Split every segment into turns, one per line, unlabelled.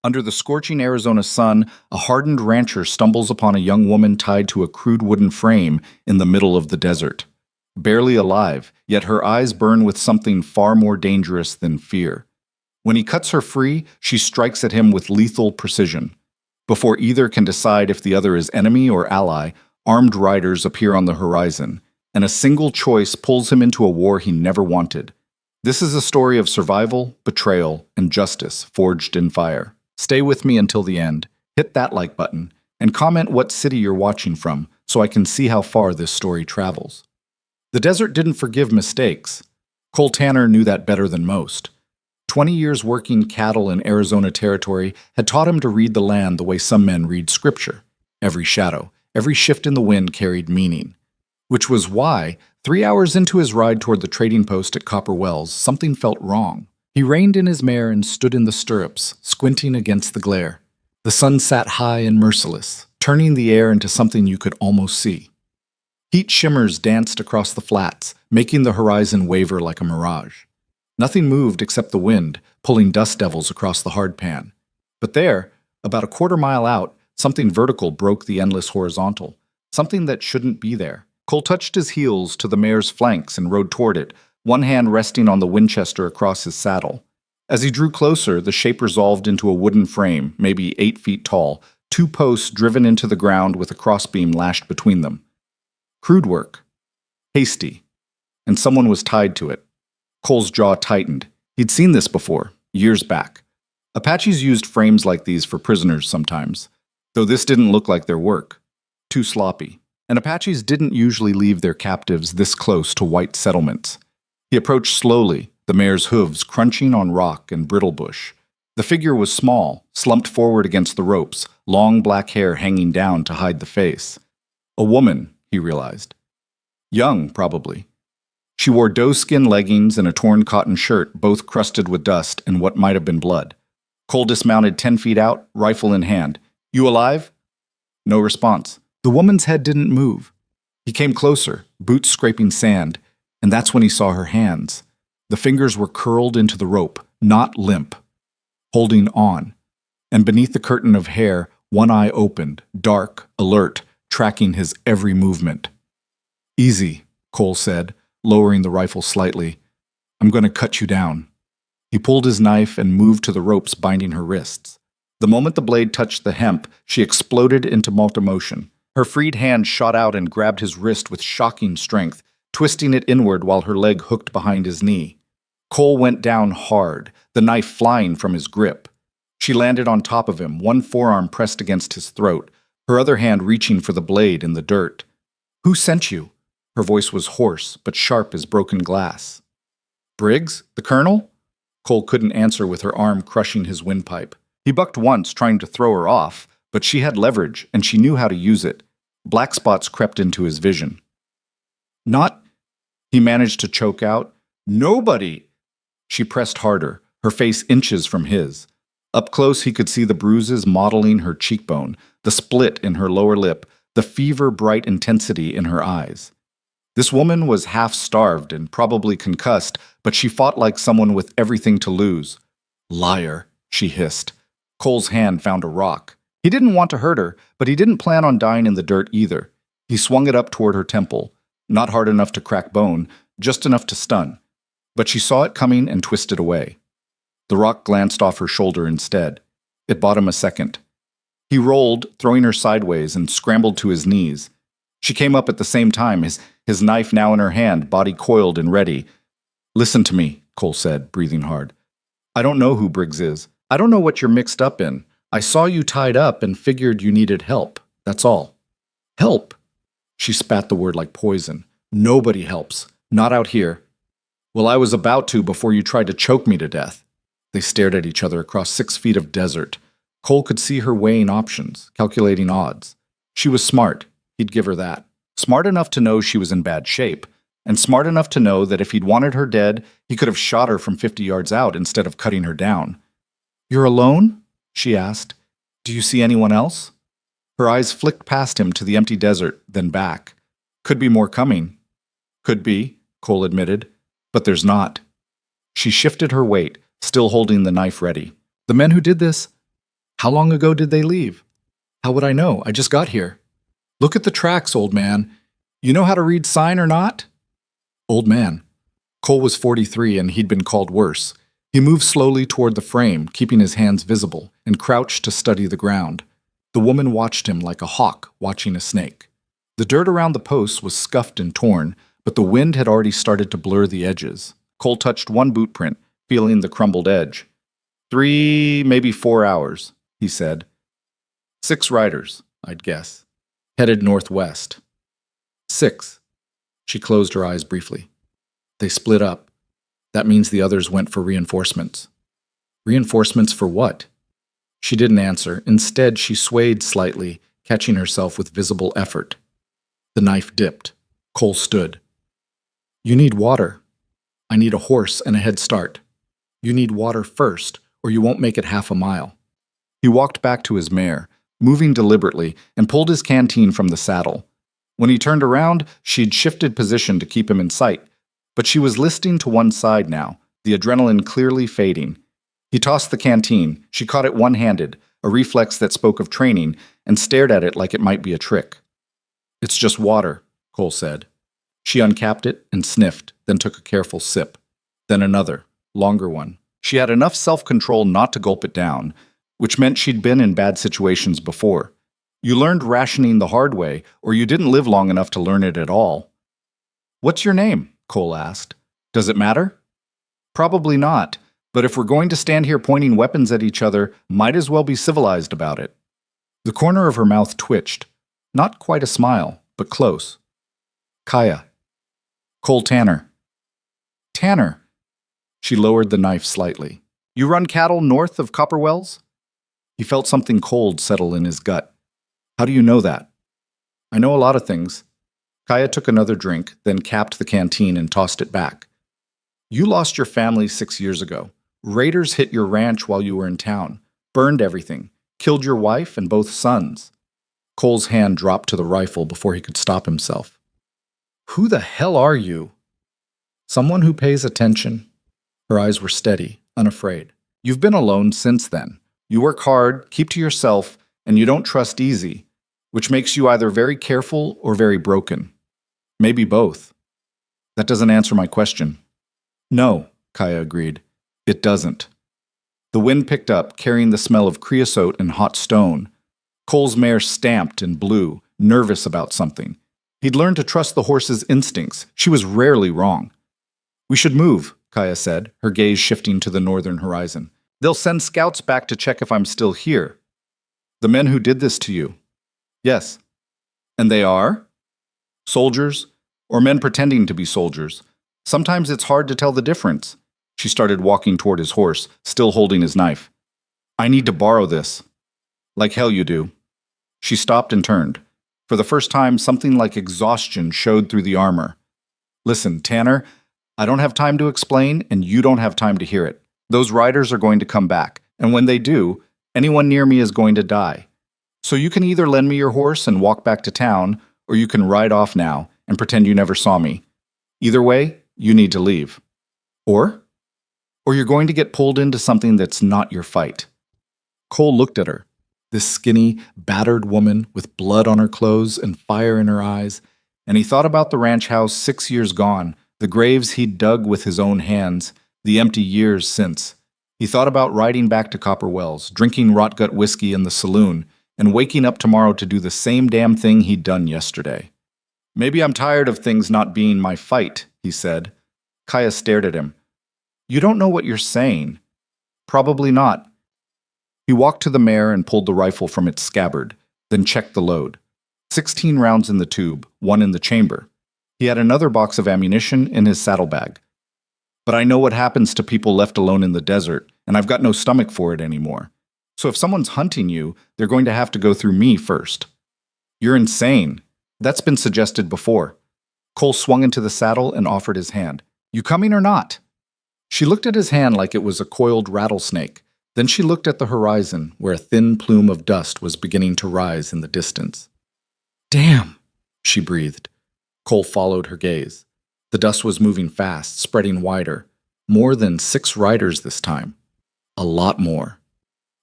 Under the scorching Arizona sun, a hardened rancher stumbles upon a young woman tied to a crude wooden frame in the middle of the desert. Barely alive, yet her eyes burn with something far more dangerous than fear. When he cuts her free, she strikes at him with lethal precision. Before either can decide if the other is enemy or ally, armed riders appear on the horizon, and a single choice pulls him into a war he never wanted. This is a story of survival, betrayal, and justice forged in fire. Stay with me until the end, hit that like button, and comment what city you're watching from so I can see how far this story travels. The desert didn't forgive mistakes. Cole Tanner knew that better than most. 20 years working cattle in Arizona territory had taught him to read the land the way some men read scripture. Every shadow, every shift in the wind carried meaning. Which was why, 3 hours into his ride toward the trading post at Copper Wells, something felt wrong. He reined in his mare and stood in the stirrups, squinting against the glare. The sun sat high and merciless, turning the air into something you could almost see. Heat shimmers danced across the flats, making the horizon waver like a mirage. Nothing moved except the wind, pulling dust devils across the hardpan. But there, about a quarter-mile out, something vertical broke the endless horizontal, something that shouldn't be there. Cole touched his heels to the mare's flanks and rode toward it, one hand resting on the Winchester across his saddle. As he drew closer, the shape resolved into a wooden frame, maybe 8 feet tall, 2 posts driven into the ground with a crossbeam lashed between them. Crude work. Hasty. And someone was tied to it. Cole's jaw tightened. He'd seen this before, years back. Apaches used frames like these for prisoners sometimes, though this didn't look like their work. Too sloppy. And Apaches didn't usually leave their captives this close to white settlements. He approached slowly, the mare's hooves crunching on rock and brittle bush. The figure was small, slumped forward against the ropes, long black hair hanging down to hide the face. A woman, he realized. Young, probably. She wore doeskin leggings and a torn cotton shirt, both crusted with dust and what might have been blood. Cole dismounted 10 feet out, rifle in hand. "You alive?" No response. The woman's head didn't move. He came closer, boots scraping sand, and that's when he saw her hands. The fingers were curled into the rope, not limp, holding on. And beneath the curtain of hair, one eye opened, dark, alert, tracking his every movement. "Easy," Cole said, lowering the rifle slightly. "I'm going to cut you down." He pulled his knife and moved to the ropes binding her wrists. The moment the blade touched the hemp, she exploded into multi-motion. Her freed hand shot out and grabbed his wrist with shocking strength, twisting it inward while her leg hooked behind his knee. Cole went down hard, the knife flying from his grip. She landed on top of him, one forearm pressed against his throat, her other hand reaching for the blade in the dirt. "Who sent you?" Her voice was hoarse, but sharp as broken glass. "Briggs? The colonel?" Cole couldn't answer with her arm crushing his windpipe. He bucked once, trying to throw her off, but she had leverage, and she knew how to use it. Black spots crept into his vision. "Not," he managed to choke out. "Nobody!" She pressed harder, her face inches from his. Up close he could see the bruises mottling her cheekbone, the split in her lower lip, the fever-bright intensity in her eyes. This woman was half-starved and probably concussed, but she fought like someone with everything to lose. "Liar," she hissed. Cole's hand found a rock. He didn't want to hurt her, but he didn't plan on dying in the dirt either. He swung it up toward her temple, not hard enough to crack bone, just enough to stun. But she saw it coming and twisted away. The rock glanced off her shoulder instead. It bought him a second. He rolled, throwing her sideways, and scrambled to his knees. She came up at the same time, his knife now in her hand, body coiled and ready. "Listen to me," Cole said, breathing hard. "I don't know who Briggs is. I don't know what you're mixed up in. I saw you tied up and figured you needed help. That's all." "Help?" She spat the word like poison. "Nobody helps. Not out here." "Well, I was about to before you tried to choke me to death." They stared at each other across 6 feet of desert. Cole could see her weighing options, calculating odds. She was smart. He'd give her that. Smart enough to know she was in bad shape, and smart enough to know that if he'd wanted her dead, he could have shot her from 50 yards out instead of cutting her down. "You're alone?" she asked. "Do you see anyone else?" Her eyes flicked past him to the empty desert, then back. "Could be more coming." "Could be," Cole admitted, "but there's not." She shifted her weight, still holding the knife ready. "The men who did this, How long ago did they leave? How would I know? I just got here. Look at the tracks, old man. You know how to read sign or not? Old man. Cole was 43 and he'd been called worse. He moved slowly toward the frame, keeping his hands visible, and crouched to study the ground. The woman watched him like a hawk watching a snake. The dirt around the posts was scuffed and torn, but the wind had already started to blur the edges. Cole touched one boot print, feeling the crumbled edge. 3, maybe 4 hours, he said. 6 riders, I'd guess. Headed northwest. 6. She closed her eyes briefly. They split up. That means the others went for reinforcements. Reinforcements for what? She didn't answer. Instead, she swayed slightly, catching herself with visible effort. The knife dipped. Cole stood. You need water. I need a horse and a head start. You need water first, or you won't make it half a mile. He walked back to his mare, moving deliberately, and pulled his canteen from the saddle. When he turned around, she'd shifted position to keep him in sight, but she was listing to one side now, the adrenaline clearly fading. He tossed the canteen. She caught it one-handed, a reflex that spoke of training, and stared at it like it might be a trick. It's just water, Cole said. She uncapped it and sniffed, then took a careful sip. Then another, longer one. She had enough self-control not to gulp it down, which meant she'd been in bad situations before. You learned rationing the hard way, or you didn't live long enough to learn it at all. What's your name? Cole asked. Does it matter? Probably not, but if we're going to stand here pointing weapons at each other, might as well be civilized about it. The corner of her mouth twitched. Not quite a smile, but close. Kaya. Cole Tanner. Tanner. She lowered the knife slightly. You run cattle north of Copperwells? He felt something cold settle in his gut. How do you know that? I know a lot of things. Kaya took another drink, then capped the canteen and tossed it back. You lost your family 6 years ago. Raiders hit your ranch while you were in town, burned everything, killed your wife and both sons. Cole's hand dropped to the rifle before he could stop himself. Who the hell are you? Someone who pays attention. Her eyes were steady, unafraid. You've been alone since then. You work hard, keep to yourself, and you don't trust easy, which makes you either very careful or very broken. Maybe both. That doesn't answer my question. No, Kaya agreed. It doesn't. The wind picked up, carrying the smell of creosote and hot stone. Cole's mare stamped and blew, nervous about something. He'd learned to trust the horse's instincts. She was rarely wrong. We should move, Kaya said, her gaze shifting to the northern horizon. They'll send scouts back to check if I'm still here. The men who did this to you? Yes. And they are? Soldiers, or men pretending to be soldiers. Sometimes it's hard to tell the difference. She started walking toward his horse, still holding his knife. I need to borrow this. Like hell you do. She stopped and turned. For the first time, something like exhaustion showed through the armor. Listen, Tanner, I don't have time to explain, and you don't have time to hear it. Those riders are going to come back, and when they do, anyone near me is going to die. So you can either lend me your horse and walk back to town, or you can ride off now and pretend you never saw me. Either way, you need to leave. Or you're going to get pulled into something that's not your fight. Cole looked at her, this skinny, battered woman with blood on her clothes and fire in her eyes, and he thought about the ranch house 6 years gone, the graves he'd dug with his own hands, the empty years since. He thought about riding back to Copperwells, drinking rot-gut whiskey in the saloon, and waking up tomorrow to do the same damn thing he'd done yesterday. Maybe I'm tired of things not being my fight, he said. Kaya stared at him. You don't know what you're saying. Probably not. He walked to the mare and pulled the rifle from its scabbard, then checked the load. 16 rounds in the tube, 1 in the chamber. He had another box of ammunition in his saddlebag. But I know what happens to people left alone in the desert, and I've got no stomach for it anymore. So if someone's hunting you, they're going to have to go through me first. You're insane. That's been suggested before. Cole swung into the saddle and offered his hand. You coming or not? She looked at his hand like it was a coiled rattlesnake. Then she looked at the horizon, where a thin plume of dust was beginning to rise in the distance. Damn, she breathed. Cole followed her gaze. The dust was moving fast, spreading wider. More than 6 riders this time. A lot more.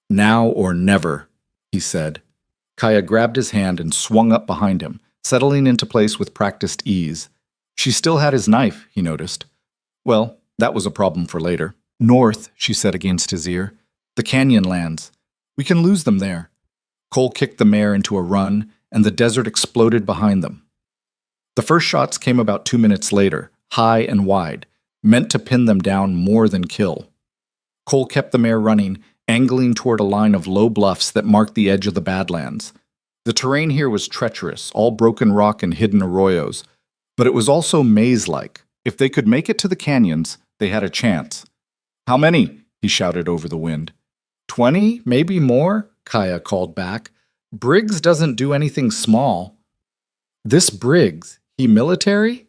Now or never, he said. Kaya grabbed his hand and swung up behind him, settling into place with practiced ease. She still had his knife, he noticed. Well, that was a problem for later. North, she said against his ear. The canyon lands. We can lose them there. Cole kicked the mare into a run, and the desert exploded behind them. The first shots came about 2 minutes later, high and wide, meant to pin them down more than kill. Cole kept the mare running, angling toward a line of low bluffs that marked the edge of the Badlands. The terrain here was treacherous, all broken rock and hidden arroyos, but it was also maze-like. If they could make it to the canyons, they had a chance. How many? He shouted over the wind. 20, maybe more, Kaya called back. Briggs doesn't do anything small. This Briggs, he military?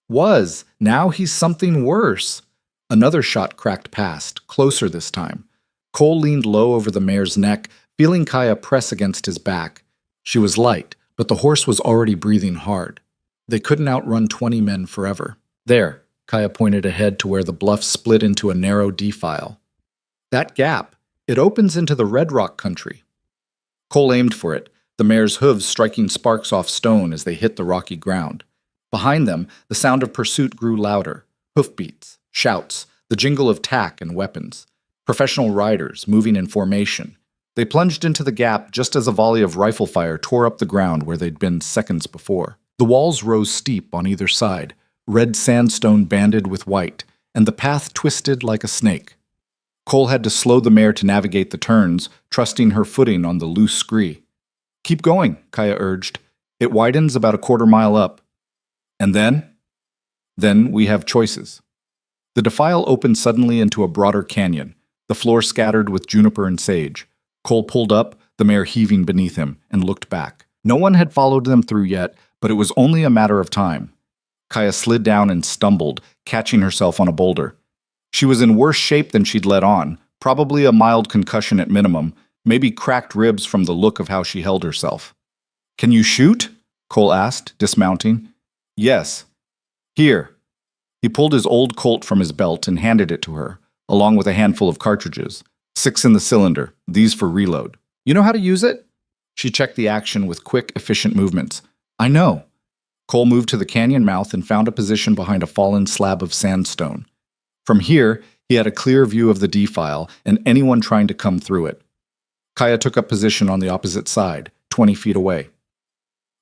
Was. Now he's something worse. Another shot cracked past, closer this time. Cole leaned low over the mare's neck, feeling Kaya press against his back. She was light, but the horse was already breathing hard. They couldn't outrun 20 men forever. There, Kaya pointed ahead to where the bluff split into a narrow defile. That gap, it opens into the Red Rock country. Cole aimed for it, the mare's hooves striking sparks off stone as they hit the rocky ground. Behind them, the sound of pursuit grew louder. Hoofbeats, shouts, the jingle of tack and weapons. Professional riders, moving in formation. They plunged into the gap just as a volley of rifle fire tore up the ground where they'd been seconds before. The walls rose steep on either side, red sandstone banded with white, and the path twisted like a snake. Cole had to slow the mare to navigate the turns, trusting her footing on the loose scree. Keep going, Kaya urged. It widens about a quarter mile up. And then? Then we have choices. The defile opened suddenly into a broader canyon, the floor scattered with juniper and sage. Cole pulled up, the mare heaving beneath him, and looked back. No one had followed them through yet, but it was only a matter of time. Kaya slid down and stumbled, catching herself on a boulder. She was in worse shape than she'd let on, probably a mild concussion at minimum, maybe cracked ribs from the look of how she held herself. Can you shoot? Cole asked, dismounting. Yes. Here. He pulled his old Colt from his belt and handed it to her, along with a handful of cartridges. 6 in the cylinder, these for reload. You know how to use it? She checked the action with quick, efficient movements. I know. Cole moved to the canyon mouth and found a position behind a fallen slab of sandstone. From here, he had a clear view of the defile and anyone trying to come through it. Kaya took up position on the opposite side, 20 feet away.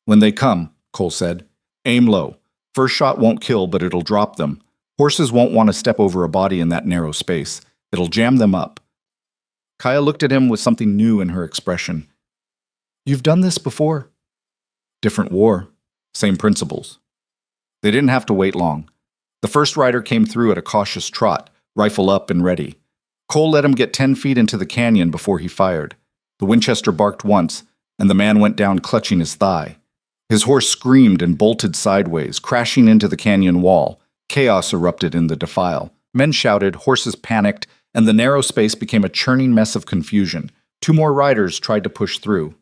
When they come, Cole said, aim low. First shot won't kill, but it'll drop them. Horses won't want to step over a body in that narrow space. It'll jam them up. Kaya looked at him with something new in her expression. You've done this before. Different war. Same principles. They didn't have to wait long. The first rider came through at a cautious trot, rifle up and ready. Cole let him get 10 feet into the canyon before he fired. The Winchester barked once, and the man went down clutching his thigh. His horse screamed and bolted sideways, crashing into the canyon wall. Chaos erupted in the defile. Men shouted, horses panicked, and the narrow space became a churning mess of confusion. 2 more riders tried to push through.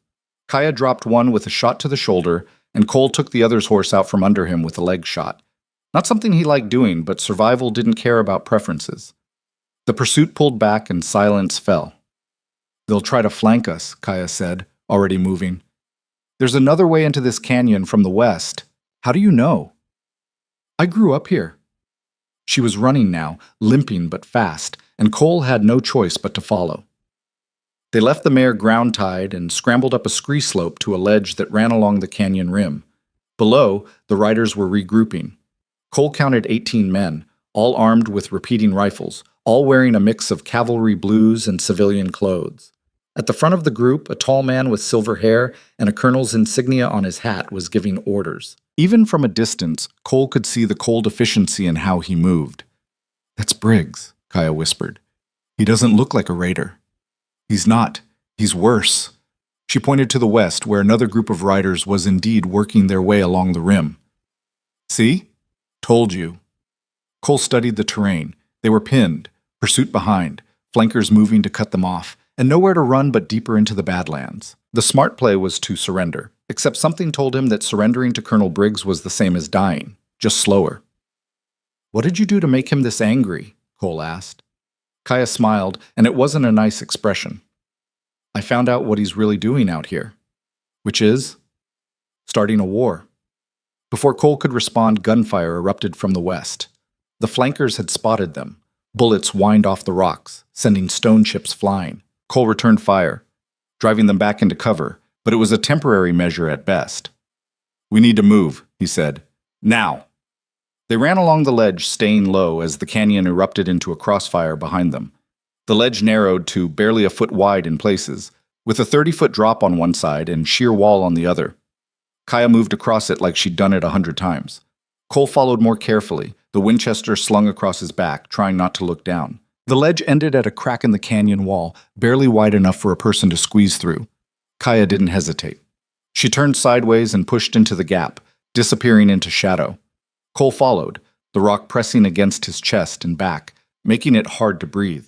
Kaya dropped one with a shot to the shoulder, and Cole took the other's horse out from under him with a leg shot. Not something he liked doing, but survival didn't care about preferences. The pursuit pulled back and silence fell. They'll try to flank us, Kaya said, already moving. There's another way into this canyon from the west. How do you know? I grew up here. She was running now, limping but fast, and Cole had no choice but to follow. They left the mare ground-tied and scrambled up a scree slope to a ledge that ran along the canyon rim. Below, the riders were regrouping. Cole counted 18 men, all armed with repeating rifles, all wearing a mix of cavalry blues and civilian clothes. At the front of the group, a tall man with silver hair and a colonel's insignia on his hat was giving orders. Even from a distance, Cole could see the cold efficiency in how he moved. That's Briggs, Kaya whispered. He doesn't look like a raider. He's not. He's worse. She pointed to the west, where another group of riders was indeed working their way along the rim. See? Told you. Cole studied the terrain. They were pinned, pursuit behind, flankers moving to cut them off, and nowhere to run but deeper into the Badlands. The smart play was to surrender, except something told him that surrendering to Colonel Briggs was the same as dying, just slower. What did you do to make him this angry? Cole asked. Kaya smiled, and it wasn't a nice expression. I found out what he's really doing out here, which is starting a war. Before Cole could respond, gunfire erupted from the west. The flankers had spotted them. Bullets whined off the rocks, sending stone chips flying. Cole returned fire, driving them back into cover, but it was a temporary measure at best. "We need to move," he said. "Now!" They ran along the ledge, staying low as the canyon erupted into a crossfire behind them. The ledge narrowed to barely a foot wide in places, with a 30-foot drop on one side and sheer wall on the other. Kaya moved across it like she'd done it 100 times. Cole followed more carefully, the Winchester slung across his back, trying not to look down. The ledge ended at a crack in the canyon wall, barely wide enough for a person to squeeze through. Kaya didn't hesitate. She turned sideways and pushed into the gap, disappearing into shadow. Cole followed, the rock pressing against his chest and back, making it hard to breathe.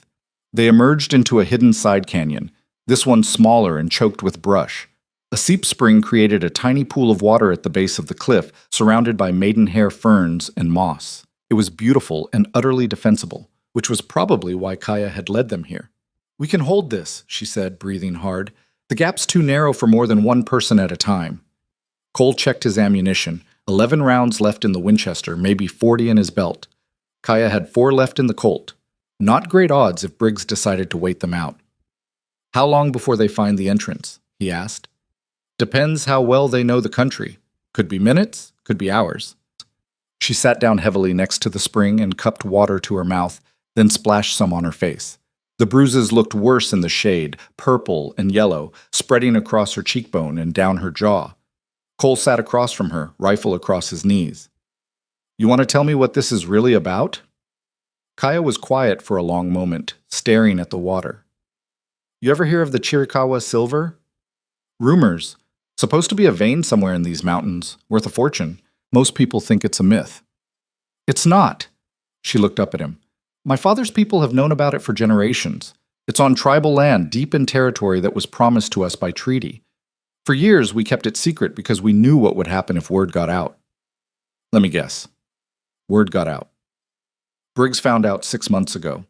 They emerged into a hidden side canyon, this one smaller and choked with brush. A seep spring created a tiny pool of water at the base of the cliff, surrounded by maidenhair ferns and moss. It was beautiful and utterly defensible, which was probably why Kaya had led them here. "We can hold this," she said, breathing hard. "The gap's too narrow for more than one person at a time." Cole checked his ammunition. 11 rounds left in the Winchester, maybe 40 in his belt. Kaya had 4 left in the Colt. Not great odds if Briggs decided to wait them out. "How long before they find the entrance?" he asked. "Depends how well they know the country. Could be minutes, could be hours." She sat down heavily next to the spring and cupped water to her mouth, then splashed some on her face. The bruises looked worse in the shade, purple and yellow, spreading across her cheekbone and down her jaw. Cole sat across from her, rifle across his knees. "You want to tell me what this is really about?" Kaya was quiet for a long moment, staring at the water. "You ever hear of the Chiricahua silver?" "Rumors. Supposed to be a vein somewhere in these mountains, worth a fortune. Most people think it's a myth." "It's not." She looked up at him. "My father's people have known about it for generations. It's on tribal land, deep in territory that was promised to us by treaty. For years, we kept it secret because we knew what would happen if word got out." "Let me guess. Word got out." "Briggs found out 6 months ago.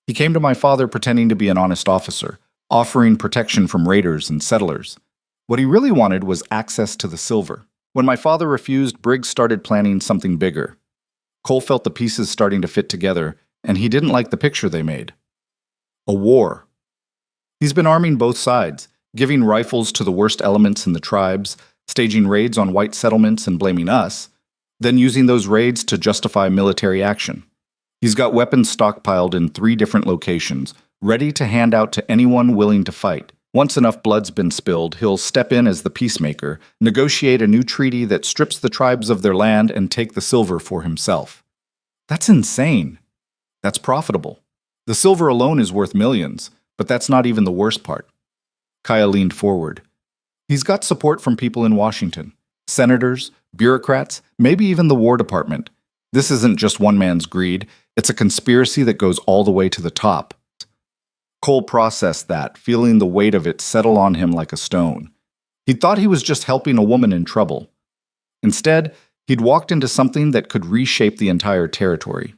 He came to my father pretending to be an honest officer, offering protection from raiders and settlers. What he really wanted was access to the silver. When my father refused, Briggs started planning something bigger. Cole felt the pieces starting to fit together, and he didn't like the picture they made. A war. He's been arming both sides, giving rifles to the worst elements in the tribes, staging raids on white settlements and blaming us, then using those raids to justify military action. He's got weapons stockpiled in 3 different locations, ready to hand out to anyone willing to fight. Once enough blood's been spilled, he'll step in as the peacemaker, negotiate a new treaty that strips the tribes of their land and take the silver for himself. That's insane. That's profitable. The silver alone is worth millions, but that's not even the worst part. Kaya leaned forward. He's got support from people in Washington. Senators, bureaucrats, maybe even the War Department. This isn't just one man's greed. It's a conspiracy that goes all the way to the top. Cole processed that, feeling the weight of it settle on him like a stone. He'd thought he was just helping a woman in trouble. Instead, he'd walked into something that could reshape the entire territory.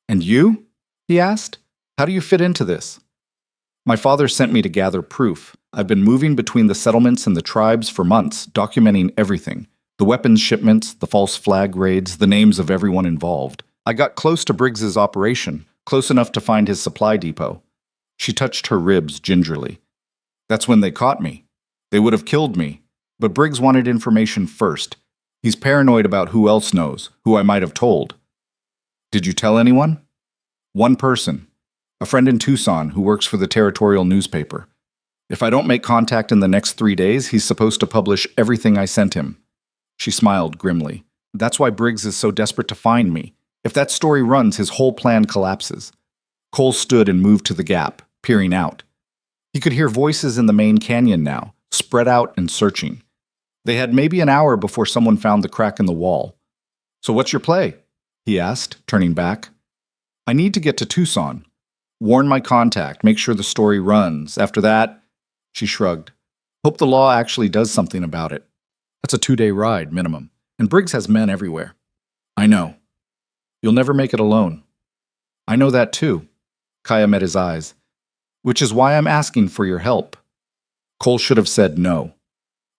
"And you?" he asked. "How do you fit into this?" "My father sent me to gather proof. I've been moving between the settlements and the tribes for months, documenting everything. The weapons shipments, the false flag raids, the names of everyone involved. I got close to Briggs's operation, close enough to find his supply depot." She touched her ribs gingerly. "That's when they caught me. They would have killed me. But Briggs wanted information first. He's paranoid about who else knows, who I might have told." "Did you tell anyone?" "One person. A friend in Tucson who works for the territorial newspaper. If I don't make contact in the next 3 days, he's supposed to publish everything I sent him." She smiled grimly. "That's why Briggs is so desperate to find me. If that story runs, his whole plan collapses." Cole stood and moved to the gap, peering out. He could hear voices in the main canyon now, spread out and searching. They had maybe an hour before someone found the crack in the wall. "So what's your play?" he asked, turning back. "I need to get to Tucson. Warn my contact, make sure the story runs. After that," she shrugged, "hope the law actually does something about it. That's a 2-day ride, minimum. And Briggs has men everywhere." "I know. You'll never make it alone." "I know that too." Kaya met his eyes. "Which is why I'm asking for your help. Cole should have said no.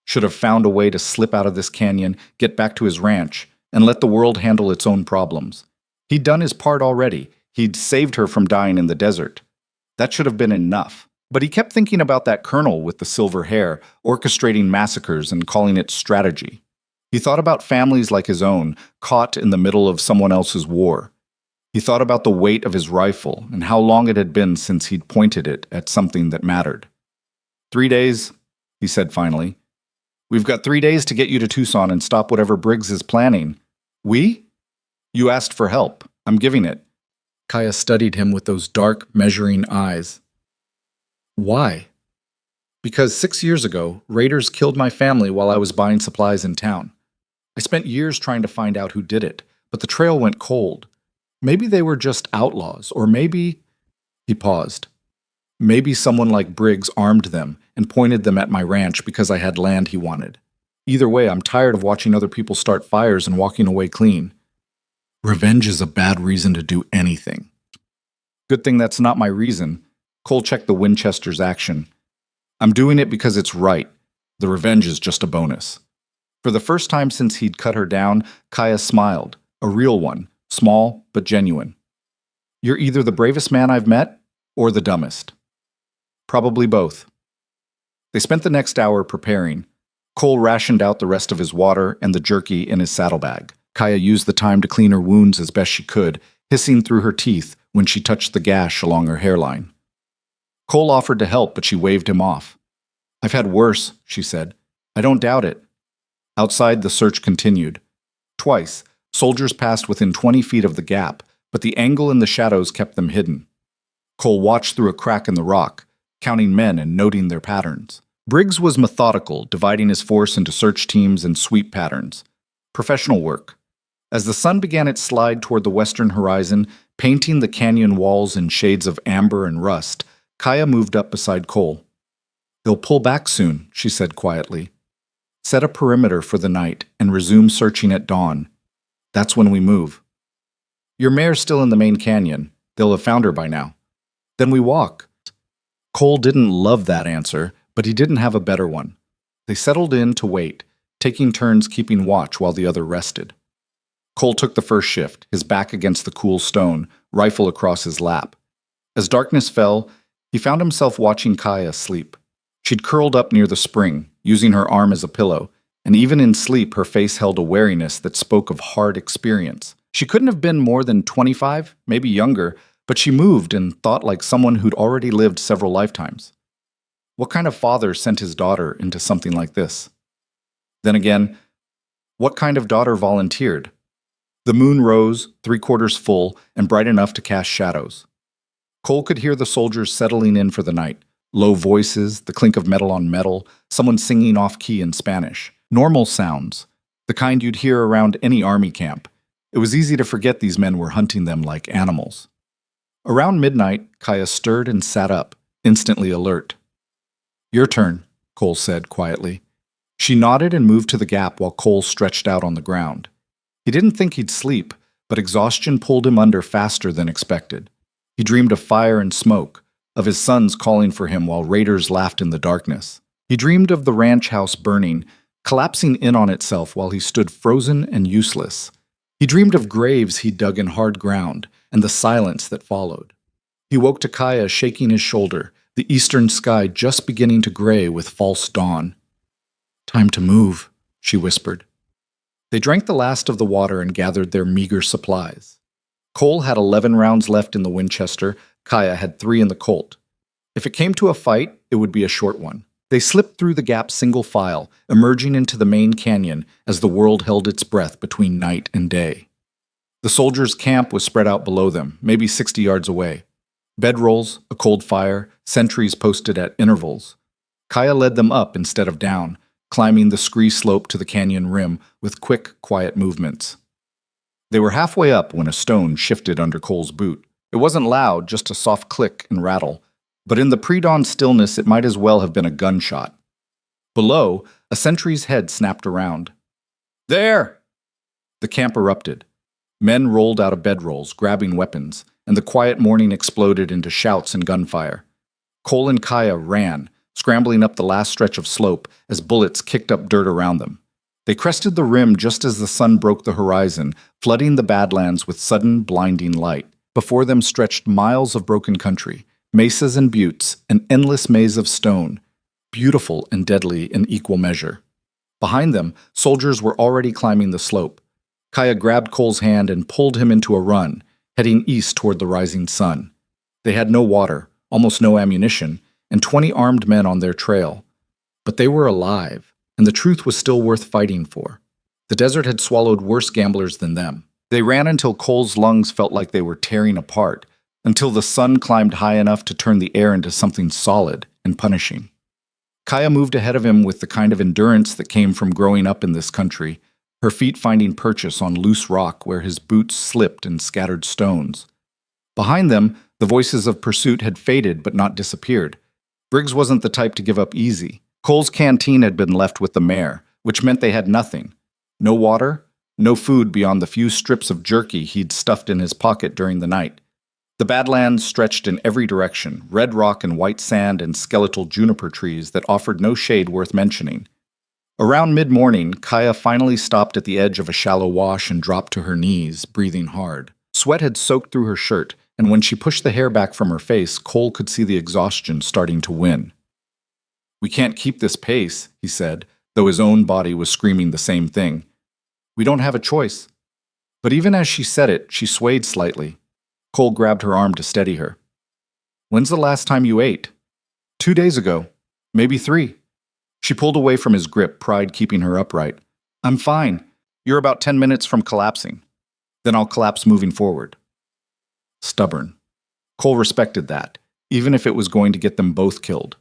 Should have found a way to slip out of this canyon, get back to his ranch, and let the world handle its own problems. He'd done his part already. He'd saved her from dying in the desert. That should have been enough. But he kept thinking about that colonel with the silver hair, orchestrating massacres and calling it strategy. He thought about families like his own, caught in the middle of someone else's war. He thought about the weight of his rifle and how long it had been since he'd pointed it at something that mattered. 3 days, he said finally. We've got 3 days to get you to Tucson and stop whatever Briggs is planning. We? You asked for help. I'm giving it. Kaya studied him with those dark, measuring eyes. Why? Because 6 years ago, raiders killed my family while I was buying supplies in town. I spent years trying to find out who did it, but the trail went cold. Maybe they were just outlaws, or maybe... He paused. Maybe someone like Briggs armed them and pointed them at my ranch because I had land he wanted. Either way, I'm tired of watching other people start fires and walking away clean. Revenge is a bad reason to do anything. Good thing that's not my reason. Cole checked the Winchester's action. I'm doing it because it's right. The revenge is just a bonus. For the first time since he'd cut her down, Kaya smiled. A real one. Small, but genuine. You're either the bravest man I've met, or the dumbest. Probably both. They spent the next hour preparing. Cole rationed out the rest of his water and the jerky in his saddlebag. Kaya used the time to clean her wounds as best she could, hissing through her teeth when she touched the gash along her hairline. Cole offered to help, but she waved him off. I've had worse, she said. I don't doubt it. Outside, the search continued. Twice, soldiers passed within 20 feet of the gap, but the angle in the shadows kept them hidden. Cole watched through a crack in the rock, counting men and noting their patterns. Briggs was methodical, dividing his force into search teams and sweep patterns. Professional work. As the sun began its slide toward the western horizon, painting the canyon walls in shades of amber and rust, Kaya moved up beside Cole. They'll pull back soon, she said quietly. Set a perimeter for the night and resume searching at dawn. That's when we move. Your mare's still in the main canyon. They'll have found her by now. Then we walk. Cole didn't love that answer, but he didn't have a better one. They settled in to wait, taking turns keeping watch while the other rested. Cole took the first shift, his back against the cool stone, rifle across his lap. As darkness fell, he found himself watching Kaya sleep. She'd curled up near the spring, using her arm as a pillow, and even in sleep her face held a wariness that spoke of hard experience. She couldn't have been more than 25, maybe younger, but she moved and thought like someone who'd already lived several lifetimes. What kind of father sent his daughter into something like this? Then again, what kind of daughter volunteered? The moon rose, 3/4 full, and bright enough to cast shadows. Cole could hear the soldiers settling in for the night. Low voices, the clink of metal on metal, someone singing off-key in Spanish. Normal sounds, the kind you'd hear around any army camp. It was easy to forget these men were hunting them like animals. Around midnight, Kaya stirred and sat up, instantly alert. Your turn, Cole said quietly. She nodded and moved to the gap while Cole stretched out on the ground. He didn't think he'd sleep, but exhaustion pulled him under faster than expected. He dreamed of fire and smoke, of his sons calling for him while raiders laughed in the darkness. He dreamed of the ranch house burning, collapsing in on itself while he stood frozen and useless. He dreamed of graves he'd dug in hard ground, and the silence that followed. He woke to Kaya shaking his shoulder, the eastern sky just beginning to gray with false dawn. Time to move, she whispered. They drank the last of the water and gathered their meager supplies. Cole had 11 rounds left in the Winchester, Kaya had 3 in the Colt. If it came to a fight, it would be a short one. They slipped through the gap single file, emerging into the main canyon as the world held its breath between night and day. The soldiers' camp was spread out below them, maybe 60 yards away. Bedrolls, a cold fire, sentries posted at intervals. Kaya led them up instead of down, climbing the scree slope to the canyon rim with quick, quiet movements. They were halfway up when a stone shifted under Cole's boot. It wasn't loud, just a soft click and rattle, but in the pre-dawn stillness it might as well have been a gunshot. Below, a sentry's head snapped around. There! The camp erupted. Men rolled out of bedrolls, grabbing weapons, and the quiet morning exploded into shouts and gunfire. Cole and Kaya ran, scrambling up the last stretch of slope as bullets kicked up dirt around them. They crested the rim just as the sun broke the horizon, flooding the Badlands with sudden, blinding light. Before them stretched miles of broken country, mesas and buttes, an endless maze of stone, beautiful and deadly in equal measure. Behind them, soldiers were already climbing the slope. Kaya grabbed Cole's hand and pulled him into a run, heading east toward the rising sun. They had no water, almost no ammunition, and 20 armed men on their trail. But they were alive, and the truth was still worth fighting for. The desert had swallowed worse gamblers than them. They ran until Cole's lungs felt like they were tearing apart, until the sun climbed high enough to turn the air into something solid and punishing. Kaya moved ahead of him with the kind of endurance that came from growing up in this country, her feet finding purchase on loose rock where his boots slipped and scattered stones. Behind them, the voices of pursuit had faded but not disappeared. Briggs wasn't the type to give up easy. Cole's canteen had been left with the mare, which meant they had nothing. No water, no food beyond the few strips of jerky he'd stuffed in his pocket during the night. The Badlands stretched in every direction, red rock and white sand and skeletal juniper trees that offered no shade worth mentioning. Around mid-morning, Kaya finally stopped at the edge of a shallow wash and dropped to her knees, breathing hard. Sweat had soaked through her shirt, and when she pushed the hair back from her face, Cole could see the exhaustion starting to win. "We can't keep this pace," he said, though his own body was screaming the same thing. "We don't have a choice." But even as she said it, she swayed slightly. Cole grabbed her arm to steady her. "When's the last time you ate?" "2 days ago. Maybe 3. She pulled away from his grip, pride keeping her upright. "I'm fine. You're about 10 minutes from collapsing. Then I'll collapse moving forward." Stubborn. Cole respected that, even if it was going to get them both killed.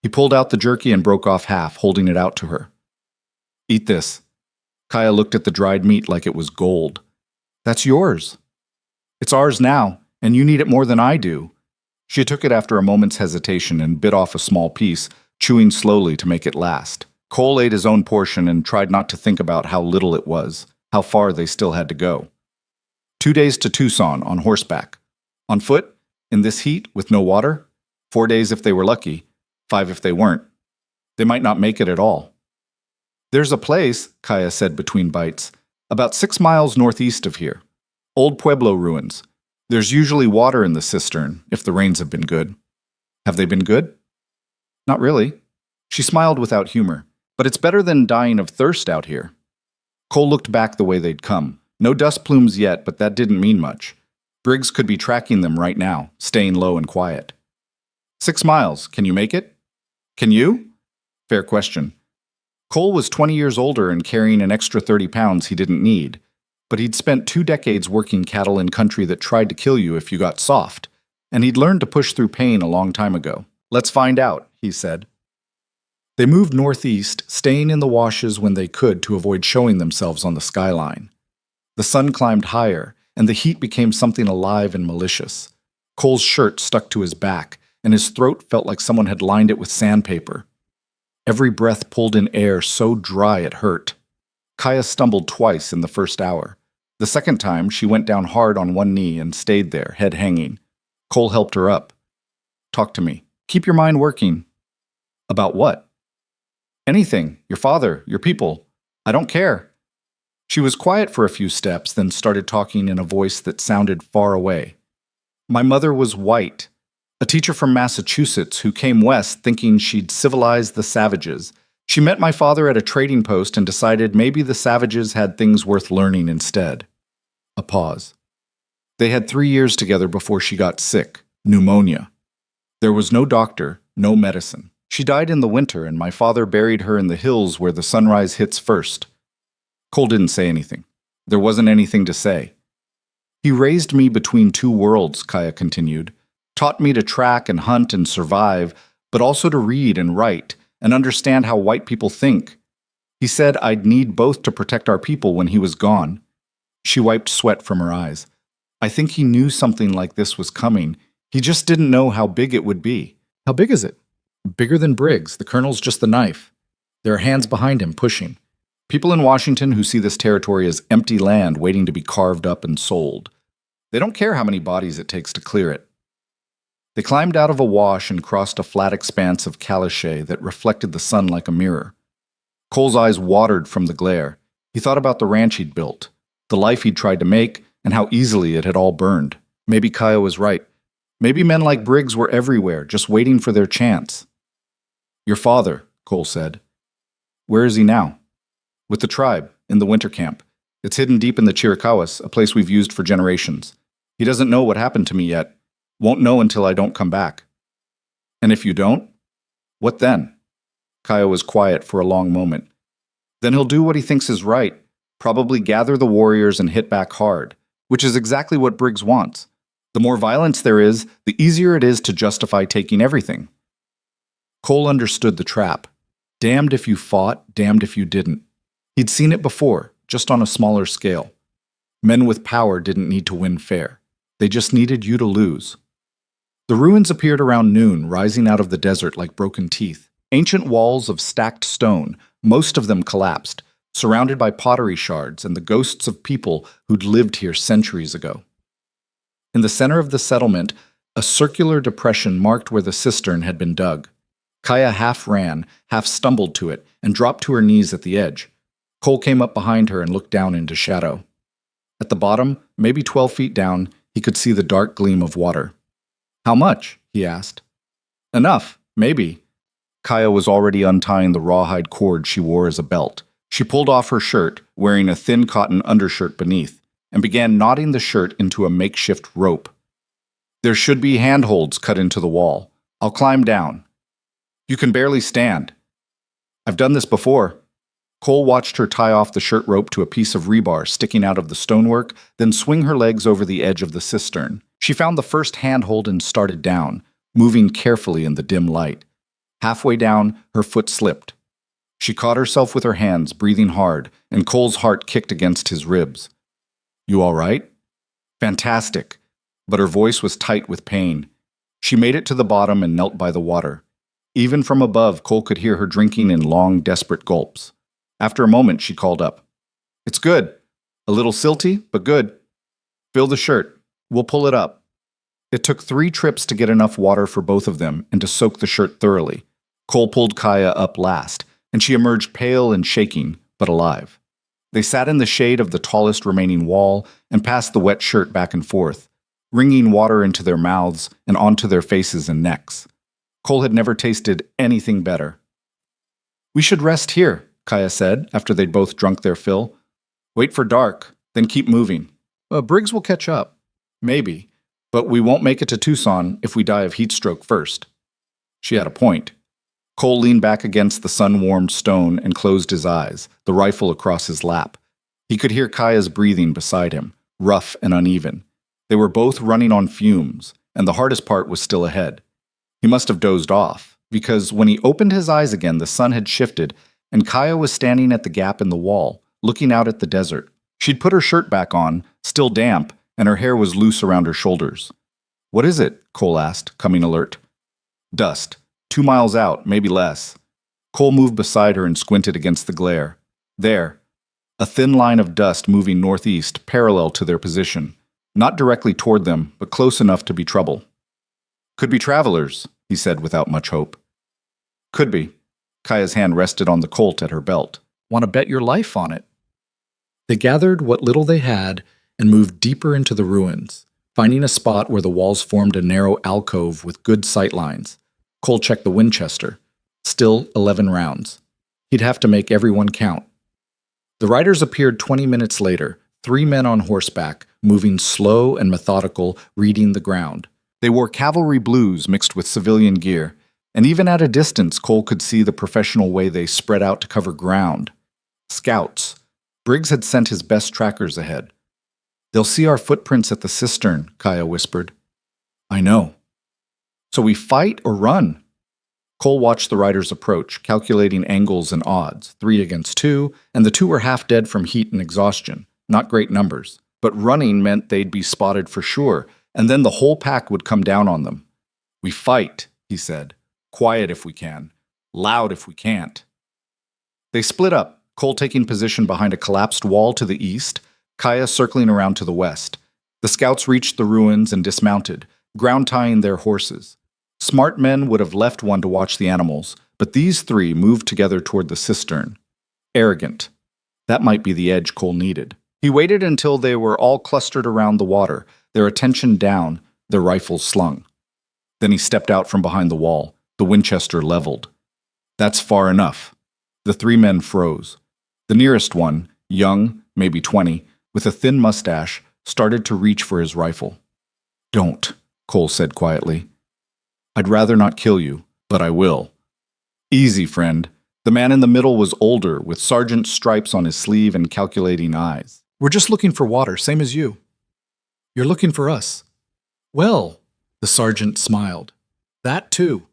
He pulled out the jerky and broke off half, holding it out to her. "Eat this." Kaya looked at the dried meat like it was gold. "That's yours." "It's ours now, and you need it more than I do." She took it after a moment's hesitation and bit off a small piece, chewing slowly to make it last. Cole ate his own portion and tried not to think about how little it was, how far they still had to go. 2 days to Tucson on horseback. On foot, in this heat, with no water. 4 days if they were lucky, 5 if they weren't. They might not make it at all. "There's a place," Kaya said between bites, "about 6 miles northeast of here. Old Pueblo ruins. There's usually water in the cistern, if the rains have been good." "Have they been good?" "Not really." She smiled without humor. "But it's better than dying of thirst out here." Cole looked back the way they'd come. No dust plumes yet, but that didn't mean much. Briggs could be tracking them right now, staying low and quiet. 6 miles. Can you make it?" "Can you?" Fair question. Cole was 20 years older and carrying an extra 30 pounds he didn't need. But he'd spent 2 decades working cattle in country that tried to kill you if you got soft, and he'd learned to push through pain a long time ago. "Let's find out," he said. They moved northeast, staying in the washes when they could to avoid showing themselves on the skyline. The sun climbed higher, and the heat became something alive and malicious. Cole's shirt stuck to his back, and his throat felt like someone had lined it with sandpaper. Every breath pulled in air so dry it hurt. Kaya stumbled twice in the first hour. The second time, she went down hard on one knee and stayed there, head hanging. Cole helped her up. "Talk to me. Keep your mind working." "About what?" "Anything. Your father, your people. I don't care." She was quiet for a few steps, then started talking in a voice that sounded far away. "My mother was white, a teacher from Massachusetts who came west thinking she'd civilize the savages. She met my father at a trading post and decided maybe the savages had things worth learning instead." A pause. "They had 3 years together before she got sick, pneumonia. There was no doctor, no medicine. She died in the winter, and my father buried her in the hills where the sunrise hits first." Cole didn't say anything. There wasn't anything to say. "He raised me between 2 worlds," Kaya continued. "Taught me to track and hunt and survive, but also to read and write and understand how white people think. He said I'd need both to protect our people when he was gone." She wiped sweat from her eyes. "I think he knew something like this was coming. He just didn't know how big it would be." "How big is it?" "Bigger than Briggs. The colonel's just the knife. There are hands behind him, pushing. People in Washington who see this territory as empty land waiting to be carved up and sold. They don't care how many bodies it takes to clear it." They climbed out of a wash and crossed a flat expanse of caliche that reflected the sun like a mirror. Cole's eyes watered from the glare. He thought about the ranch he'd built, the life he'd tried to make, and how easily it had all burned. Maybe Kaya was right. Maybe men like Briggs were everywhere, just waiting for their chance. "Your father," Cole said. "Where is he now?" "With the tribe, in the winter camp. It's hidden deep in the Chiricahuas, a place we've used for generations. He doesn't know what happened to me yet. Won't know until I don't come back." "And if you don't? What then?" Kaya was quiet for a long moment. "Then he'll do what he thinks is right, probably gather the warriors and hit back hard, which is exactly what Briggs wants. The more violence there is, the easier it is to justify taking everything." Cole understood the trap. Damned if you fought, damned if you didn't. He'd seen it before, just on a smaller scale. Men with power didn't need to win fair. They just needed you to lose. The ruins appeared around noon, rising out of the desert like broken teeth. Ancient walls of stacked stone, most of them collapsed, surrounded by pottery shards and the ghosts of people who'd lived here centuries ago. In the center of the settlement, a circular depression marked where the cistern had been dug. Kaya half ran, half stumbled to it, and dropped to her knees at the edge. Cole came up behind her and looked down into shadow. At the bottom, maybe 12 feet down, he could see the dark gleam of water. "How much?" he asked. "Enough, maybe." Kaya was already untying the rawhide cord she wore as a belt. She pulled off her shirt, wearing a thin cotton undershirt beneath, and began knotting the shirt into a makeshift rope. "There should be handholds cut into the wall. I'll climb down." "You can barely stand." "I've done this before." Cole watched her tie off the shirt rope to a piece of rebar sticking out of the stonework, then swing her legs over the edge of the cistern. She found the first handhold and started down, moving carefully in the dim light. Halfway down, her foot slipped. She caught herself with her hands, breathing hard, and Cole's heart kicked against his ribs. "You all right?" "Fantastic." But her voice was tight with pain. She made it to the bottom and knelt by the water. Even from above, Cole could hear her drinking in long, desperate gulps. After a moment, she called up. "It's good. A little silty, but good. Fill the shirt. We'll pull it up." It took 3 trips to get enough water for both of them and to soak the shirt thoroughly. Cole pulled Kaya up last, and she emerged pale and shaking, but alive. They sat in the shade of the tallest remaining wall and passed the wet shirt back and forth, wringing water into their mouths and onto their faces and necks. Cole had never tasted anything better. "We should rest here," Kaya said after they'd both drunk their fill. "Wait for dark, then keep moving. Briggs will catch up. Maybe. But we won't make it to Tucson if we die of heat stroke first." She had a point. Cole leaned back against the sun-warmed stone and closed his eyes, the rifle across his lap. He could hear Kaya's breathing beside him, rough and uneven. They were both running on fumes, and the hardest part was still ahead. He must have dozed off, because when he opened his eyes again, the sun had shifted, and Kaya was standing at the gap in the wall, looking out at the desert. She'd put her shirt back on, still damp, and her hair was loose around her shoulders. "What is it?" Cole asked, coming alert. "Dust. 2 miles out, maybe less." Cole moved beside her and squinted against the glare. There, a thin line of dust moving northeast, parallel to their position. Not directly toward them, but close enough to be trouble. "Could be travelers," he said without much hope. "Could be." Kaya's hand rested on the Colt at her belt. "Want to bet your life on it?" They gathered what little they had and moved deeper into the ruins, finding a spot where the walls formed a narrow alcove with good sight lines. Cole checked the Winchester. Still 11 rounds. He'd have to make everyone count. The riders appeared 20 minutes later, 3 men on horseback, moving slow and methodical, reading the ground. They wore cavalry blues mixed with civilian gear, and even at a distance Cole could see the professional way they spread out to cover ground. Scouts. Briggs had sent his best trackers ahead. "They'll see our footprints at the cistern," Kaya whispered. "I know." "So we fight or run?" Cole watched the riders approach, calculating angles and odds, 3 against 2, and the 2 were half dead from heat and exhaustion. Not great numbers, but running meant they'd be spotted for sure, and then the whole pack would come down on them. "We fight," he said. "Quiet if we can. Loud if we can't." They split up, Cole taking position behind a collapsed wall to the east, Kaya circling around to the west. The scouts reached the ruins and dismounted, ground-tying their horses. Smart men would have left one to watch the animals, but these three moved together toward the cistern. Arrogant. That might be the edge Cole needed. He waited until they were all clustered around the water, their attention down, their rifles slung. Then he stepped out from behind the wall, the Winchester leveled. That's far enough. The three men froze. The nearest one, young, maybe 20, with a thin mustache, started to reach for his rifle. Don't, Cole said quietly. I'd rather not kill you, but I will. Easy, friend. The man in the middle was older, with sergeant stripes on his sleeve and calculating eyes. We're just looking for water, same as you. You're looking for us. Well, the sergeant smiled. That too.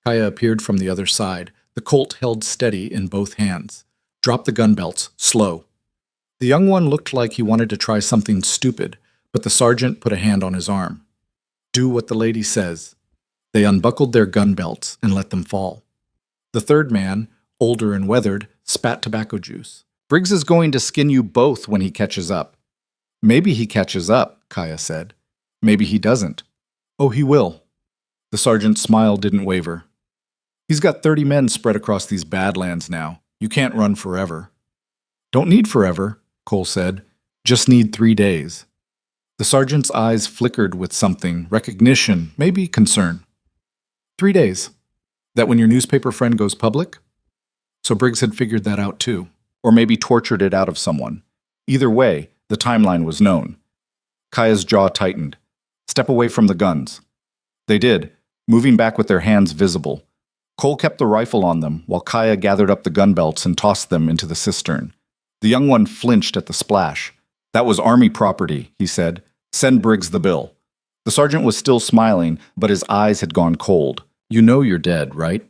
Kaya appeared from the other side, the Colt held steady in both hands. Drop the gun belts, slow. The young one looked like he wanted to try something stupid, but the sergeant put a hand on his arm. Do what the lady says. They unbuckled their gun belts and let them fall. The third man, older and weathered, spat tobacco juice. Briggs is going to skin you both when he catches up. Maybe he catches up, Kaya said. Maybe he doesn't. Oh, he will. The sergeant's smile didn't waver. He's got 30 men spread across these badlands now. You can't run forever. Don't need forever, Cole said. Just need 3 days. The sergeant's eyes flickered with something, recognition, maybe concern. 3 days. That when your newspaper friend goes public? So Briggs had figured that out too. Or maybe tortured it out of someone. Either way, the timeline was known. Kaya's jaw tightened. Step away from the guns. They did, moving back with their hands visible. Cole kept the rifle on them while Kaya gathered up the gun belts and tossed them into the cistern. The young one flinched at the splash. That was Army property, he said. Send Briggs the bill. The sergeant was still smiling, but his eyes had gone cold. You know you're dead, right?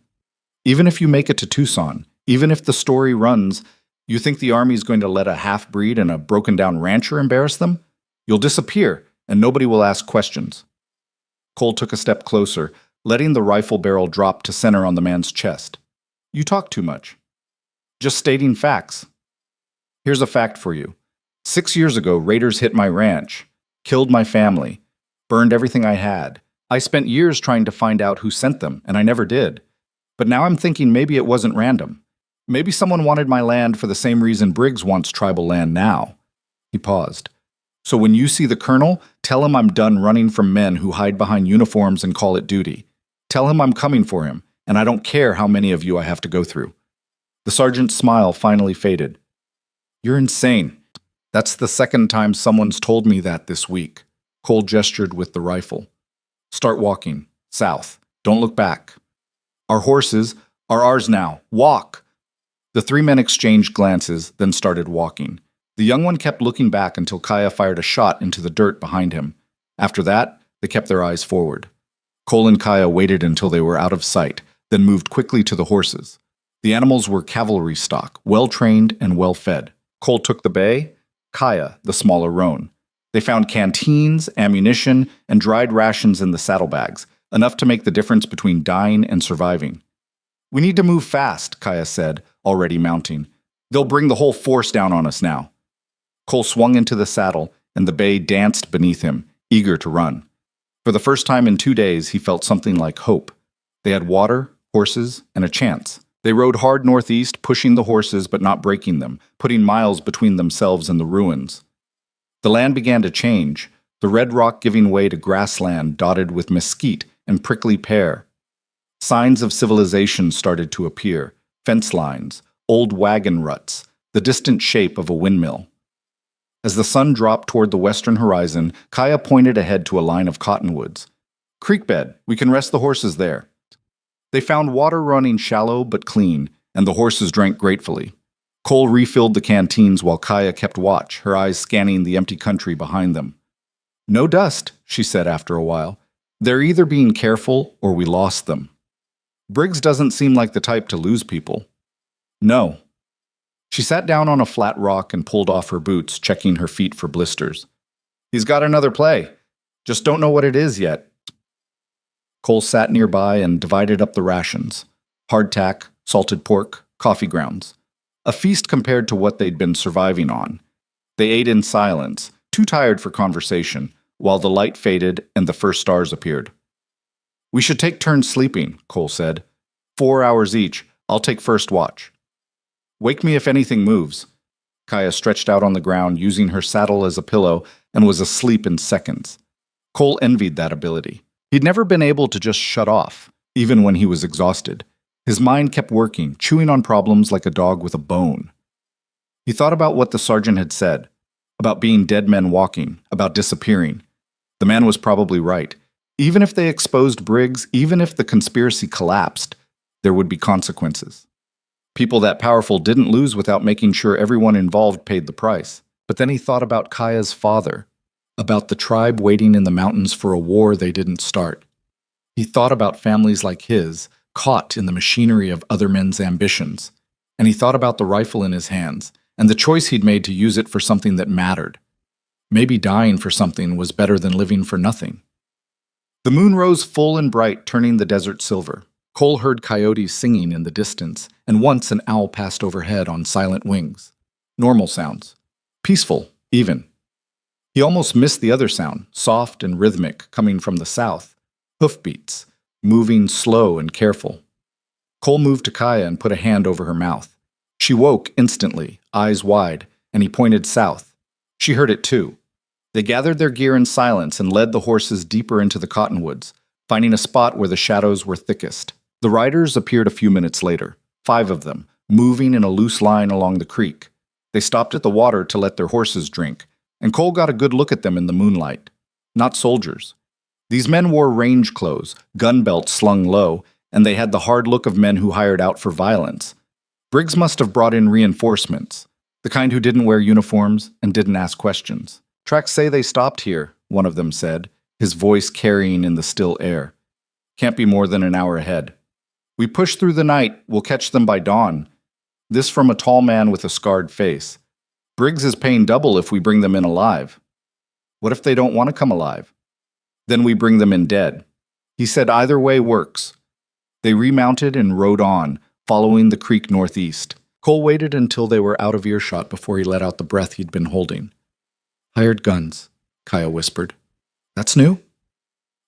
Even if you make it to Tucson, even if the story runs, you think the Army's going to let a half-breed and a broken-down rancher embarrass them? You'll disappear, and nobody will ask questions. Cole took a step closer, letting the rifle barrel drop to center on the man's chest. You talk too much. Just stating facts. Here's a fact for you. 6 years ago, raiders hit my ranch, killed my family, burned everything I had. I spent years trying to find out who sent them, and I never did. But now I'm thinking maybe it wasn't random. Maybe someone wanted my land for the same reason Briggs wants tribal land now. He paused. So when you see the colonel, tell him I'm done running from men who hide behind uniforms and call it duty. Tell him I'm coming for him, and I don't care how many of you I have to go through. The sergeant's smile finally faded. You're insane. That's the second time someone's told me that this week. Cole gestured with the rifle. Start walking. South. Don't look back. Our horses are ours now. Walk! The three men exchanged glances, then started walking. The young one kept looking back until Kaya fired a shot into the dirt behind him. After that, they kept their eyes forward. Cole and Kaya waited until they were out of sight, then moved quickly to the horses. The animals were cavalry stock, well-trained and well-fed. Cole took the bay, Kaya the smaller roan. They found canteens, ammunition, and dried rations in the saddlebags, enough to make the difference between dying and surviving. We need to move fast, Kaya said, already mounting. They'll bring the whole force down on us now. Cole swung into the saddle, and the bay danced beneath him, eager to run. For the first time in 2 days, he felt something like hope. They had water, horses, and a chance. They rode hard northeast, pushing the horses but not breaking them, putting miles between themselves and the ruins. The land began to change, the red rock giving way to grassland dotted with mesquite and prickly pear. Signs of civilization started to appear, fence lines, old wagon ruts, the distant shape of a windmill. As the sun dropped toward the western horizon, Kaya pointed ahead to a line of cottonwoods. Creek bed, we can rest the horses there. They found water running shallow but clean, and the horses drank gratefully. Cole refilled the canteens while Kaya kept watch, her eyes scanning the empty country behind them. No dust, she said after a while. They're either being careful or we lost them. Briggs doesn't seem like the type to lose people. No. She sat down on a flat rock and pulled off her boots, checking her feet for blisters. He's got another play. Just don't know what it is yet. Cole sat nearby and divided up the rations. Hardtack, salted pork, coffee grounds. A feast compared to what they'd been surviving on. They ate in silence, too tired for conversation, while the light faded and the first stars appeared. "We should take turns sleeping," Cole said. 4 hours each. I'll take first watch." "Wake me if anything moves." Kaya stretched out on the ground, using her saddle as a pillow, and was asleep in seconds. Cole envied that ability. He'd never been able to just shut off, even when he was exhausted. His mind kept working, chewing on problems like a dog with a bone. He thought about what the sergeant had said, about being dead men walking, about disappearing. The man was probably right. Even if they exposed Briggs, even if the conspiracy collapsed, there would be consequences. People that powerful didn't lose without making sure everyone involved paid the price. But then he thought about Kaya's father, about the tribe waiting in the mountains for a war they didn't start. He thought about families like his, caught in the machinery of other men's ambitions. And he thought about the rifle in his hands, and the choice he'd made to use it for something that mattered. Maybe dying for something was better than living for nothing. The moon rose full and bright, turning the desert silver. Cole heard coyotes singing in the distance, and once an owl passed overhead on silent wings. Normal sounds. Peaceful, even. He almost missed the other sound, soft and rhythmic, coming from the south. Hoofbeats, moving slow and careful. Cole moved to Kaya and put a hand over her mouth. She woke instantly, eyes wide, and he pointed south. She heard it too. They gathered their gear in silence and led the horses deeper into the cottonwoods, finding a spot where the shadows were thickest. The riders appeared a few minutes later, 5 of them, moving in a loose line along the creek. They stopped at the water to let their horses drink, and Cole got a good look at them in the moonlight. Not soldiers. These men wore range clothes, gun belts slung low, and they had the hard look of men who hired out for violence. Briggs must have brought in reinforcements, the kind who didn't wear uniforms and didn't ask questions. "Tracks say they stopped here," one of them said, his voice carrying in the still air. "Can't be more than an hour ahead. We push through the night, we'll catch them by dawn." This from a tall man with a scarred face. "Briggs is paying double if we bring them in alive." "What if they don't want to come alive?" "Then we bring them in dead." He said either way works. They remounted and rode on, following the creek northeast. Cole waited until they were out of earshot before he let out the breath he'd been holding. "Hired guns," Kaya whispered. "That's new?"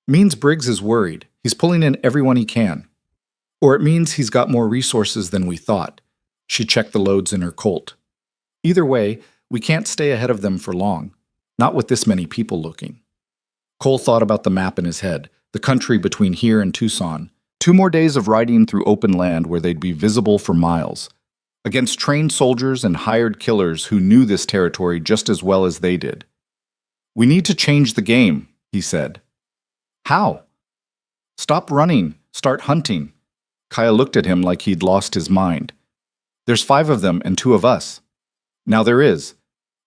"Means Briggs is worried. He's pulling in everyone he can. Or it means he's got more resources than we thought." She checked the loads in her Colt. "Either way, we can't stay ahead of them for long. Not with this many people looking." Cole thought about the map in his head, the country between here and Tucson. 2 more days of riding through open land where they'd be visible for miles. Against trained soldiers and hired killers who knew this territory just as well as they did. "We need to change the game," he said. "How?" "Stop running. Start hunting." Kaya looked at him like he'd lost his mind. "There's 5 of them and 2 of us." "Now there is.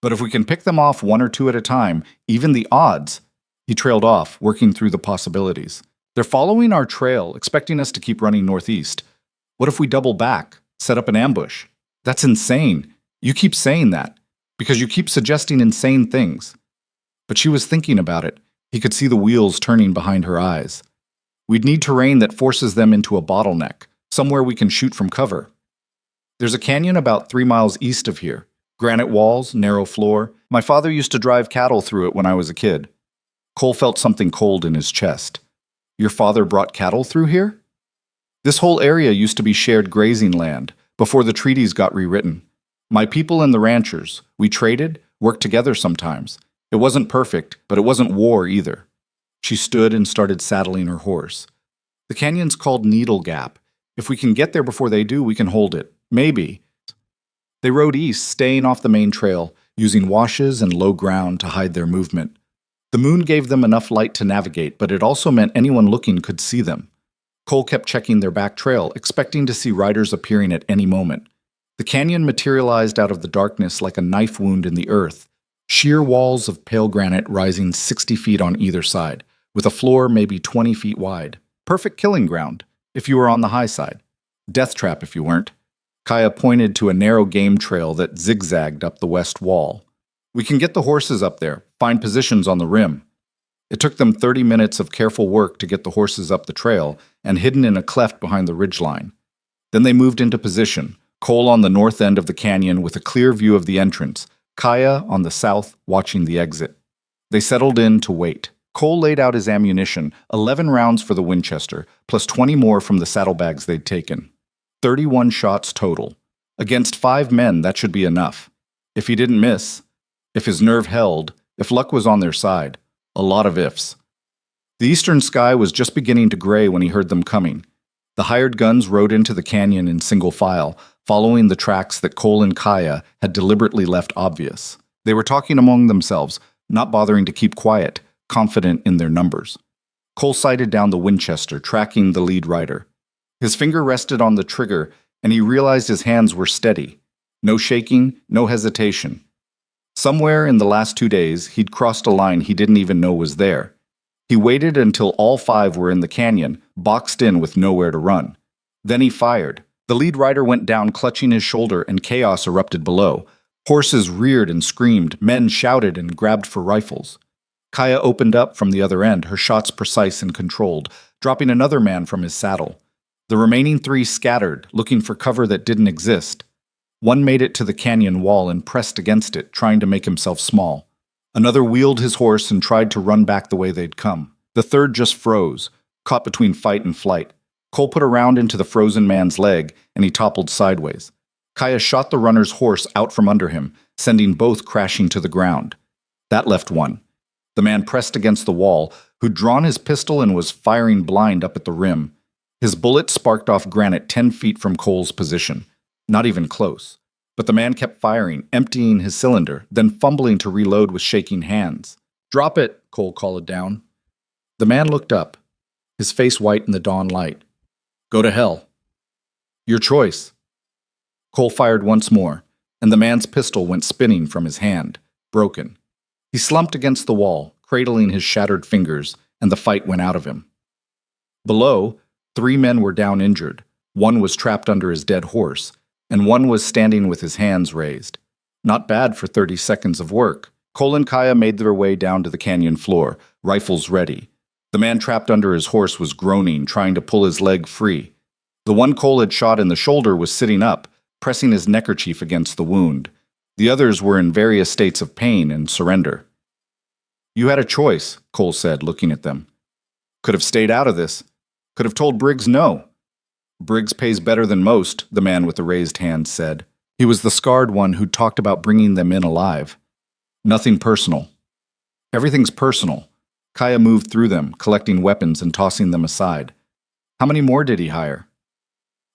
But if we can pick them off 1 or 2 at a time, even the odds—" He trailed off, working through the possibilities. "They're following our trail, expecting us to keep running northeast. What if we double back, set up an ambush?" "That's insane. You keep saying that, because you keep suggesting insane things." But she was thinking about it. He could see the wheels turning behind her eyes. "We'd need terrain that forces them into a bottleneck, somewhere we can shoot from cover. There's a canyon about 3 miles east of here. Granite walls, narrow floor. My father used to drive cattle through it when I was a kid." Cole felt something cold in his chest. "Your father brought cattle through here?" "This whole area used to be shared grazing land, before the treaties got rewritten. My people and the ranchers, we traded, worked together sometimes. It wasn't perfect, but it wasn't war either." She stood and started saddling her horse. "The canyon's called Needle Gap. If we can get there before they do, we can hold it. Maybe." They rode east, staying off the main trail, using washes and low ground to hide their movement. The moon gave them enough light to navigate, but it also meant anyone looking could see them. Cole kept checking their back trail, expecting to see riders appearing at any moment. The canyon materialized out of the darkness like a knife wound in the earth, sheer walls of pale granite rising 60 feet on either side, with a floor maybe 20 feet wide. Perfect killing ground, if you were on the high side. Death trap if you weren't. Kaya pointed to a narrow game trail that zigzagged up the west wall. "We can get the horses up there, find positions on the rim." It took them 30 minutes of careful work to get the horses up the trail and hidden in a cleft behind the ridgeline. Then they moved into position, Cole on the north end of the canyon with a clear view of the entrance, Kaya on the south watching the exit. They settled in to wait. Cole laid out his ammunition, 11 rounds for the Winchester, plus 20 more from the saddlebags they'd taken. 31 shots total. Against 5 men, that should be enough. If he didn't miss, if his nerve held, if luck was on their side, a lot of ifs. The eastern sky was just beginning to gray when he heard them coming. The hired guns rode into the canyon in single file, following the tracks that Cole and Kaya had deliberately left obvious. They were talking among themselves, not bothering to keep quiet, confident in their numbers. Cole sighted down the Winchester, tracking the lead rider. His finger rested on the trigger, and he realized his hands were steady. No shaking, no hesitation. Somewhere in the last 2 days, he'd crossed a line he didn't even know was there. He waited until all 5 were in the canyon, boxed in with nowhere to run. Then he fired. The lead rider went down clutching his shoulder, and chaos erupted below. Horses reared and screamed, men shouted and grabbed for rifles. Kaya opened up from the other end, her shots precise and controlled, dropping another man from his saddle. The remaining 3 scattered, looking for cover that didn't exist. One made it to the canyon wall and pressed against it, trying to make himself small. Another wheeled his horse and tried to run back the way they'd come. The third just froze, caught between fight and flight. Cole put a round into the frozen man's leg, and he toppled sideways. Kaya shot the runner's horse out from under him, sending both crashing to the ground. That left one. The man pressed against the wall, who'd drawn his pistol and was firing blind up at the rim. His bullet sparked off granite 10 feet from Cole's position. Not even close. But the man kept firing, emptying his cylinder, then fumbling to reload with shaking hands. "Drop it," Cole called down. The man looked up, his face white in the dawn light. "Go to hell." "Your choice." Cole fired once more, and the man's pistol went spinning from his hand, broken. He slumped against the wall, cradling his shattered fingers, and the fight went out of him. Below, 3 men were down injured. One was trapped under his dead horse, and one was standing with his hands raised. Not bad for 30 seconds of work. Cole and Kaya made their way down to the canyon floor, rifles ready. The man trapped under his horse was groaning, trying to pull his leg free. The one Cole had shot in the shoulder was sitting up, pressing his neckerchief against the wound. The others were in various states of pain and surrender. "You had a choice," Cole said, looking at them. "Could have stayed out of this. Could have told Briggs no." "Briggs pays better than most," the man with the raised hand said. He was the scarred one who'd talked about bringing them in alive. "Nothing personal." "Everything's personal." Kaya moved through them, collecting weapons and tossing them aside. "How many more did he hire?"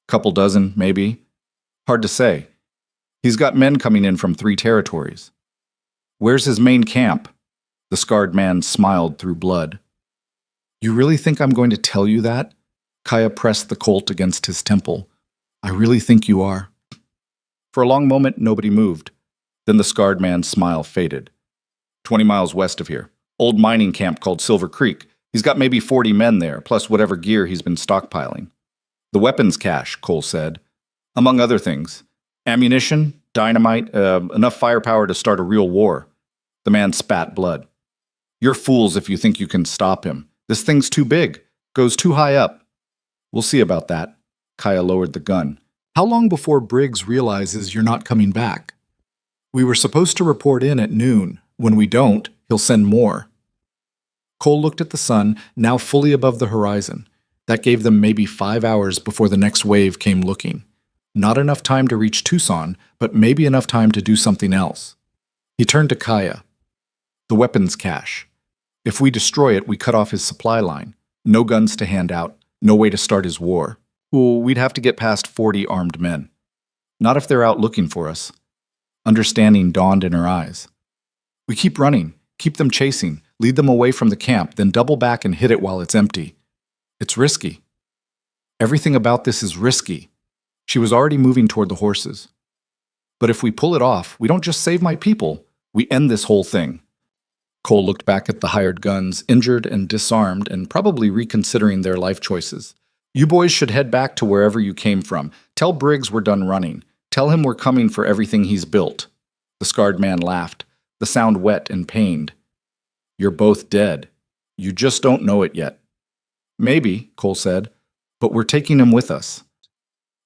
"Couple dozen, maybe. Hard to say. He's got men coming in from 3 territories." "Where's his main camp?" The scarred man smiled through blood. "You really think I'm going to tell you that?" Kaya pressed the Colt against his temple. "I really think you are." For a long moment, nobody moved. Then the scarred man's smile faded. 20 miles west of here. Old mining camp called Silver Creek. He's got maybe 40 men there, plus whatever gear he's been stockpiling. The weapons cache, Cole said. Among other things. Ammunition, dynamite, enough firepower to start a real war. The man spat blood. "You're fools if you think you can stop him. This thing's too big. Goes too high up." "We'll see about that." Kaya lowered the gun. "How long before Briggs realizes you're not coming back?" "We were supposed to report in at noon. When we don't, he'll send more." Cole looked at the sun, now fully above the horizon. That gave them maybe 5 hours before the next wave came looking. Not enough time to reach Tucson, but maybe enough time to do something else. He turned to Kaya. "The weapons cache. If we destroy it, we cut off his supply line. No guns to hand out, no way to start his war. Well, we'd have to get past 40 armed men. Not if they're out looking for us." Understanding dawned in her eyes. "We keep running, keep them chasing, lead them away from the camp, then double back and hit it while it's empty. It's risky." "Everything about this is risky." She was already moving toward the horses. "But if we pull it off, we don't just save my people, we end this whole thing." Cole looked back at the hired guns, injured and disarmed and probably reconsidering their life choices. "You boys should head back to wherever you came from. Tell Briggs we're done running. Tell him we're coming for everything he's built." The scarred man laughed, the sound wet and pained. "You're both dead. You just don't know it yet." "Maybe," Cole said, "but we're taking him with us."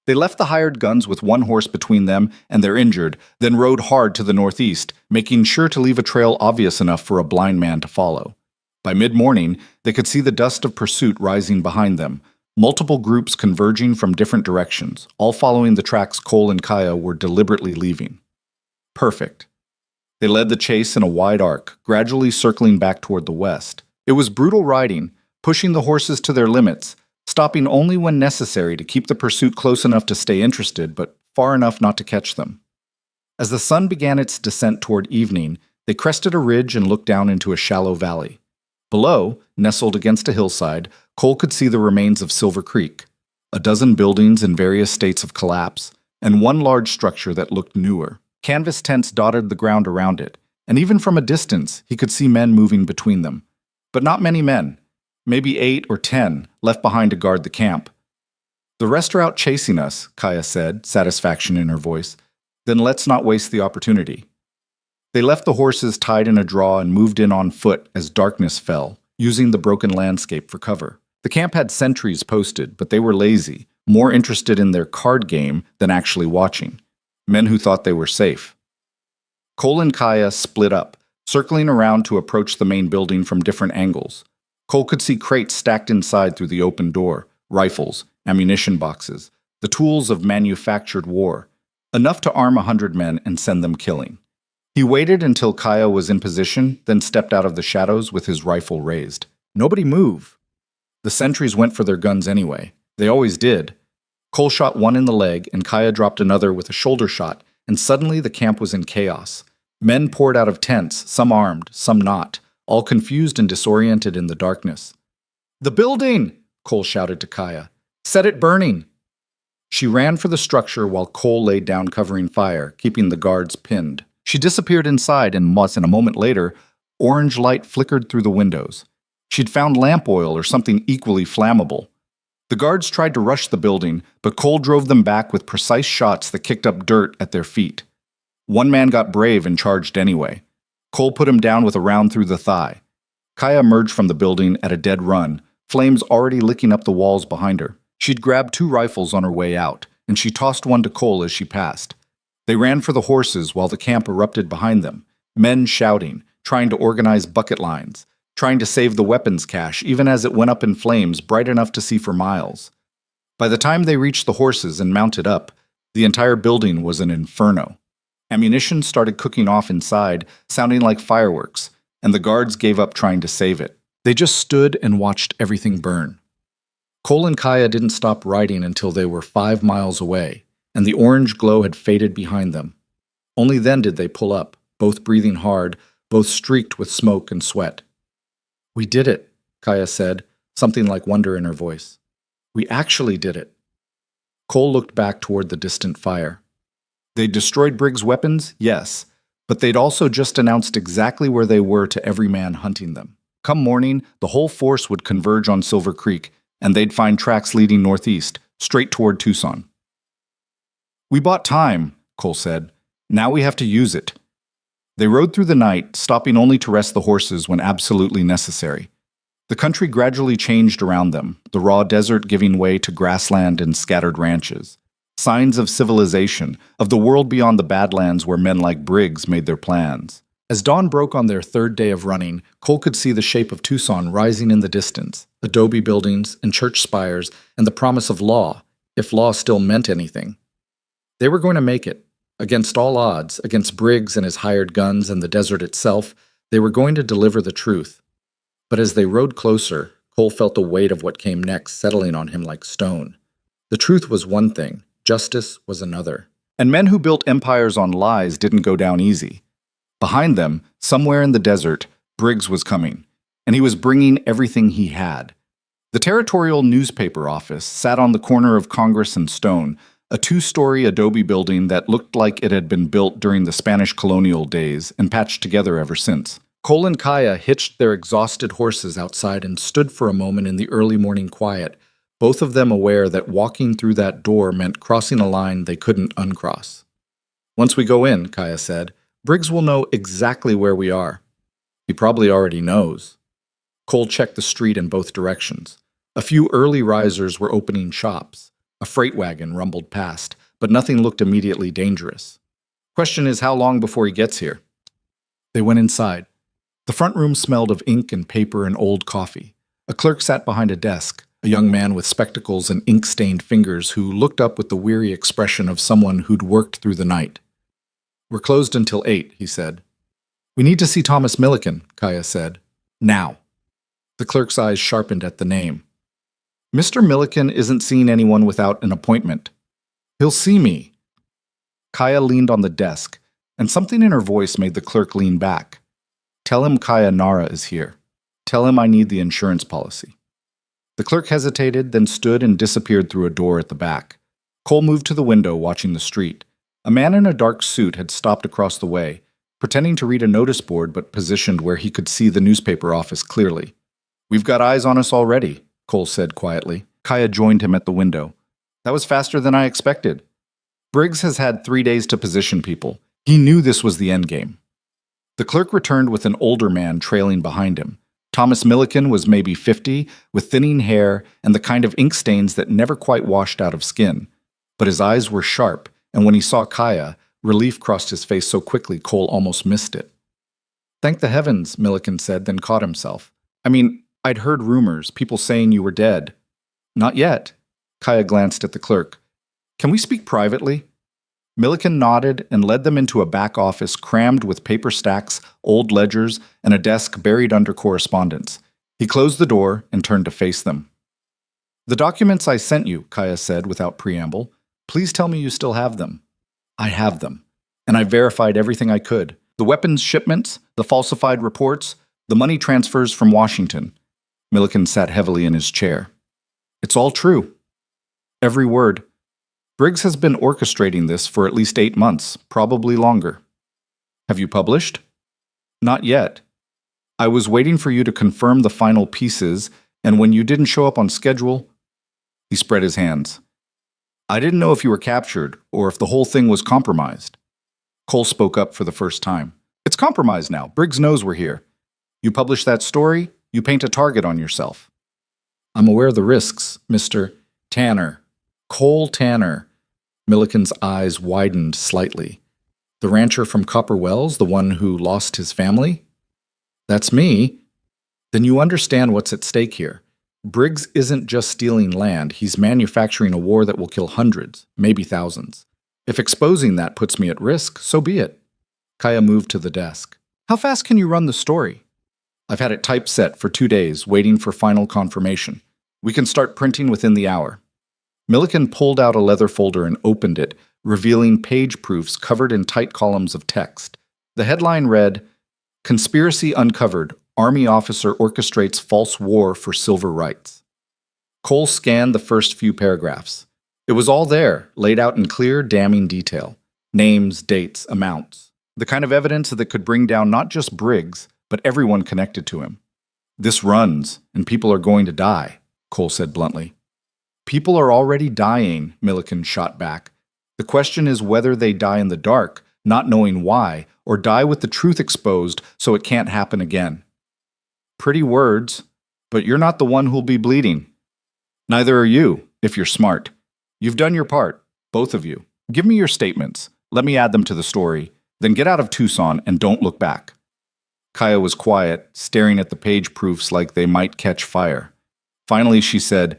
They left the hired guns with one horse between them and their injured, then rode hard to the northeast, making sure to leave a trail obvious enough for a blind man to follow. By mid-morning, they could see the dust of pursuit rising behind them, multiple groups converging from different directions, all following the tracks Cole and Kaya were deliberately leaving. Perfect. They led the chase in a wide arc, gradually circling back toward the west. It was brutal riding, pushing the horses to their limits, stopping only when necessary to keep the pursuit close enough to stay interested, but far enough not to catch them. As the sun began its descent toward evening, they crested a ridge and looked down into a shallow valley. Below, nestled against a hillside, Cole could see the remains of Silver Creek, a dozen buildings in various states of collapse, and one large structure that looked newer. Canvas tents dotted the ground around it, and even from a distance, he could see men moving between them. But not many men. Maybe 8 or 10, left behind to guard the camp. "The rest are out chasing us," Kaya said, satisfaction in her voice. "Then let's not waste the opportunity." They left the horses tied in a draw and moved in on foot as darkness fell, using the broken landscape for cover. The camp had sentries posted, but they were lazy, more interested in their card game than actually watching. Men who thought they were safe. Cole and Kaya split up, circling around to approach the main building from different angles. Cole could see crates stacked inside through the open door, rifles, ammunition boxes, the tools of manufactured war, enough to arm 100 men and send them killing. He waited until Kaya was in position, then stepped out of the shadows with his rifle raised. Nobody move. The sentries went for their guns anyway. They always did. Cole shot one in the leg, and Kaya dropped another with a shoulder shot, and suddenly the camp was in chaos. Men poured out of tents, some armed, some not, all confused and disoriented in the darkness. "The building!" Cole shouted to Kaya. "Set it burning!" She ran for the structure while Cole laid down covering fire, keeping the guards pinned. She disappeared inside, and a moment later, orange light flickered through the windows. She'd found lamp oil or something equally flammable. The guards tried to rush the building, but Cole drove them back with precise shots that kicked up dirt at their feet. One man got brave and charged anyway. Cole put him down with a round through the thigh. Kaya emerged from the building at a dead run, flames already licking up the walls behind her. She'd grabbed 2 rifles on her way out, and she tossed one to Cole as she passed. They ran for the horses while the camp erupted behind them, men shouting, trying to organize bucket lines, trying to save the weapons cache even as it went up in flames bright enough to see for miles. By the time they reached the horses and mounted up, the entire building was an inferno. Ammunition started cooking off inside, sounding like fireworks, and the guards gave up trying to save it. They just stood and watched everything burn. Cole and Kaya didn't stop riding until they were 5 miles away, and the orange glow had faded behind them. Only then did they pull up, both breathing hard, both streaked with smoke and sweat. "We did it," Kaya said, something like wonder in her voice. "We actually did it." Cole looked back toward the distant fire. They'd destroyed Briggs' weapons, yes, but they'd also just announced exactly where they were to every man hunting them. Come morning, the whole force would converge on Silver Creek, and they'd find tracks leading northeast, straight toward Tucson. "We bought time," Cole said. "Now we have to use it." They rode through the night, stopping only to rest the horses when absolutely necessary. The country gradually changed around them, the raw desert giving way to grassland and scattered ranches. Signs of civilization, of the world beyond the Badlands where men like Briggs made their plans. As dawn broke on their 3rd day of running, Cole could see the shape of Tucson rising in the distance, adobe buildings and church spires, and the promise of law, if law still meant anything. They were going to make it. Against all odds, against Briggs and his hired guns and the desert itself, they were going to deliver the truth. But as they rode closer, Cole felt the weight of what came next settling on him like stone. The truth was one thing, justice was another. And men who built empires on lies didn't go down easy. Behind them, somewhere in the desert, Briggs was coming, and he was bringing everything he had. The territorial newspaper office sat on the corner of Congress and Stone, a 2-story adobe building that looked like it had been built during the Spanish colonial days and patched together ever since. Cole and Kaya hitched their exhausted horses outside and stood for a moment in the early morning quiet, both of them aware that walking through that door meant crossing a line they couldn't uncross. "Once we go in," Kaya said, "Briggs will know exactly where we are." "He probably already knows." Cole checked the street in both directions. A few early risers were opening shops. A freight wagon rumbled past, but nothing looked immediately dangerous. Question is how long before he gets here? They went inside. The front room smelled of ink and paper and old coffee. A clerk sat behind a desk, a young man with spectacles and ink-stained fingers who looked up with the weary expression of someone who'd worked through the night. "We're closed until 8, he said. "We need to see Thomas Milliken," Kaya said. "Now." The clerk's eyes sharpened at the name. "Mr. Milliken isn't seeing anyone without an appointment." "He'll see me." Kaya leaned on the desk, and something in her voice made the clerk lean back. "Tell him Kaya Nara is here. Tell him I need the insurance policy." The clerk hesitated, then stood and disappeared through a door at the back. Cole moved to the window, watching the street. A man in a dark suit had stopped across the way, pretending to read a notice board but positioned where he could see the newspaper office clearly. "We've got eyes on us already," Cole said quietly. Kaya joined him at the window. "That was faster than I expected. Briggs has had 3 days to position people. He knew this was the endgame." The clerk returned with an older man trailing behind him. Thomas Milliken was maybe 50, with thinning hair and the kind of ink stains that never quite washed out of skin. But his eyes were sharp, and when he saw Kaya, relief crossed his face so quickly Cole almost missed it. "Thank the heavens," Milliken said, then caught himself. "I mean, I'd heard rumors, people saying you were dead." "Not yet." Kaya glanced at the clerk. "Can we speak privately?" Milliken nodded and led them into a back office crammed with paper stacks, old ledgers, and a desk buried under correspondence. He closed the door and turned to face them. "The documents I sent you," Kaya said without preamble. "Please tell me you still have them." "I have them, and I verified everything I could. The weapons shipments, the falsified reports, the money transfers from Washington." Milliken sat heavily in his chair. "It's all true. Every word. Briggs has been orchestrating this for at least 8 months, probably longer." "Have you published?" "Not yet. I was waiting for you to confirm the final pieces, and when you didn't show up on schedule..." He spread his hands. "I didn't know if you were captured, or if the whole thing was compromised." Cole spoke up for the first time. "It's compromised now. Briggs knows we're here. You publish that story, you paint a target on yourself." "I'm aware of the risks, Mr. Tanner. Cole Tanner." Milliken's eyes widened slightly. "The rancher from Copper Wells, the one who lost his family?" "That's me." "Then you understand what's at stake here. Briggs isn't just stealing land, he's manufacturing a war that will kill hundreds, maybe thousands. If exposing that puts me at risk, so be it." Kaya moved to the desk. "How fast can you run the story?" "I've had it typeset for 2 days, waiting for final confirmation. We can start printing within the hour." Milliken pulled out a leather folder and opened it, revealing page proofs covered in tight columns of text. The headline read, "Conspiracy Uncovered. Army Officer Orchestrates False War for Silver Rights." Cole scanned the first few paragraphs. It was all there, laid out in clear, damning detail. Names, dates, amounts. The kind of evidence that could bring down not just Briggs, but everyone connected to him. "This runs, and people are going to die," Cole said bluntly. "People are already dying," Milliken shot back. "The question is whether they die in the dark, not knowing why, or die with the truth exposed so it can't happen again." "Pretty words, but you're not the one who'll be bleeding." "Neither are you, if you're smart. You've done your part, both of you. Give me your statements. Let me add them to the story. Then get out of Tucson and don't look back." Kaya was quiet, staring at the page proofs like they might catch fire. Finally, she said,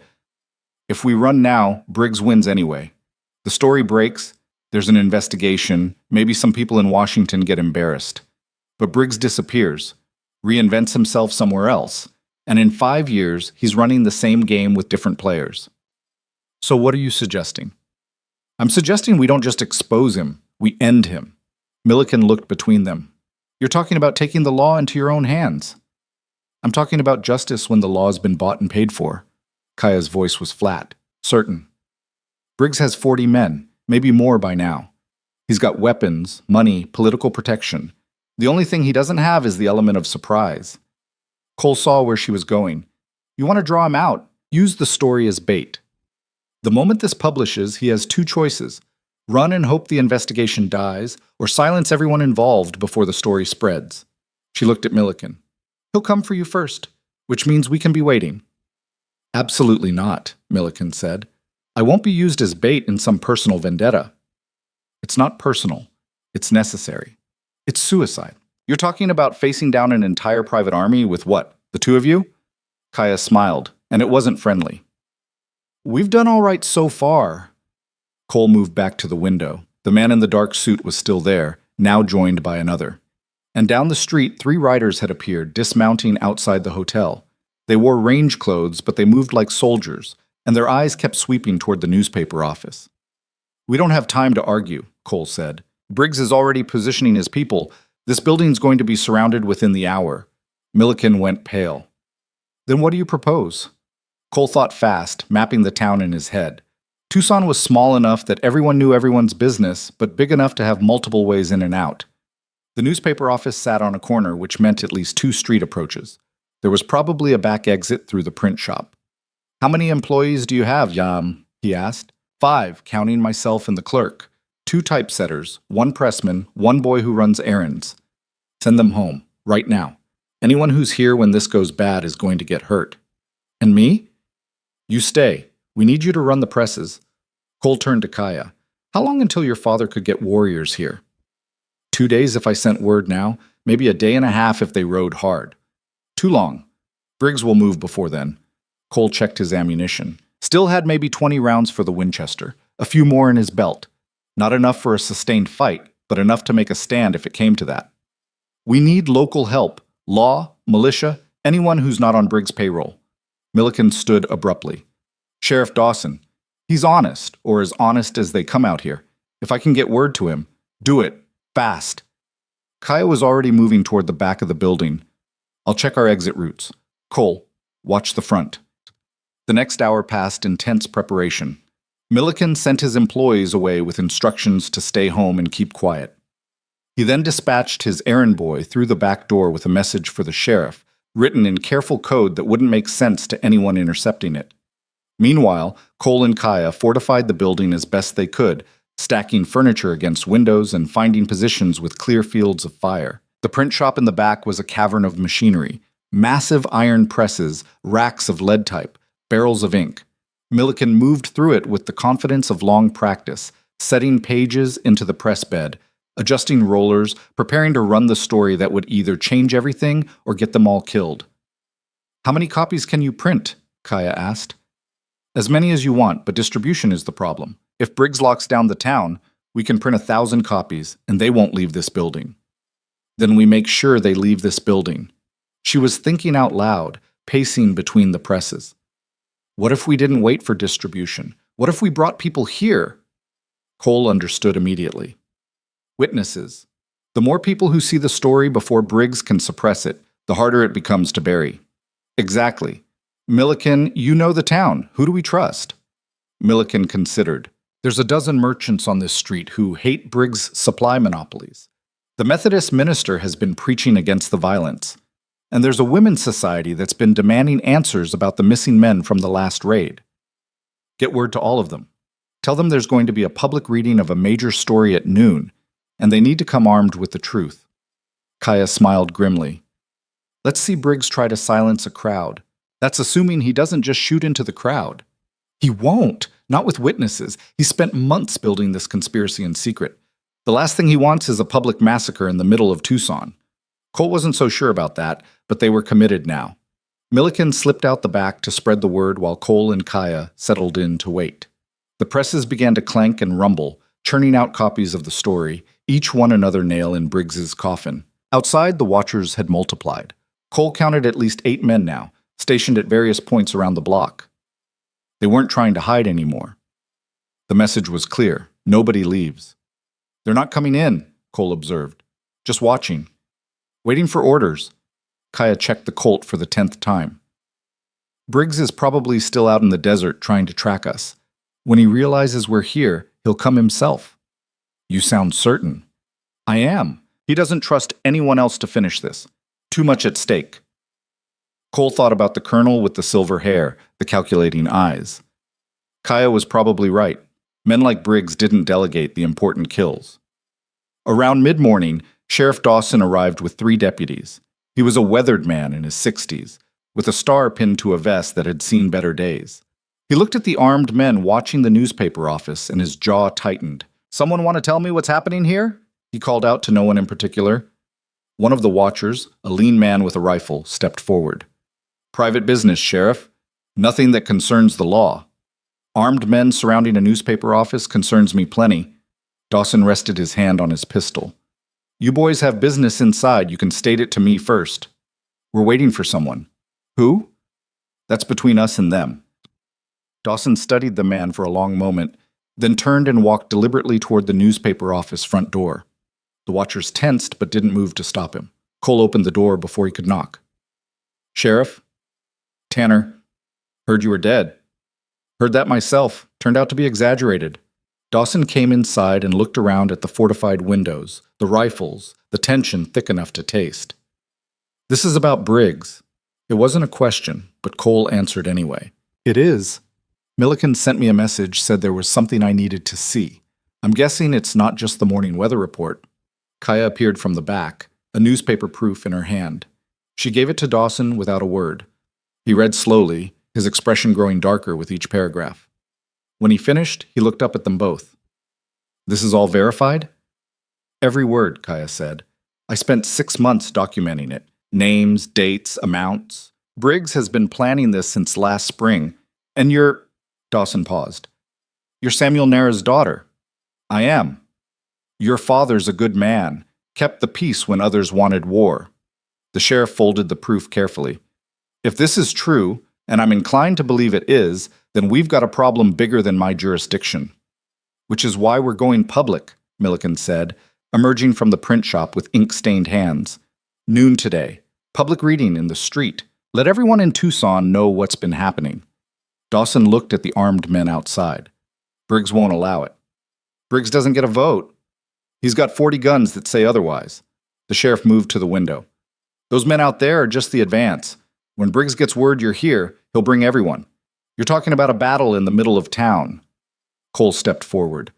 "If we run now, Briggs wins anyway. The story breaks, there's an investigation, maybe some people in Washington get embarrassed. But Briggs disappears, reinvents himself somewhere else, and in 5 years, he's running the same game with different players." "So what are you suggesting?" "I'm suggesting we don't just expose him, we end him." Milliken looked between them. "You're talking about taking the law into your own hands." "I'm talking about justice when the law's been bought and paid for." Kaya's voice was flat, certain. "Briggs has 40 men, maybe more by now. He's got weapons, money, political protection. The only thing he doesn't have is the element of surprise." Cole saw where she was going. "You want to draw him out? Use the story as bait. The moment this publishes, he has 2 choices. Run and hope the investigation dies, or silence everyone involved before the story spreads." She looked at Milliken. "He'll come for you first, which means we can be waiting." "Absolutely not," Milliken said. I won't be used as bait in some personal vendetta. It's not personal. It's necessary. It's suicide. You're talking about facing down an entire private army with what, the two of you? Kaya smiled, and it wasn't friendly. We've done all right so far. Cole moved back to the window. The man in the dark suit was still there, now joined by another. And down the street, 3 riders had appeared, dismounting outside the hotel. They wore range clothes, but they moved like soldiers, and their eyes kept sweeping toward the newspaper office. We don't have time to argue, Cole said. Briggs is already positioning his people. This building's going to be surrounded within the hour. Milliken went pale. Then what do you propose? Cole thought fast, mapping the town in his head. Tucson was small enough that everyone knew everyone's business, but big enough to have multiple ways in and out. The newspaper office sat on a corner, which meant at least 2 street approaches. There was probably a back exit through the print shop. How many employees do you have, Yam? He asked. 5, counting myself and the clerk. 2 typesetters, 1 pressman, 1 boy who runs errands. Send them home, right now. Anyone who's here when this goes bad is going to get hurt. And me? You stay. We need you to run the presses. Cole turned to Kaya. How long until your father could get warriors here? 2 days if I sent word now, maybe a day and a half if they rode hard. Too long. Briggs will move before then. Cole checked his ammunition. Still had maybe 20 rounds for the Winchester, a few more in his belt. Not enough for a sustained fight, but enough to make a stand if it came to that. We need local help. Law, militia, anyone who's not on Briggs' payroll. Milliken stood abruptly. Sheriff Dawson. He's honest, or as honest as they come out here. If I can get word to him, do it. Fast. Kaya was already moving toward the back of the building. I'll check our exit routes. Cole, watch the front. The next hour passed in tense preparation. Milliken sent his employees away with instructions to stay home and keep quiet. He then dispatched his errand boy through the back door with a message for the sheriff, written in careful code that wouldn't make sense to anyone intercepting it. Meanwhile, Cole and Kaya fortified the building as best they could, stacking furniture against windows and finding positions with clear fields of fire. The print shop in the back was a cavern of machinery, massive iron presses, racks of lead type, barrels of ink. Milliken moved through it with the confidence of long practice, setting pages into the press bed, adjusting rollers, preparing to run the story that would either change everything or get them all killed. How many copies can you print? Kaya asked. As many as you want, but distribution is the problem. If Briggs locks down the town, we can print 1,000 copies, and they won't leave this building. Then we make sure they leave this building. She was thinking out loud, pacing between the presses. What if we didn't wait for distribution? What if we brought people here? Cole understood immediately. Witnesses. The more people who see the story before Briggs can suppress it, the harder it becomes to bury. Exactly. Milliken, you know the town. Who do we trust? Milliken considered. There's a dozen merchants on this street who hate Briggs' supply monopolies. The Methodist minister has been preaching against the violence. And there's a women's society that's been demanding answers about the missing men from the last raid. Get word to all of them. Tell them there's going to be a public reading of a major story at noon, and they need to come armed with the truth. Kaya smiled grimly. Let's see Briggs try to silence a crowd. That's assuming he doesn't just shoot into the crowd. He won't, not with witnesses. He spent months building this conspiracy in secret. The last thing he wants is a public massacre in the middle of Tucson. Cole wasn't so sure about that, but they were committed now. Milliken slipped out the back to spread the word while Cole and Kaya settled in to wait. The presses began to clank and rumble, churning out copies of the story, each one another nail in Briggs's coffin. Outside, the watchers had multiplied. Cole counted at least 8 men now, stationed at various points around the block. They weren't trying to hide anymore. The message was clear. Nobody leaves. They're not coming in, Cole observed. Just watching. Waiting for orders. Kaya checked the Colt for the 10th time. Briggs is probably still out in the desert trying to track us. When he realizes we're here, he'll come himself. You sound certain. I am. He doesn't trust anyone else to finish this. Too much at stake. Cole thought about the colonel with the silver hair, the calculating eyes. Kaya was probably right. Men like Briggs didn't delegate the important kills. Around mid-morning, Sheriff Dawson arrived with 3 deputies. He was a weathered man in his 60s, with a star pinned to a vest that had seen better days. He looked at the armed men watching the newspaper office, and his jaw tightened. "Someone want to tell me what's happening here?" He called out to no one in particular. One of the watchers, a lean man with a rifle, stepped forward. "Private business, Sheriff. Nothing that concerns the law. Armed men surrounding a newspaper office concerns me plenty." Dawson rested his hand on his pistol. "You boys have business inside. You can state it to me first. We're waiting for someone." "Who?" "That's between us and them." Dawson studied the man for a long moment, then turned and walked deliberately toward the newspaper office front door. The watchers tensed but didn't move to stop him. Cole opened the door before he could knock. "Sheriff?" "Tanner. Heard you were dead." "Heard that myself. Turned out to be exaggerated." Dawson came inside and looked around at the fortified windows, the rifles, the tension thick enough to taste. "This is about Briggs." It wasn't a question, but Cole answered anyway. "It is. Milliken sent me a message, said there was something I needed to see. I'm guessing it's not just the morning weather report." Kaya appeared from the back, a newspaper proof in her hand. She gave it to Dawson without a word. He read slowly, his expression growing darker with each paragraph. When he finished, he looked up at them both. "This is all verified?" "Every word," Kaya said. "I spent 6 months documenting it. Names, dates, amounts. Briggs has been planning this since last spring. And you're—" Dawson paused. "You're Samuel Nara's daughter." "I am." "Your father's a good man. Kept the peace when others wanted war." The sheriff folded the proof carefully. "If this is true, and I'm inclined to believe it is, then we've got a problem bigger than my jurisdiction." "Which is why we're going public," Milliken said, emerging from the print shop with ink-stained hands. "Noon today. Public reading in the street. Let everyone in Tucson know what's been happening." Dawson looked at the armed men outside. "Briggs won't allow it." "Briggs doesn't get a vote. He's got 40 guns that say otherwise." The sheriff moved to the window. "Those men out there are just the advance. When Briggs gets word you're here, he'll bring everyone. You're talking about a battle in the middle of town." Cole stepped forward.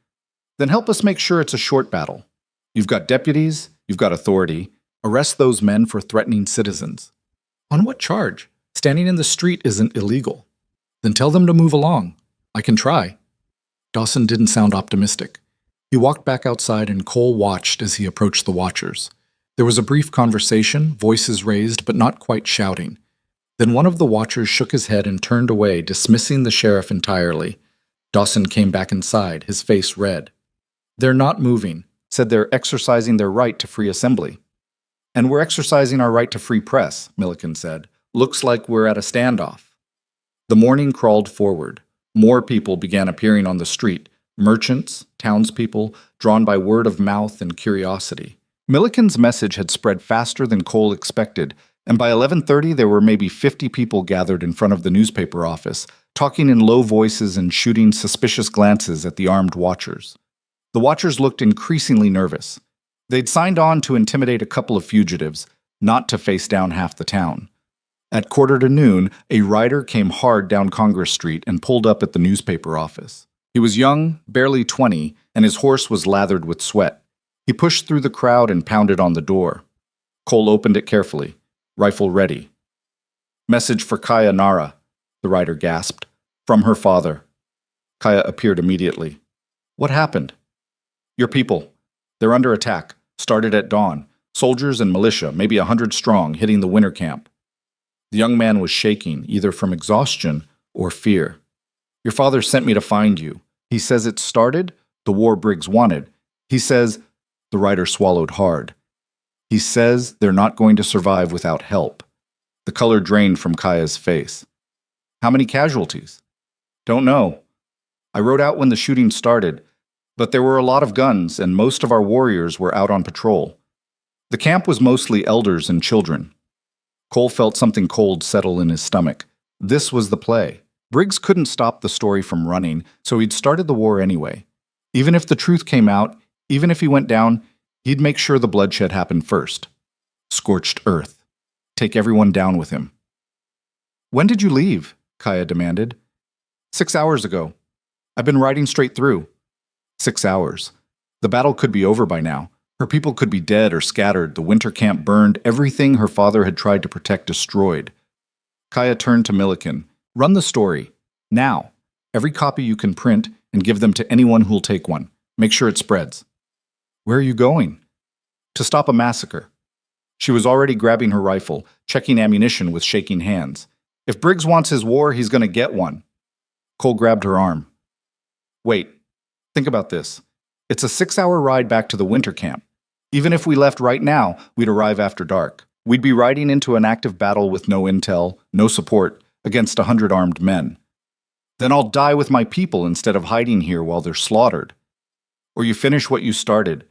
"Then help us make sure it's a short battle. You've got deputies, you've got authority. Arrest those men for threatening citizens." "On what charge? Standing in the street isn't illegal." "Then tell them to move along. I can try." Dawson didn't sound optimistic. He walked back outside and Cole watched as he approached the watchers. There was a brief conversation, voices raised but not quite shouting. Then one of the watchers shook his head and turned away, dismissing the sheriff entirely. Dawson came back inside, his face red. "They're not moving," said they're exercising their right to free assembly. "And we're exercising our right to free press," Milliken said. "Looks like we're at a standoff." The morning crawled forward. More people began appearing on the street, merchants, townspeople, drawn by word of mouth and curiosity. Milliken's message had spread faster than Cole expected, and by 11:30 there were maybe 50 people gathered in front of the newspaper office, talking in low voices and shooting suspicious glances at the armed watchers. The watchers looked increasingly nervous. They'd signed on to intimidate a couple of fugitives, not to face down half the town. At 1:45, a rider came hard down Congress Street and pulled up at the newspaper office. He was young, barely 20, and his horse was lathered with sweat. He pushed through the crowd and pounded on the door. Cole opened it carefully, rifle ready. "Message for Kaya Nara," the rider gasped. "From her father." Kaya appeared immediately. "What happened?" "Your people. They're under attack. Started at dawn. Soldiers and militia, maybe 100 strong, hitting the winter camp." The young man was shaking, either from exhaustion or fear. "Your father sent me to find you. He says it started, the war Briggs wanted. He says—" The rider swallowed hard. "He says they're not going to survive without help." The color drained from Kaya's face. "How many casualties?" "Don't know. I rode out when the shooting started, but there were a lot of guns and most of our warriors were out on patrol. The camp was mostly elders and children." Cole felt something cold settle in his stomach. This was the play. Briggs couldn't stop the story from running, so he'd started the war anyway. Even if the truth came out, even if he went down, he'd make sure the bloodshed happened first. Scorched earth. Take everyone down with him. "When did you leave?" Kaya demanded. 6 hours ago. I've been riding straight through." 6 hours. The battle could be over by now. Her people could be dead or scattered, the winter camp burned, everything her father had tried to protect destroyed. Kaya turned to Milliken. "Run the story. Now. Every copy you can print and give them to anyone who'll take one. Make sure it spreads. Where are you going? To stop a massacre. She was already grabbing her rifle, checking ammunition with shaking hands. If Briggs wants his war, he's going to get one. Cole grabbed her arm. Wait, think about this. It's a 6-hour ride back to the winter camp. Even if we left right now, we'd arrive after dark. We'd be riding into an active battle with no intel, no support, against 100 armed men. Then I'll die with my people instead of hiding here while they're slaughtered. Or you finish what you started.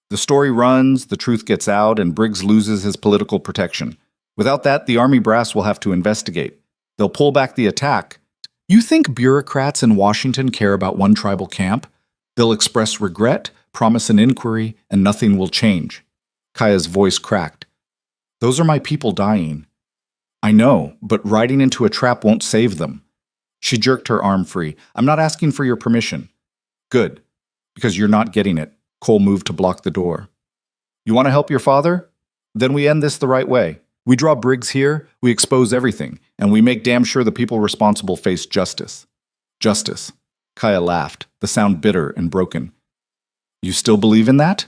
The story runs, the truth gets out, and Briggs loses his political protection. Without that, the army brass will have to investigate. They'll pull back the attack. You think bureaucrats in Washington care about one tribal camp? They'll express regret, promise an inquiry, and nothing will change. Kaya's voice cracked. Those are my people dying. I know, but riding into a trap won't save them. She jerked her arm free. I'm not asking for your permission. Good, because you're not getting it. Cole moved to block the door. You want to help your father? Then we end this the right way. We draw Briggs here, we expose everything, and we make damn sure the people responsible face justice. Justice. Kaya laughed, the sound bitter and broken. You still believe in that?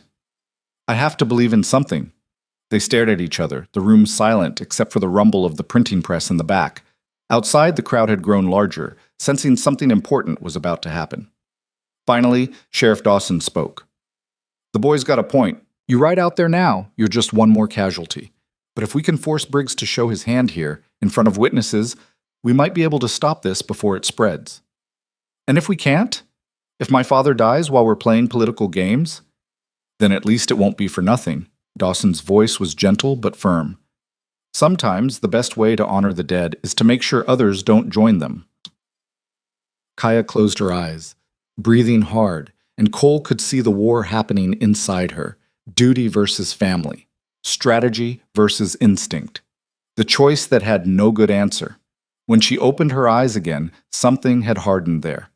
I have to believe in something. They stared at each other, the room silent except for the rumble of the printing press in the back. Outside, the crowd had grown larger, sensing something important was about to happen. Finally, Sheriff Dawson spoke. The boy's got a point. You ride out there now, you're just one more casualty. But if we can force Briggs to show his hand here, in front of witnesses, we might be able to stop this before it spreads. And if we can't? If my father dies while we're playing political games? Then at least it won't be for nothing. Dawson's voice was gentle but firm. Sometimes the best way to honor the dead is to make sure others don't join them. Kaya closed her eyes, breathing hard, and Cole could see the war happening inside her. Duty versus family. Strategy versus instinct. The choice that had no good answer. When she opened her eyes again, something had hardened there.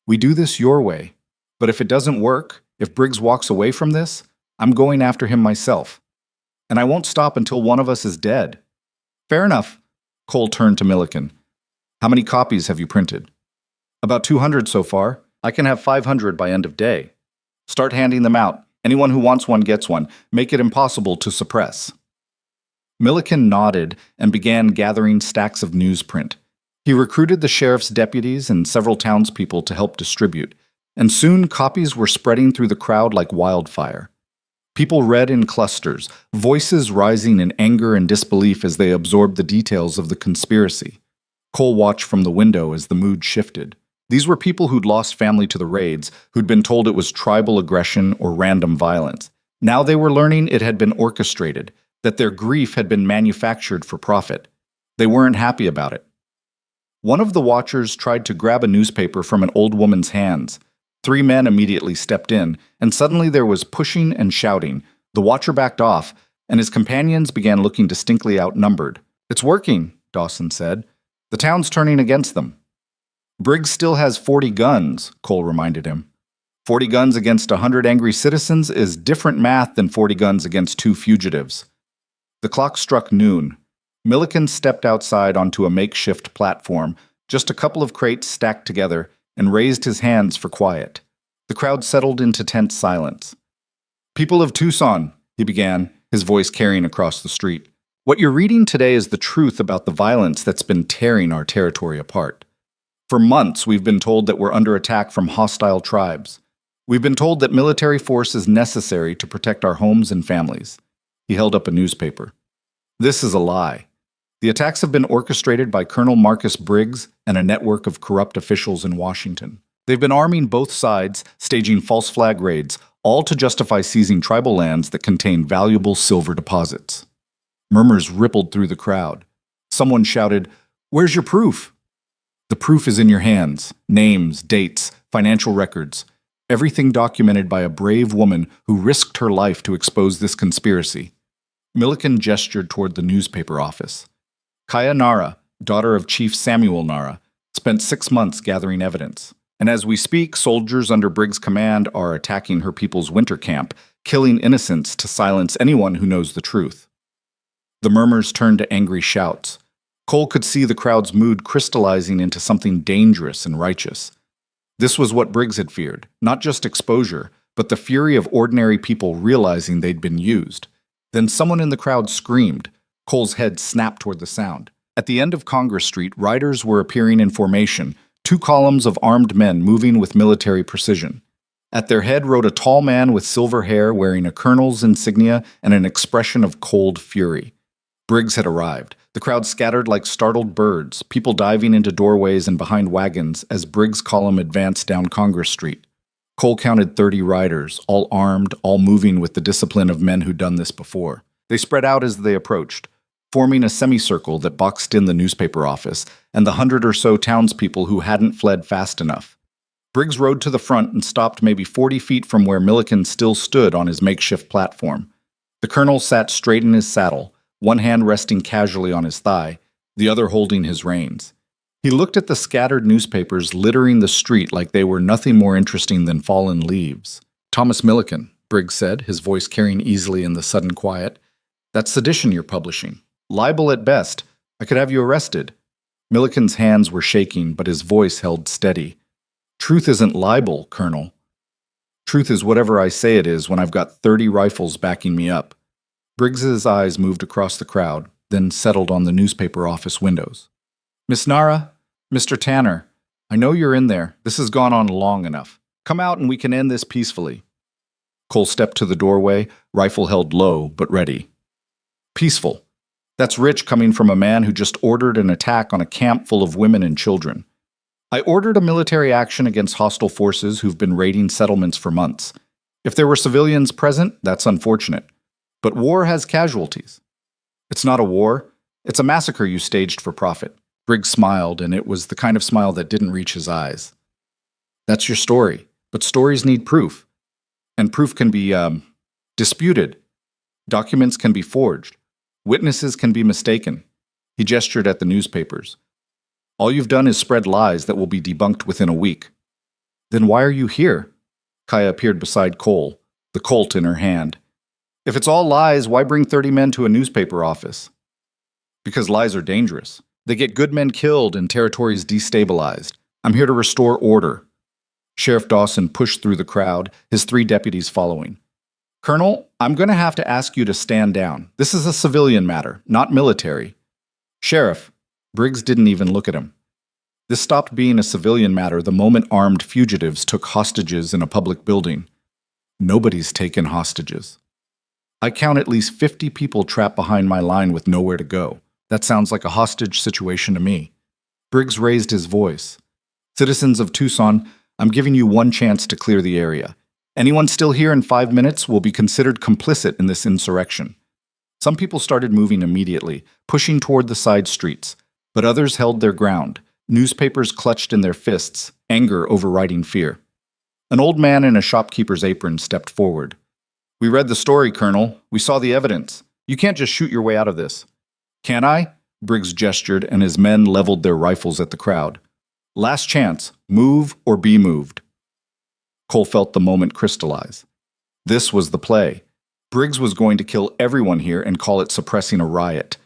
We do this your way, but if it doesn't work, if Briggs walks away from this, I'm going after him myself. And I won't stop until one of us is dead. Fair enough. Cole turned to Milliken. How many copies have you printed? About 200 so far. I can have 500 by end of day. Start handing them out. Anyone who wants one gets one. Make it impossible to suppress. Milliken nodded and began gathering stacks of newsprint. He recruited the sheriff's deputies and several townspeople to help distribute, and soon copies were spreading through the crowd like wildfire. People read in clusters, voices rising in anger and disbelief as they absorbed the details of the conspiracy. Cole watched from the window as the mood shifted. These were people who'd lost family to the raids, who'd been told it was tribal aggression or random violence. Now they were learning it had been orchestrated, that their grief had been manufactured for profit. They weren't happy about it. One of the watchers tried to grab a newspaper from an old woman's hands. 3 men immediately stepped in, and suddenly there was pushing and shouting. The watcher backed off, and his companions began looking distinctly outnumbered. It's working, Dawson said. The town's turning against them. Briggs still has 40 guns, Cole reminded him. 40 guns against 100 angry citizens is different math than 40 guns against 2 fugitives. The clock struck noon. Milliken stepped outside onto a makeshift platform, just a couple of crates stacked together, and raised his hands for quiet. The crowd settled into tense silence. People of Tucson, he began, his voice carrying across the street. What you're reading today is the truth about the violence that's been tearing our territory apart. For months, we've been told that we're under attack from hostile tribes. We've been told that military force is necessary to protect our homes and families. He held up a newspaper. This is a lie. The attacks have been orchestrated by Colonel Marcus Briggs and a network of corrupt officials in Washington. They've been arming both sides, staging false flag raids, all to justify seizing tribal lands that contain valuable silver deposits. Murmurs rippled through the crowd. Someone shouted, "Where's your proof?" The proof is in your hands. Names, dates, financial records. Everything documented by a brave woman who risked her life to expose this conspiracy. Milliken gestured toward the newspaper office. Kaya Nara, daughter of Chief Samuel Nara, spent 6 months gathering evidence. And as we speak, soldiers under Briggs' command are attacking her people's winter camp, killing innocents to silence anyone who knows the truth. The murmurs turned to angry shouts. Cole could see the crowd's mood crystallizing into something dangerous and righteous. This was what Briggs had feared, not just exposure, but the fury of ordinary people realizing they'd been used. Then someone in the crowd screamed. Cole's head snapped toward the sound. At the end of Congress Street, riders were appearing in formation, two columns of armed men moving with military precision. At their head rode a tall man with silver hair wearing a colonel's insignia and an expression of cold fury. Briggs had arrived. The crowd scattered like startled birds, people diving into doorways and behind wagons as Briggs' column advanced down Congress Street. Cole counted 30 riders, all armed, all moving with the discipline of men who'd done this before. They spread out as they approached, forming a semicircle that boxed in the newspaper office and the 100 or so townspeople who hadn't fled fast enough. Briggs rode to the front and stopped maybe 40 feet from where Milliken still stood on his makeshift platform. The colonel sat straight in his saddle, one hand resting casually on his thigh, the other holding his reins. He looked at the scattered newspapers littering the street like they were nothing more interesting than fallen leaves. "Thomas Milliken," Briggs said, his voice carrying easily in the sudden quiet. "That's sedition you're publishing. Libel at best. I could have you arrested." Milliken's hands were shaking, but his voice held steady. "Truth isn't libel, Colonel. Truth is whatever I say it is when I've got 30 rifles backing me up." Briggs's eyes moved across the crowd, then settled on the newspaper office windows. "Miss Nara, Mr. Tanner, I know you're in there. This has gone on long enough. Come out and we can end this peacefully." Cole stepped to the doorway, rifle held low but ready. "Peaceful. That's rich coming from a man who just ordered an attack on a camp full of women and children. I ordered a military action against hostile forces who've been raiding settlements for months. If there were civilians present, that's unfortunate. But war has casualties." "It's not a war. It's a massacre you staged for profit." Briggs smiled, and it was the kind of smile that didn't reach his eyes. "That's your story, but stories need proof. And proof can be, disputed. Documents can be forged. Witnesses can be mistaken." He gestured at the newspapers. "All you've done is spread lies that will be debunked within a week." "Then why are you here?" Kaya appeared beside Cole, the Colt in her hand. "If it's all lies, why bring 30 men to a newspaper office?" "Because lies are dangerous. They get good men killed and territories destabilized. I'm here to restore order." Sheriff Dawson pushed through the crowd, his 3 deputies following. "Colonel, I'm going to have to ask you to stand down. This is a civilian matter, not military." "Sheriff," Briggs didn't even look at him. "This stopped being a civilian matter the moment armed fugitives took hostages in a public building. Nobody's taken hostages. I count at least 50 people trapped behind my line with nowhere to go. That sounds like a hostage situation to me." Briggs raised his voice. "Citizens of Tucson, I'm giving you one chance to clear the area. Anyone still here in 5 minutes will be considered complicit in this insurrection." Some people started moving immediately, pushing toward the side streets, but others held their ground, newspapers clutched in their fists, anger overriding fear. An old man in a shopkeeper's apron stepped forward. "We read the story, Colonel. We saw the evidence. You can't just shoot your way out of this." "Can I?" Briggs gestured, and his men leveled their rifles at the crowd. "Last chance. Move or be moved." Cole felt the moment crystallize. This was the play. Briggs was going to kill everyone here and call it suppressing a riot.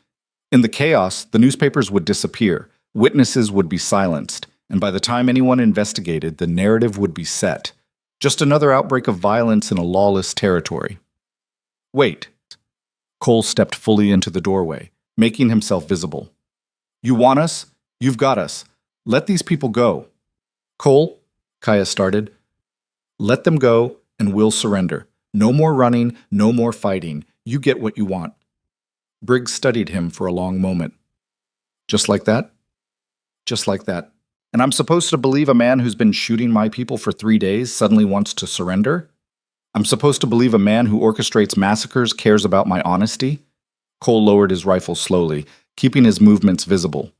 In the chaos, the newspapers would disappear, witnesses would be silenced, and by the time anyone investigated, the narrative would be set. Just another outbreak of violence in a lawless territory. "Wait." Cole stepped fully into the doorway, making himself visible. "You want us? You've got us. Let these people go." "Cole," Kaya started, "let them go and we'll surrender. No more running, no more fighting. You get what you want." Briggs studied him for a long moment. "Just like that?" "Just like that. And I'm supposed to believe a man who's been shooting my people for 3 days suddenly wants to surrender? I'm supposed to believe a man who orchestrates massacres cares about my honesty?" Cole lowered his rifle slowly, keeping his movements visible.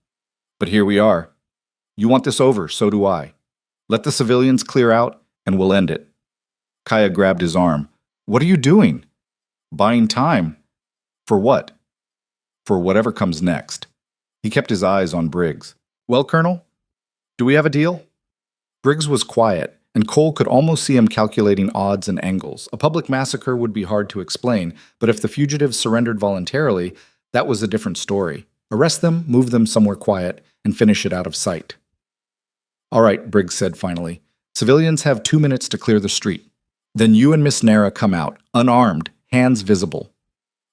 "But here we are. You want this over, so do I. Let the civilians clear out, and we'll end it." Kaya grabbed his arm. "What are you doing?" "Buying time." "For what?" "For whatever comes next." He kept his eyes on Briggs. "Well, Colonel, do we have a deal?" Briggs was quiet, and Cole could almost see him calculating odds and angles. A public massacre would be hard to explain, but if the fugitives surrendered voluntarily, that was a different story. Arrest them, move them somewhere quiet, and finish it out of sight. "All right," Briggs said finally. Civilians have 2 minutes to clear the street. Then you and Miss Nara come out, unarmed, hands visible.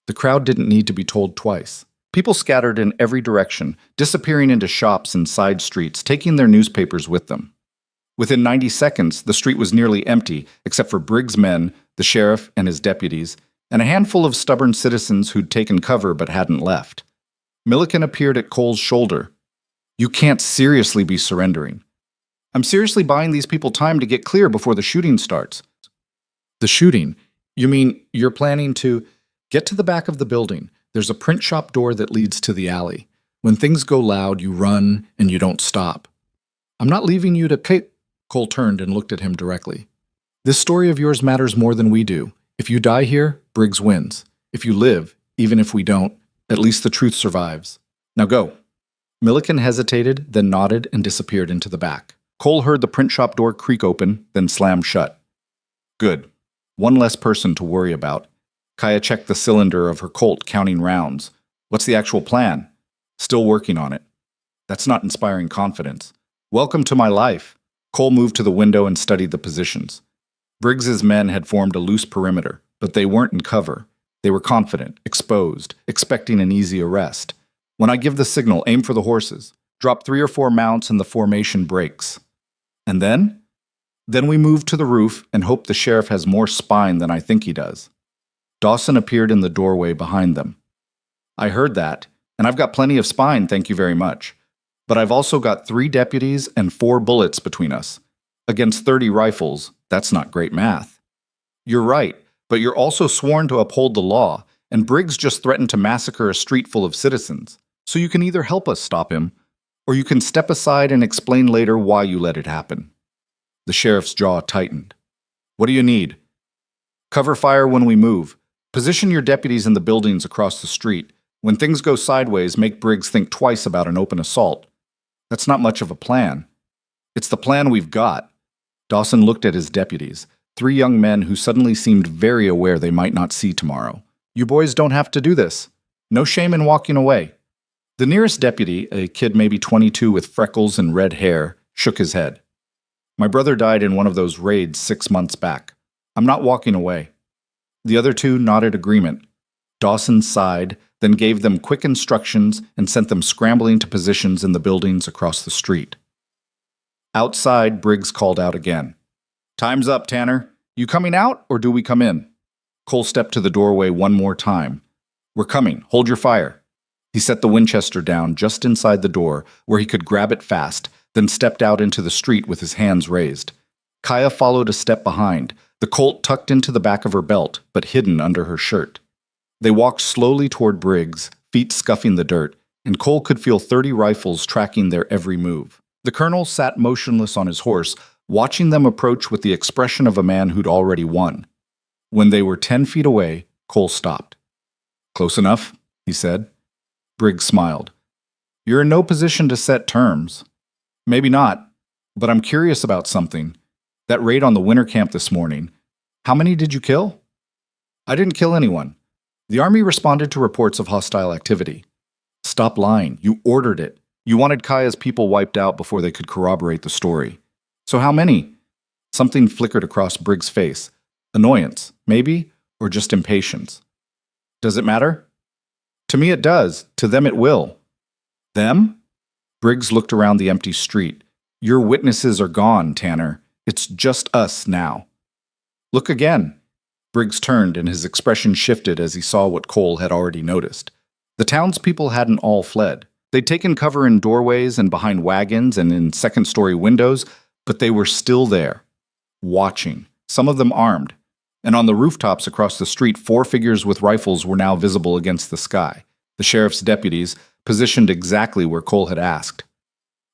The crowd didn't need to be told twice. People scattered in every direction, disappearing into shops and side streets, taking their newspapers with them. Within 90 seconds, the street was nearly empty, except for Briggs' men, the sheriff and his deputies, and a handful of stubborn citizens who'd taken cover but hadn't left. Milliken appeared at Cole's shoulder. "You can't seriously be surrendering." "I'm seriously buying these people time to get clear before the shooting starts." "The shooting? You mean you're planning to—" "Get to the back of the building. There's a print shop door that leads to the alley. When things go loud, you run and you don't stop." "I'm not leaving you to—" Cole turned and looked at him directly. "This story of yours matters more than we do. If you die here, Briggs wins. If you live, even if we don't, at least the truth survives. Now go." Milliken hesitated, then nodded and disappeared into the back. Cole heard the print shop door creak open, then slam shut. Good. One less person to worry about. Kaya checked the cylinder of her Colt, counting rounds. What's the actual plan? Still working on it. That's not inspiring confidence. Welcome to my life. Cole moved to the window and studied the positions. Briggs's men had formed a loose perimeter, but they weren't in cover. They were confident, exposed, expecting an easy arrest. When I give the signal, aim for the horses. Drop 3 or 4 mounts and the formation breaks. And then? Then we move to the roof and hope the sheriff has more spine than I think he does. Dawson appeared in the doorway behind them. I heard that, and I've got plenty of spine, thank you very much. But I've also got 3 deputies and 4 bullets between us. Against 30 rifles, that's not great math. You're right, but you're also sworn to uphold the law, and Briggs just threatened to massacre a street full of citizens. So you can either help us stop him, or you can step aside and explain later why you let it happen. The sheriff's jaw tightened. What do you need? Cover fire when we move. Position your deputies in the buildings across the street. When things go sideways, make Briggs think twice about an open assault. That's not much of a plan. It's the plan we've got. Dawson looked at his deputies, 3 young men who suddenly seemed very aware they might not see tomorrow. You boys don't have to do this. No shame in walking away. The nearest deputy, a kid maybe 22 with freckles and red hair, shook his head. My brother died in one of those raids 6 months back. I'm not walking away. The other 2 nodded agreement. Dawson sighed, then gave them quick instructions and sent them scrambling to positions in the buildings across the street. Outside, Briggs called out again. Time's up, Tanner. You coming out, or do we come in? Cole stepped to the doorway one more time. We're coming. Hold your fire. He set the Winchester down just inside the door, where he could grab it fast, then stepped out into the street with his hands raised. Kaya followed a step behind, the Colt tucked into the back of her belt, but hidden under her shirt. They walked slowly toward Briggs, feet scuffing the dirt, and Cole could feel 30 rifles tracking their every move. The colonel sat motionless on his horse, watching them approach with the expression of a man who'd already won. When they were 10 feet away, Cole stopped. Close enough, he said. Briggs smiled. You're in no position to set terms. Maybe not, but I'm curious about something. That raid on the winter camp this morning. How many did you kill? I didn't kill anyone. The army responded to reports of hostile activity. Stop lying. You ordered it. You wanted Kaya's people wiped out before they could corroborate the story. So how many? Something flickered across Briggs' face. Annoyance, maybe, or just impatience. Does it matter? To me it does. To them it will. Them? Briggs looked around the empty street. Your witnesses are gone, Tanner. It's just us now. Look again. Briggs turned and his expression shifted as he saw what Cole had already noticed. The townspeople hadn't all fled. They'd taken cover in doorways and behind wagons and in second-story windows, but they were still there, watching, some of them armed. And on the rooftops across the street, 4 figures with rifles were now visible against the sky, the sheriff's deputies, positioned exactly where Cole had asked.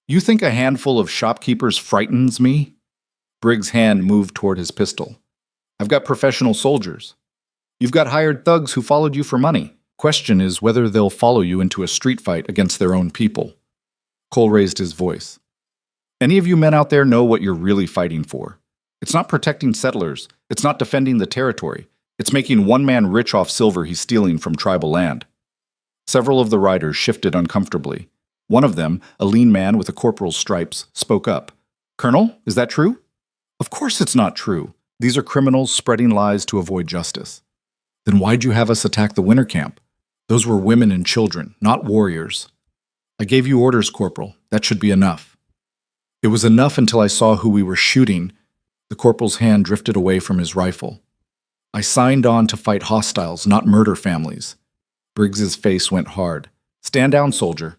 You think a handful of shopkeepers frightens me? Briggs' hand moved toward his pistol. I've got professional soldiers. You've got hired thugs who followed you for money. Question is whether they'll follow you into a street fight against their own people. Cole raised his voice. Any of you men out there know what you're really fighting for? It's not protecting settlers. It's not defending the territory. It's making one man rich off silver he's stealing from tribal land. Several of the riders shifted uncomfortably. One of them, a lean man with a corporal's stripes, spoke up. Colonel, is that true? Of course it's not true. These are criminals spreading lies to avoid justice. Then why'd you have us attack the winter camp? Those were women and children, not warriors. I gave you orders, Corporal. That should be enough. It was enough until I saw who we were shooting. The corporal's hand drifted away from his rifle. I signed on to fight hostiles, not murder families. Briggs's face went hard. Stand down, soldier.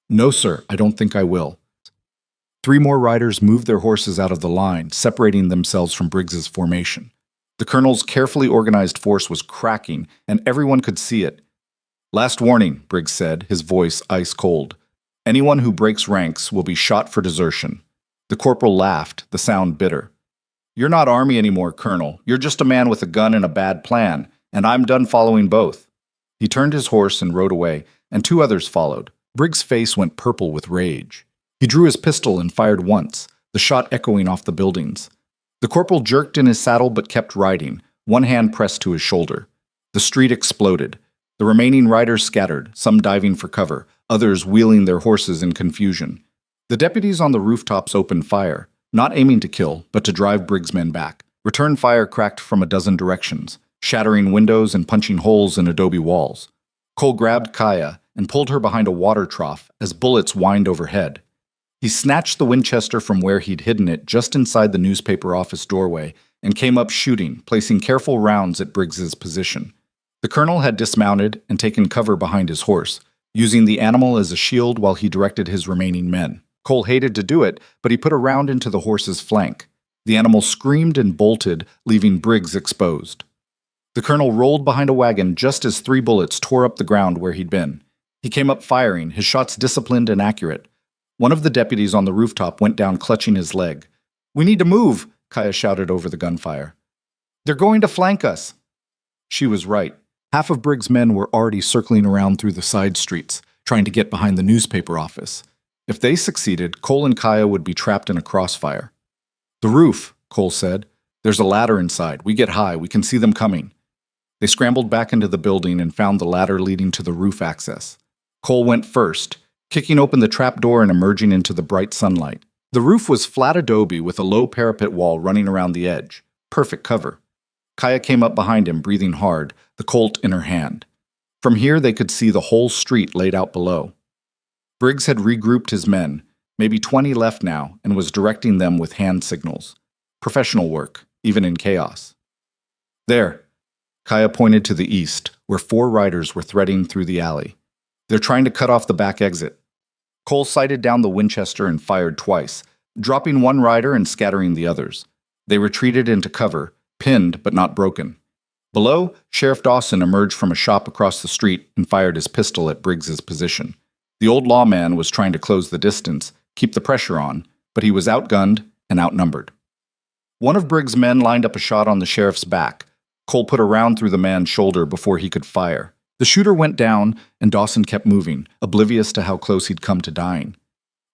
No, sir, I don't think I will. 3 more riders moved their horses out of the line, separating themselves from Briggs's formation. The colonel's carefully organized force was cracking, and everyone could see it. Last warning, Briggs said, his voice ice cold. Anyone who breaks ranks will be shot for desertion. The corporal laughed, the sound bitter. You're not Army anymore, Colonel. You're just a man with a gun and a bad plan, and I'm done following both. He turned his horse and rode away, and 2 others followed. Briggs' face went purple with rage. He drew his pistol and fired once, the shot echoing off the buildings. The corporal jerked in his saddle but kept riding, one hand pressed to his shoulder. The street exploded. The remaining riders scattered, some diving for cover, others wheeling their horses in confusion. The deputies on the rooftops opened fire, not aiming to kill, but to drive Briggs' men back. Return fire cracked from a dozen directions, shattering windows and punching holes in adobe walls. Cole grabbed Kaya and pulled her behind a water trough as bullets whined overhead. He snatched the Winchester from where he'd hidden it just inside the newspaper office doorway and came up shooting, placing careful rounds at Briggs's position. The colonel had dismounted and taken cover behind his horse, using the animal as a shield while he directed his remaining men. Cole hated to do it, but he put a round into the horse's flank. The animal screamed and bolted, leaving Briggs exposed. The colonel rolled behind a wagon just as 3 bullets tore up the ground where he'd been. He came up firing, his shots disciplined and accurate. One of the deputies on the rooftop went down clutching his leg. "We need to move," Kaya shouted over the gunfire. "They're going to flank us." She was right. Half of Briggs' men were already circling around through the side streets, trying to get behind the newspaper office. If they succeeded, Cole and Kaya would be trapped in a crossfire. "The roof," Cole said. "There's a ladder inside. We get high. We can see them coming." They scrambled back into the building and found the ladder leading to the roof access. Cole went first, kicking open the trapdoor and emerging into the bright sunlight. The roof was flat adobe with a low parapet wall running around the edge. Perfect cover. Kaya came up behind him, breathing hard, the Colt in her hand. From here they could see the whole street laid out below. Briggs had regrouped his men, maybe 20 left now, and was directing them with hand signals. Professional work, even in chaos. There. Kaya pointed to the east, where 4 riders were threading through the alley. "They're trying to cut off the back exit." Cole sighted down the Winchester and fired twice, dropping 1 rider and scattering the others. They retreated into cover, pinned but not broken. Below, Sheriff Dawson emerged from a shop across the street and fired his pistol at Briggs's position. The old lawman was trying to close the distance, keep the pressure on, but he was outgunned and outnumbered. One of Briggs' men lined up a shot on the sheriff's back. Cole put a round through the man's shoulder before he could fire. The shooter went down, and Dawson kept moving, oblivious to how close he'd come to dying.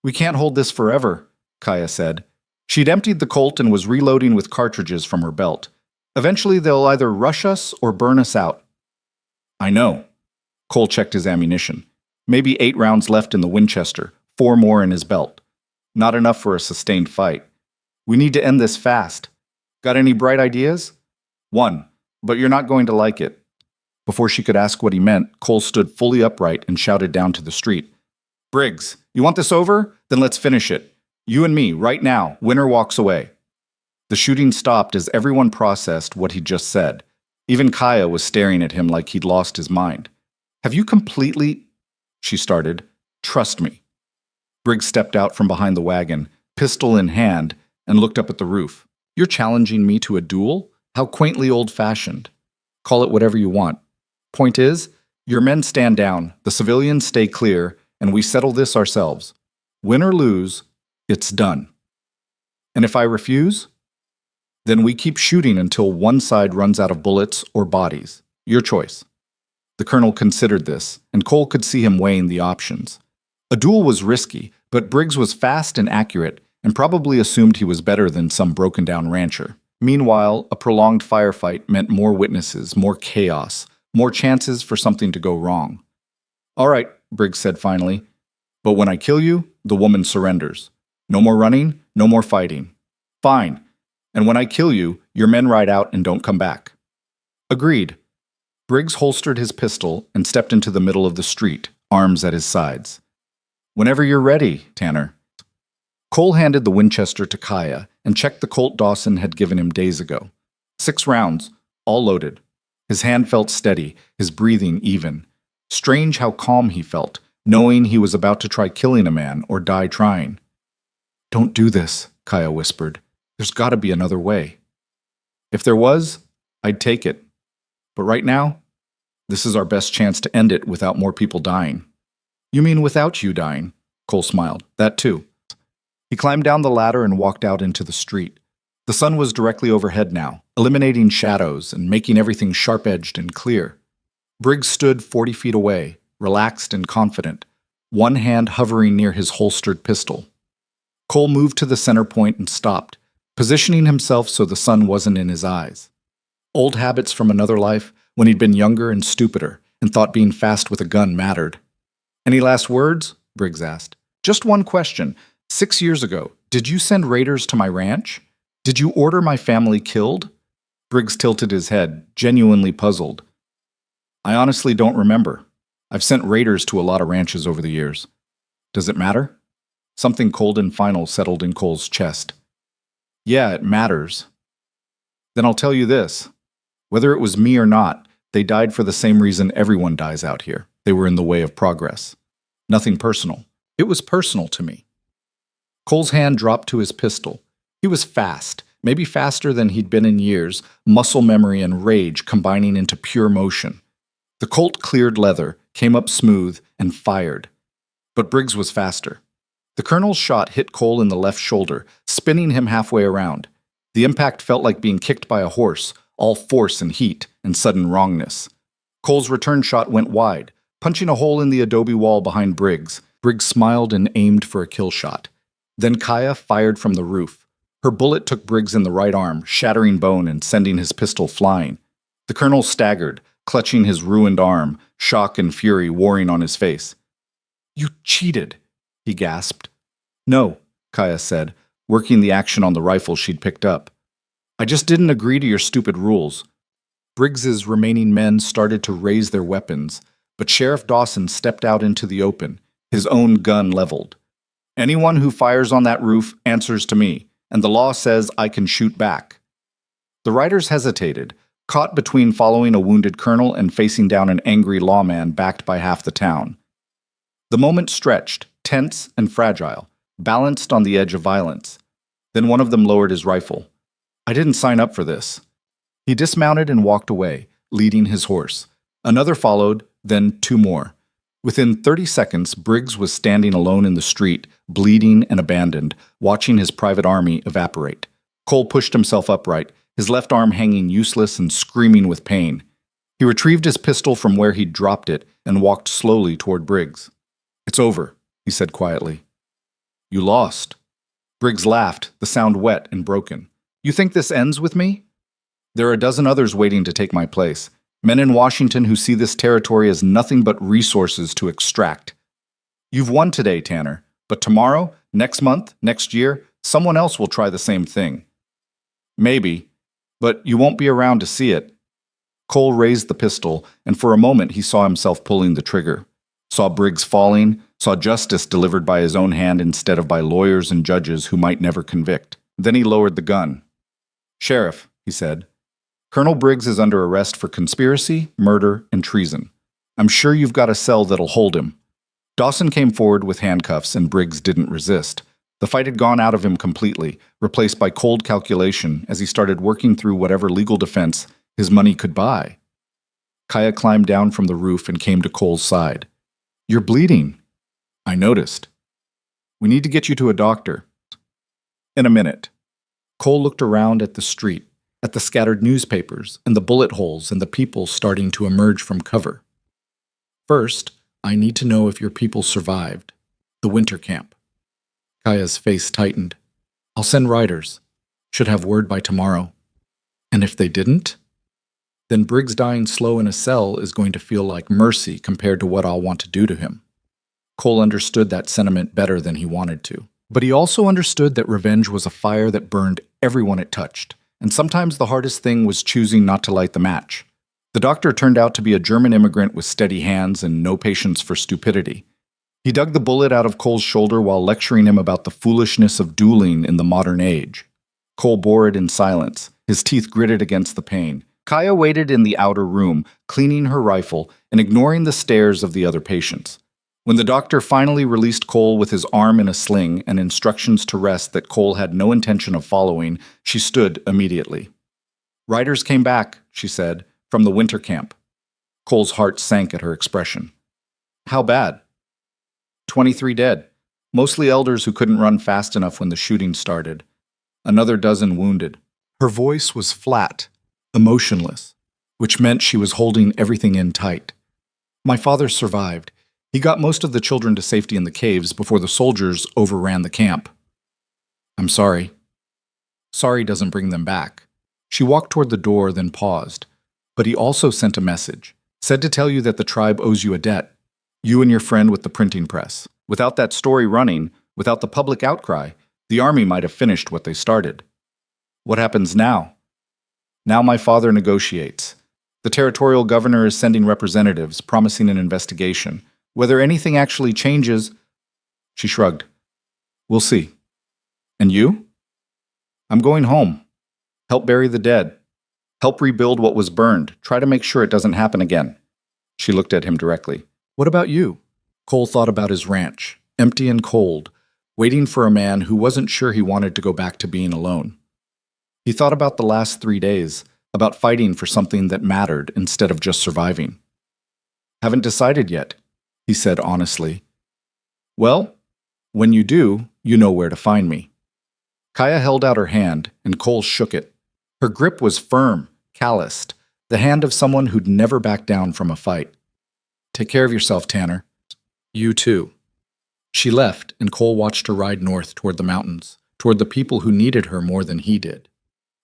"We can't hold this forever," Kaya said. She'd emptied the Colt and was reloading with cartridges from her belt. "Eventually they'll either rush us or burn us out." "I know." Cole checked his ammunition. Maybe 8 rounds left in the Winchester, 4 more in his belt. Not enough for a sustained fight. "We need to end this fast. Got any bright ideas?" "One, but you're not going to like it." Before she could ask what he meant, Cole stood fully upright and shouted down to the street. "Briggs, you want this over? Then let's finish it. You and me, right now. Winner walks away." The shooting stopped as everyone processed what he'd just said. Even Kaya was staring at him like he'd lost his mind. "Have you completely—" she started. "Trust me." Briggs stepped out from behind the wagon, pistol in hand, and looked up at the roof. "You're challenging me to a duel? How quaintly old-fashioned. Call it whatever you want. Point is, your men stand down, the civilians stay clear, and we settle this ourselves. Win or lose, it's done. And if I refuse, then we keep shooting until one side runs out of bullets or bodies. Your choice." The colonel considered this, and Cole could see him weighing the options. A duel was risky, but Briggs was fast and accurate, and probably assumed he was better than some broken-down rancher. Meanwhile, a prolonged firefight meant more witnesses, more chaos, more chances for something to go wrong. "All right," Briggs said finally, "but when I kill you, the woman surrenders. No more running, no more fighting." "Fine. And when I kill you, your men ride out and don't come back." "Agreed." Briggs holstered his pistol and stepped into the middle of the street, arms at his sides. "Whenever you're ready, Tanner." Cole handed the Winchester to Kaya and checked the Colt Dawson had given him days ago. 6 rounds, all loaded. His hand felt steady, his breathing even. Strange how calm he felt, knowing he was about to try killing a man or die trying. "Don't do this," Kaya whispered. "There's got to be another way." "If there was, I'd take it. But right now, this is our best chance to end it without more people dying." "You mean without you dying?" Cole smiled. "That too." He climbed down the ladder and walked out into the street. The sun was directly overhead now, eliminating shadows and making everything sharp-edged and clear. Briggs stood 40 feet away, relaxed and confident, one hand hovering near his holstered pistol. Cole moved to the center point and stopped, positioning himself so the sun wasn't in his eyes. Old habits from another life, when he'd been younger and stupider, and thought being fast with a gun mattered. "Any last words?" Briggs asked. "Just one question. 6 years ago, did you send raiders to my ranch? Did you order my family killed?" Briggs tilted his head, genuinely puzzled. "I honestly don't remember. I've sent raiders to a lot of ranches over the years." "Does it matter?" Something cold and final settled in Cole's chest. "Yeah, it matters." "Then I'll tell you this. Whether it was me or not, they died for the same reason everyone dies out here. They were in the way of progress. Nothing personal. It was personal to me." Cole's hand dropped to his pistol. He was fast, maybe faster than he'd been in years, muscle memory and rage combining into pure motion. The Colt cleared leather, came up smooth, and fired. But Briggs was faster. The Colonel's shot hit Cole in the left shoulder, spinning him halfway around. The impact felt like being kicked by a horse, all force and heat and sudden wrongness. Cole's return shot went wide, punching a hole in the adobe wall behind Briggs. Briggs smiled and aimed for a kill shot. Then Kaya fired from the roof. Her bullet took Briggs in the right arm, shattering bone and sending his pistol flying. The Colonel staggered, clutching his ruined arm, shock and fury warring on his face. "You cheated," he gasped. "No," Kaya said, working the action on the rifle she'd picked up. "I just didn't agree to your stupid rules." Briggs's remaining men started to raise their weapons, but Sheriff Dawson stepped out into the open, his own gun leveled. "Anyone who fires on that roof answers to me, and the law says I can shoot back." The riders hesitated, caught between following a wounded colonel and facing down an angry lawman backed by half the town. The moment stretched, tense and fragile, balanced on the edge of violence. Then one of them lowered his rifle. "I didn't sign up for this." He dismounted and walked away, leading his horse. Another followed, then 2 more. Within 30 seconds, Briggs was standing alone in the street, bleeding and abandoned, watching his private army evaporate. Cole pushed himself upright, his left arm hanging useless and screaming with pain. He retrieved his pistol from where he'd dropped it and walked slowly toward Briggs. "It's over," he said quietly. "You lost." Briggs laughed, the sound wet and broken. "You think this ends with me? There are a dozen others waiting to take my place. Men in Washington who see this territory as nothing but resources to extract. You've won today, Tanner, but tomorrow, next month, next year, someone else will try the same thing. Maybe, but you won't be around to see it." Cole raised the pistol, and for a moment he saw himself pulling the trigger. Saw Briggs falling, saw justice delivered by his own hand instead of by lawyers and judges who might never convict. Then he lowered the gun. "Sheriff," he said, "Colonel Briggs is under arrest for conspiracy, murder, and treason. I'm sure you've got a cell that'll hold him." Dawson came forward with handcuffs, and Briggs didn't resist. The fight had gone out of him completely, replaced by cold calculation as he started working through whatever legal defense his money could buy. Kaya climbed down from the roof and came to Cole's side. "You're bleeding." "I noticed." "We need to get you to a doctor." "In a minute." Cole looked around at the street, at the scattered newspapers and the bullet holes and the people starting to emerge from cover. "First, I need to know if your people survived. The winter camp." Kaya's face tightened. "I'll send riders. Should have word by tomorrow." "And if they didn't?" "Then Briggs dying slow in a cell is going to feel like mercy compared to what I'll want to do to him." Cole understood that sentiment better than he wanted to. But he also understood that revenge was a fire that burned everyone it touched, and sometimes the hardest thing was choosing not to light the match. The doctor turned out to be a German immigrant with steady hands and no patience for stupidity. He dug the bullet out of Cole's shoulder while lecturing him about the foolishness of dueling in the modern age. Cole bore it in silence, his teeth gritted against the pain. Kaya waited in the outer room, cleaning her rifle and ignoring the stares of the other patients. When the doctor finally released Cole with his arm in a sling and instructions to rest that Cole had no intention of following, she stood immediately. "Riders came back," she said, "from the winter camp." Cole's heart sank at her expression. "How bad?" 23 dead, mostly elders who couldn't run fast enough when the shooting started. Another dozen wounded. Her voice was flat, emotionless, which meant she was holding everything in tight. "My father survived. He got most of the children to safety in the caves before the soldiers overran the camp." "I'm sorry." Sorry doesn't bring them back. She walked toward the door, then paused. "But he also sent a message. Said to tell you that the tribe owes you a debt. You and your friend with the printing press. Without that story running, without the public outcry, the army might have finished what they started. What happens now? Now my father negotiates. The territorial governor is sending representatives, promising an investigation. Whether anything actually changes..." She shrugged. "We'll see. And you?" "I'm going home. Help bury the dead. Help rebuild what was burned. Try to make sure it doesn't happen again." She looked at him directly. "What about you?" Cole thought about his ranch, empty and cold, waiting for a man who wasn't sure he wanted to go back to being alone. He thought about the last 3 days, about fighting for something that mattered instead of just surviving. "Haven't decided yet," he said honestly. "Well, when you do, you know where to find me." Kaya held out her hand, and Cole shook it. Her grip was firm, calloused, the hand of someone who'd never backed down from a fight. "Take care of yourself, Tanner. You too." She left, and Cole watched her ride north toward the mountains, toward the people who needed her more than he did.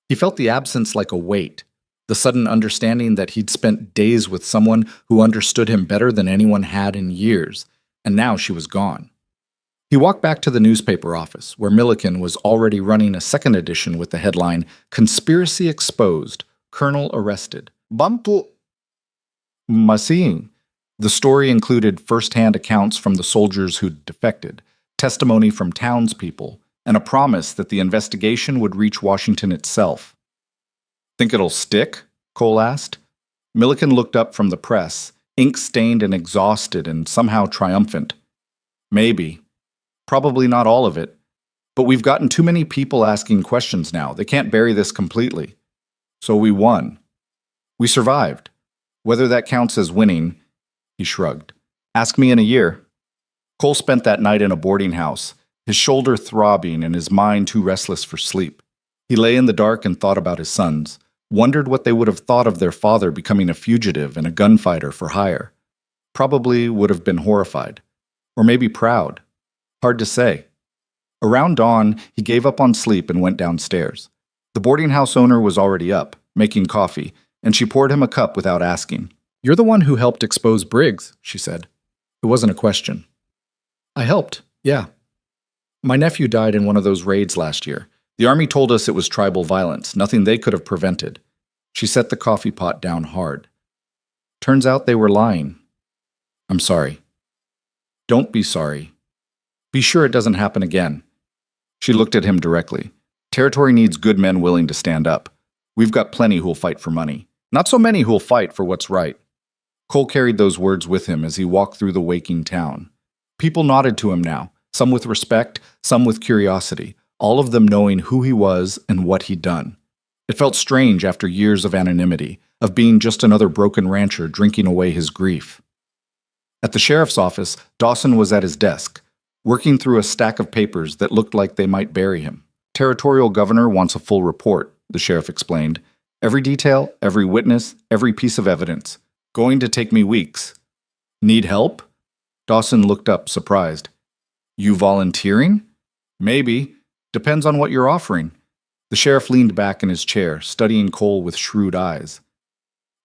He felt the absence like a weight, the sudden understanding that he'd spent days with someone who understood him better than anyone had in years, and now she was gone. He walked back to the newspaper office, where Milliken was already running a second edition with the headline, "Conspiracy Exposed, Colonel Arrested." Bampu Masing. The story included first-hand accounts from the soldiers who'd defected, testimony from townspeople, and a promise that the investigation would reach Washington itself. "Think it'll stick?" Cole asked. Milliken looked up from the press, ink-stained and exhausted and somehow triumphant. "Maybe. Probably not all of it. But we've gotten too many people asking questions now. They can't bury this completely. So we won. We survived. Whether that counts as winning..." He shrugged. "Ask me in a year." Cole spent that night in a boarding house, his shoulder throbbing and his mind too restless for sleep. He lay in the dark and thought about his sons, wondered what they would have thought of their father becoming a fugitive and a gunfighter for hire. Probably would have been horrified. Or maybe proud. Hard to say. Around dawn, he gave up on sleep and went downstairs. The boarding house owner was already up, making coffee, and she poured him a cup without asking. "You're the one who helped expose Briggs," she said. It wasn't a question. "I helped, yeah. My nephew died in one of those raids last year. The army told us it was tribal violence, nothing they could have prevented." She set the coffee pot down hard. "Turns out they were lying. I'm sorry." "Don't be sorry. Be sure it doesn't happen again." She looked at him directly. "Territory needs good men willing to stand up. We've got plenty who'll fight for money. Not so many who'll fight for what's right." Cole carried those words with him as he walked through the waking town. People nodded to him now, some with respect, some with curiosity, all of them knowing who he was and what he'd done. It felt strange after years of anonymity, of being just another broken rancher drinking away his grief. At the sheriff's office, Dawson was at his desk, working through a stack of papers that looked like they might bury him. "Territorial governor wants a full report," the sheriff explained. "Every detail, every witness, every piece of evidence. Going to take me weeks." "Need help?" Dawson looked up, surprised. "You volunteering?" "Maybe. Depends on what you're offering." The sheriff leaned back in his chair, studying Cole with shrewd eyes.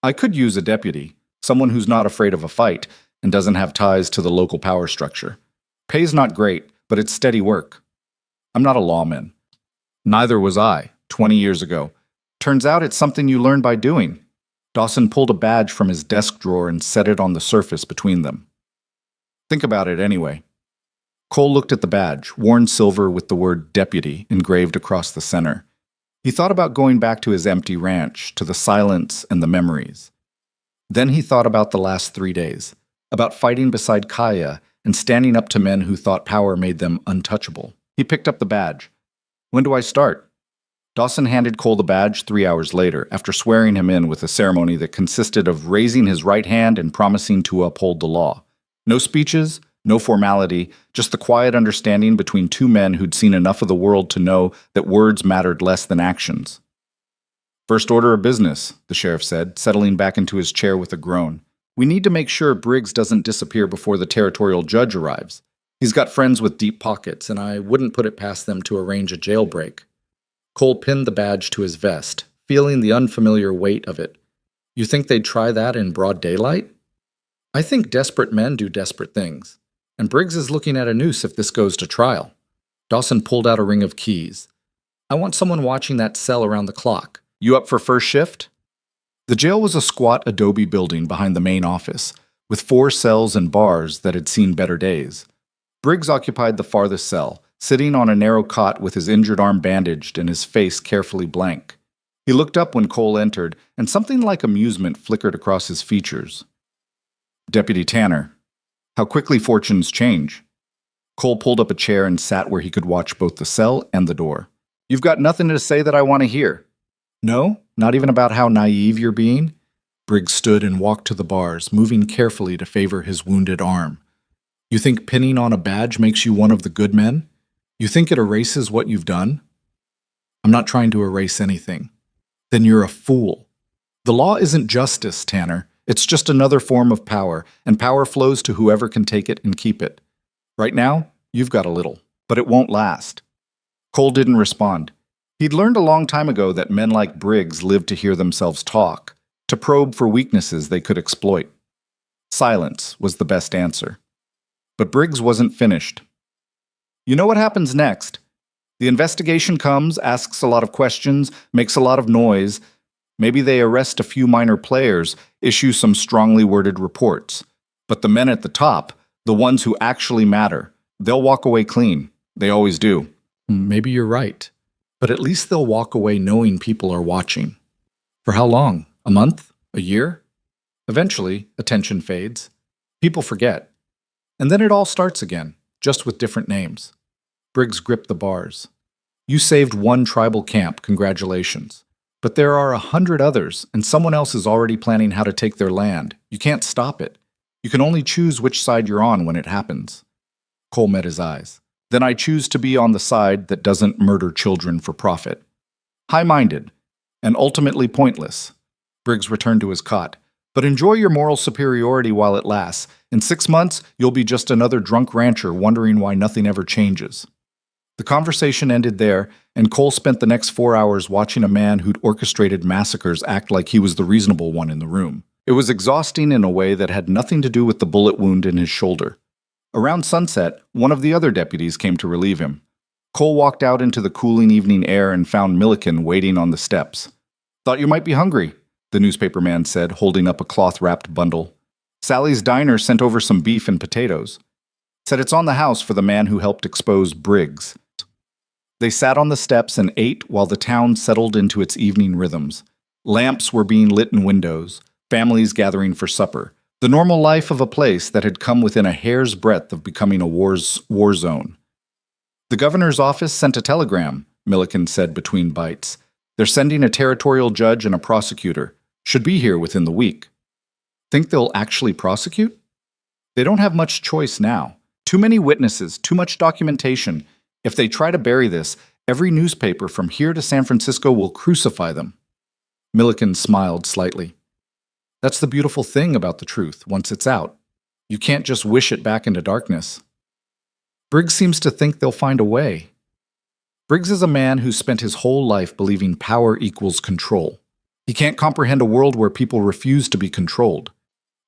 "I could use a deputy, someone who's not afraid of a fight and doesn't have ties to the local power structure. Pay's not great, but it's steady work. I'm not a lawman." "Neither was I," 20 years ago. Turns out it's something you learn by doing. Dawson pulled a badge from his desk drawer and set it on the surface between them. Think about it anyway. Cole looked at the badge, worn silver with the word deputy engraved across the center. He thought about going back to his empty ranch, to the silence and the memories. Then he thought about the last 3 days, about fighting beside Kaya and standing up to men who thought power made them untouchable. He picked up the badge. When do I start? Dawson handed Cole the badge 3 hours later, after swearing him in with a ceremony that consisted of raising his right hand and promising to uphold the law. No speeches, no formality, just the quiet understanding between two men who'd seen enough of the world to know that words mattered less than actions. First order of business, the sheriff said, settling back into his chair with a groan. We need to make sure Briggs doesn't disappear before the territorial judge arrives. He's got friends with deep pockets, and I wouldn't put it past them to arrange a jailbreak. Cole pinned the badge to his vest, feeling the unfamiliar weight of it. You think they'd try that in broad daylight? I think desperate men do desperate things. And Briggs is looking at a noose if this goes to trial. Dawson pulled out a ring of keys. I want someone watching that cell around the clock. You up for first shift? The jail was a squat adobe building behind the main office, with 4 cells and bars that had seen better days. Briggs occupied the farthest cell, sitting on a narrow cot with his injured arm bandaged and his face carefully blank. He looked up when Cole entered, and something like amusement flickered across his features. Deputy Tanner. How quickly fortunes change. Cole pulled up a chair and sat where he could watch both the cell and the door. You've got nothing to say that I want to hear. No? Not even about how naive you're being? Briggs stood and walked to the bars, moving carefully to favor his wounded arm. You think pinning on a badge makes you one of the good men? You think it erases what you've done? I'm not trying to erase anything. Then you're a fool. The law isn't justice, Tanner. It's just another form of power, and power flows to whoever can take it and keep it. Right now, you've got a little, but it won't last. Cole didn't respond. He'd learned a long time ago that men like Briggs lived to hear themselves talk, to probe for weaknesses they could exploit. Silence was the best answer. But Briggs wasn't finished. You know what happens next? The investigation comes, asks a lot of questions, makes a lot of noise. Maybe they arrest a few minor players, issue some strongly worded reports. But the men at the top, the ones who actually matter, they'll walk away clean. They always do. Maybe you're right. But at least they'll walk away knowing people are watching. For how long? A month? A year? Eventually, attention fades. People forget. And then it all starts again, just with different names. Briggs gripped the bars. You saved one tribal camp, congratulations. But there are 100 others, and someone else is already planning how to take their land. You can't stop it. You can only choose which side you're on when it happens. Cole met his eyes. Then I choose to be on the side that doesn't murder children for profit. High-minded, and ultimately pointless. Briggs returned to his cot. But enjoy your moral superiority while it lasts. In 6 months, you'll be just another drunk rancher wondering why nothing ever changes. The conversation ended there, and Cole spent the next 4 hours watching a man who'd orchestrated massacres act like he was the reasonable one in the room. It was exhausting in a way that had nothing to do with the bullet wound in his shoulder. Around sunset, one of the other deputies came to relieve him. Cole walked out into the cooling evening air and found Milliken waiting on the steps. Thought you might be hungry, the newspaperman said, holding up a cloth-wrapped bundle. Sally's diner sent over some beef and potatoes. Said it's on the house for the man who helped expose Briggs. They sat on the steps and ate while the town settled into its evening rhythms. Lamps were being lit in windows, families gathering for supper, the normal life of a place that had come within a hair's breadth of becoming a war zone. The governor's office sent a telegram, Milliken said between bites. They're sending a territorial judge and a prosecutor. Should be here within the week. Think they'll actually prosecute? They don't have much choice now. Too many witnesses, too much documentation. If they try to bury this, every newspaper from here to San Francisco will crucify them. Milliken smiled slightly. That's the beautiful thing about the truth, once it's out. You can't just wish it back into darkness. Briggs seems to think they'll find a way. Briggs is a man who spent his whole life believing power equals control. He can't comprehend a world where people refuse to be controlled.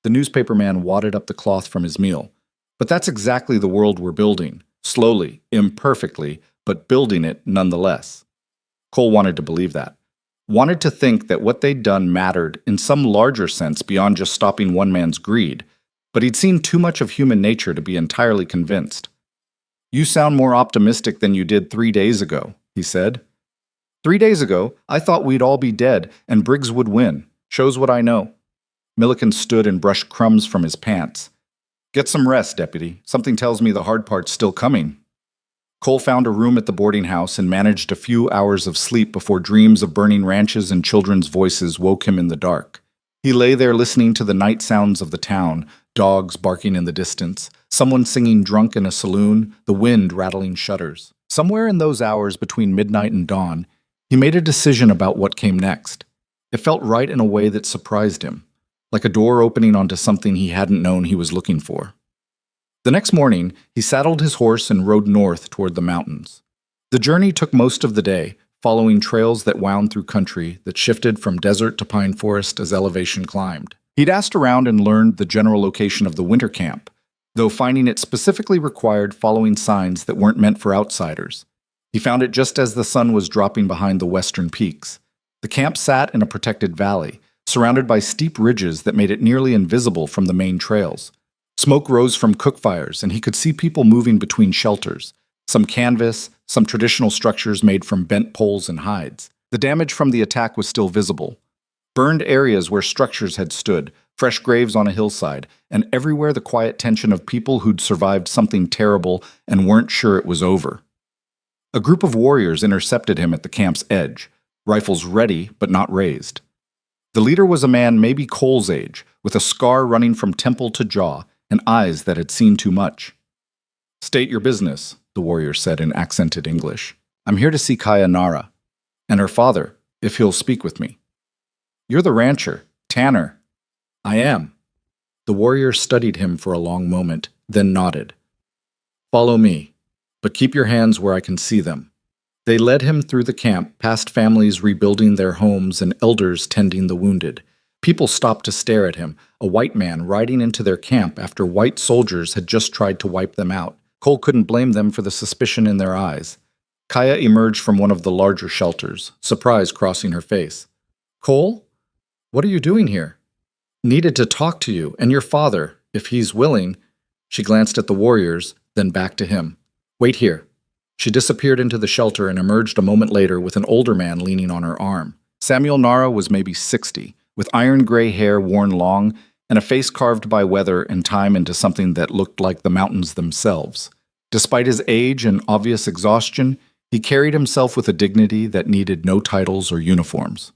The newspaperman wadded up the cloth from his meal. But that's exactly the world we're building. Slowly, imperfectly, but building it nonetheless. Cole wanted to believe that. Wanted to think that what they'd done mattered in some larger sense beyond just stopping one man's greed, but he'd seen too much of human nature to be entirely convinced. "You sound more optimistic than you did 3 days ago," he said. "3 days ago, I thought we'd all be dead and Briggs would win. Shows what I know." Milliken stood and brushed crumbs from his pants. "Get some rest, Deputy. Something tells me the hard part's still coming." Cole found a room at the boarding house and managed a few hours of sleep before dreams of burning ranches and children's voices woke him in the dark. He lay there listening to the night sounds of the town, dogs barking in the distance, someone singing drunk in a saloon, the wind rattling shutters. Somewhere in those hours between midnight and dawn, he made a decision about what came next. It felt right in a way that surprised him, like a door opening onto something he hadn't known he was looking for. The next morning, he saddled his horse and rode north toward the mountains. The journey took most of the day, following trails that wound through country that shifted from desert to pine forest as elevation climbed. He'd asked around and learned the general location of the winter camp, though finding it specifically required following signs that weren't meant for outsiders. He found it just as the sun was dropping behind the western peaks. The camp sat in a protected valley, surrounded by steep ridges that made it nearly invisible from the main trails. Smoke rose from cook fires, and he could see people moving between shelters, some canvas, some traditional structures made from bent poles and hides. The damage from the attack was still visible. Burned areas where structures had stood, fresh graves on a hillside, and everywhere the quiet tension of people who'd survived something terrible and weren't sure it was over. A group of warriors intercepted him at the camp's edge, rifles ready but not raised. The leader was a man maybe Cole's age, with a scar running from temple to jaw, and eyes that had seen too much. "State your business," the warrior said in accented English. "I'm here to see Kaya Nara, and her father, if he'll speak with me." "You're the rancher, Tanner." "I am." The warrior studied him for a long moment, then nodded. "Follow me, but keep your hands where I can see them." They led him through the camp, past families rebuilding their homes and elders tending the wounded. People stopped to stare at him, a white man riding into their camp after white soldiers had just tried to wipe them out. Cole couldn't blame them for the suspicion in their eyes. Kaya emerged from one of the larger shelters, surprise crossing her face. "Cole? What are you doing here?" "Needed to talk to you, and your father, if he's willing." She glanced at the warriors, then back to him. "Wait here." She disappeared into the shelter and emerged a moment later with an older man leaning on her arm. Samuel Nara was maybe 60, with iron gray hair worn long and a face carved by weather and time into something that looked like the mountains themselves. Despite his age and obvious exhaustion, he carried himself with a dignity that needed no titles or uniforms.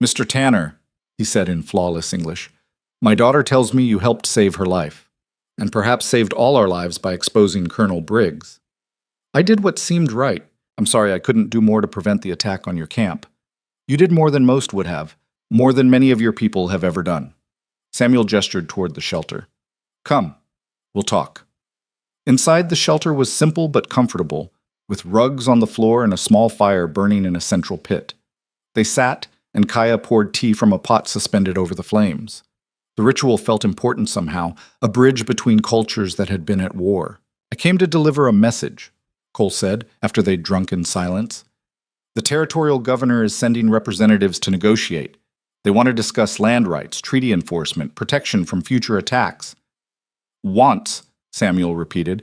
"Mr. Tanner," he said in flawless English, "my daughter tells me you helped save her life, and perhaps saved all our lives by exposing Colonel Briggs." "I did what seemed right. I'm sorry I couldn't do more to prevent the attack on your camp." "You did more than most would have, more than many of your people have ever done." Samuel gestured toward the shelter. "Come, we'll talk." Inside, the shelter was simple but comfortable, with rugs on the floor and a small fire burning in a central pit. They sat, and Kaya poured tea from a pot suspended over the flames. The ritual felt important somehow, a bridge between cultures that had been at war. "I came to deliver a message," Cole said, after they'd drunk in silence. "The territorial governor is sending representatives to negotiate. They want to discuss land rights, treaty enforcement, protection from future attacks." "Wants," Samuel repeated.